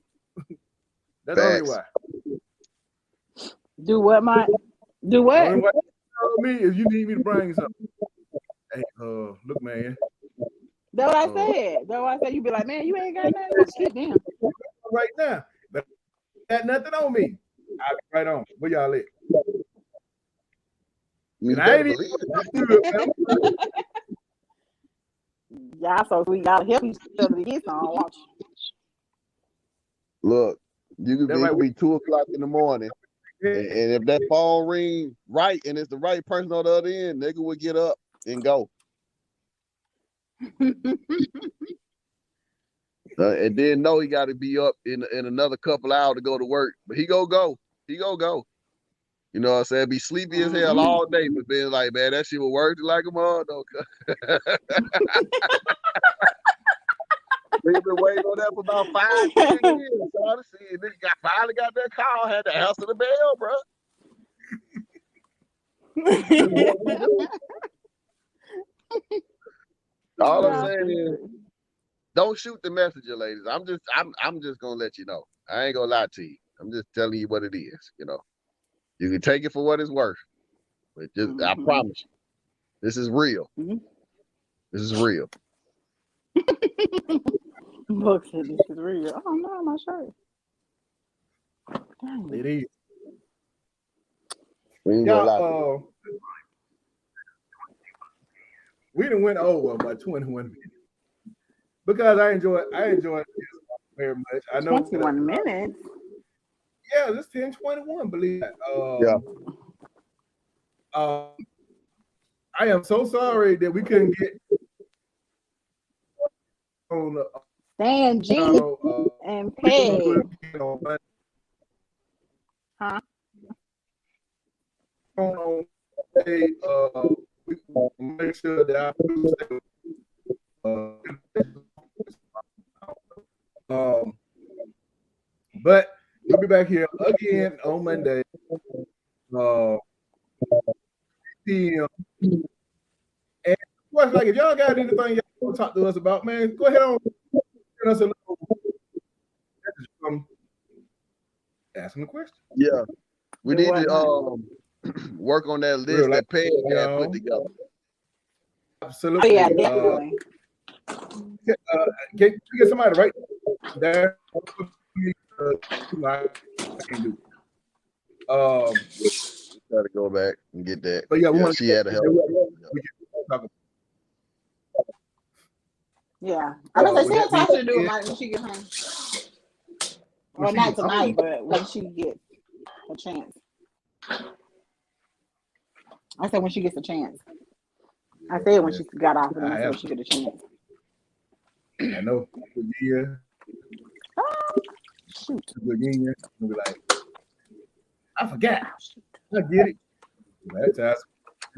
That's the only why. Do what, Mike? Do what? The only why you call me is you need me to bring something. Hey, look, man. That's what I said. That's what I said. You be like, man, you ain't got nothing. You keep them right now. But got nothing on me. I'll be right on. Where y'all at? And I ain't even y'all so sweet. Y'all help each other to get some, won't you? Look, it could be 2 o'clock in the morning, and if that phone ring right and it's the right person on the other end, nigga would get up and go. And then know he got to be up in another couple hours to go to work, but he go. He go. You know what I'm saying? Be sleepy as hell all day, but being like, man, that shit will work like a motherfucker. We've been waiting on that for about 5 years. So nigga finally got that call, had to answer the bell, bro. All I'm saying is, don't shoot the messenger, ladies. I'm just gonna let you know. I ain't gonna lie to you. I'm just telling you what it is. You know, you can take it for what it's worth, but just I promise you, this is real. This is real. Book said this is real. Oh no, my shirt. Dang. It is. We done went over about 21 minutes because I enjoy it very much. I know 21 minutes. Yeah, it's 10:21. Believe that. I am so sorry that we couldn't get on Stan G and Peg. Huh? We make sure that our but we'll be back here again on Monday. PM. And of course, like if y'all got anything y'all want to talk to us about, man, go ahead on send us a little message from asking the question. Yeah. We need to work on that list Real life, that Peg had put together. Absolutely. Oh, yeah, definitely. Can you get somebody right there? I can do. Try to go back and get that. But yeah, She had to help. Yeah, I mean, they still time to do it when she get home. Well, not tonight, but when she gets a chance. I said when she gets a chance. I said when she got off, and I said when she get a chance. I know. Virginia. Shoot. Virginia. We'll be like, I forgot. I get it. That's how it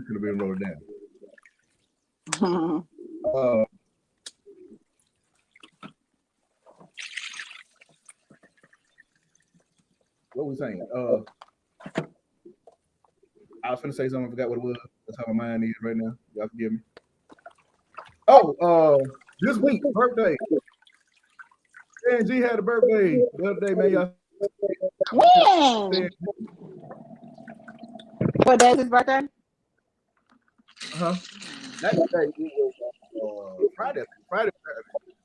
could have been wrote down. What was we saying? I was finna say something. I forgot what it was. That's how my mind is right now. Y'all forgive me. Oh, this week birthday. G had a birthday the other day, man. Y'all. When? What day is his birthday? That day it was Friday. Friday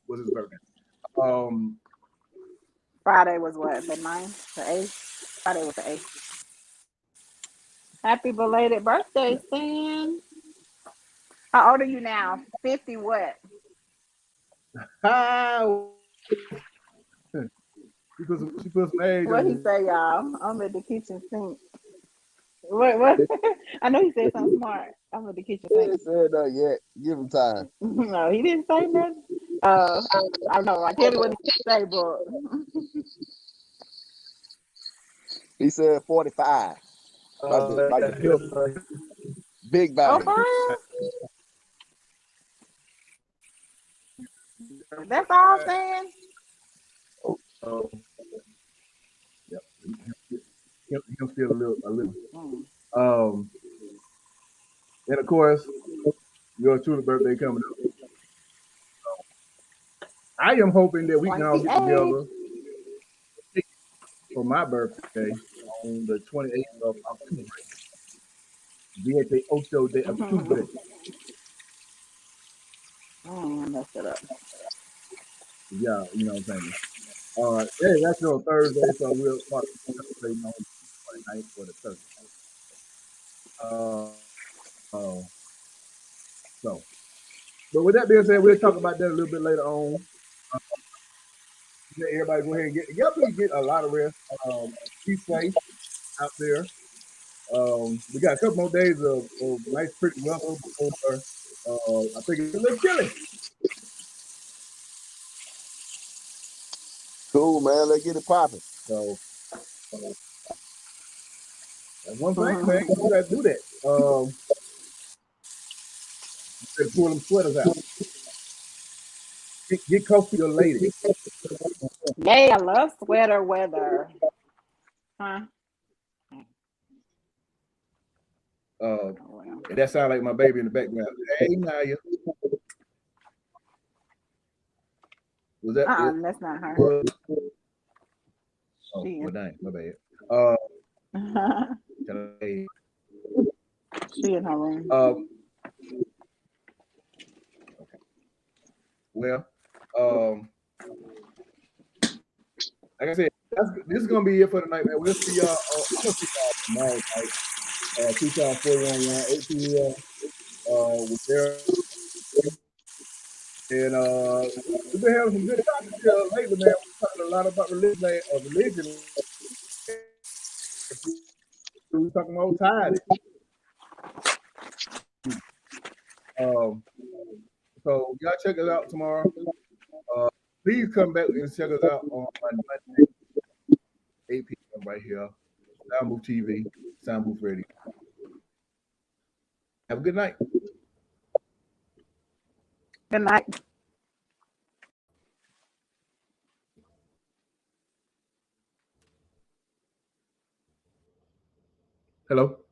was his birthday. Friday was what? The 9th? The 8th? Friday was the 8th. Happy belated birthday, Stan. How old are you now? 50 what? She put some age What on he say, y'all? I'm at the kitchen sink. What? I know he said something smart. I'm at the kitchen sink. He ain't said that yet. Give him time. No, he didn't say nothing. I don't know. I tell you what he say, but he said 45. Big bang. Oh, for real? That's all I'm saying. Yep. He'll feel a little. And of course, your truly birthday coming up. I am hoping that we can all get together for my birthday on the 28th of October. B.O.T.S de Octubre. I messed it up. Yeah, you know what I'm saying. Hey, that's on Thursday, so we'll probably celebrate on the 29th or the 30th. So, but with that being said, we'll talk about that a little bit later on. Everybody go ahead and please get a lot of rest. Be safe out there. We got a couple more days of nice, pretty weather before. I think it's a little chilly. Cool, man. Let's get it popping. So that's one thing, man. You gotta do that. You pull them sweaters out. Get close to your lady. Yay, I love sweater weather. Huh? That sounds like my baby in the background. Hey, Naya. Was that it? That's not her. Oh, well, dang, my bad. She in her room. Okay. Well, like I said, this is gonna be it for tonight, man. We'll see y'all. I'm gonna see y'all tomorrow night. 2-411 ATL with their and we've been having some good topics here lately, man. We're talking a lot about religion. We're talking about tithing. So y'all check us out tomorrow. Please come back and check us out on Monday, 8 p.m. right here. Soundbooth TV, Soundbooth Radio. Have a good night. Good night. Hello.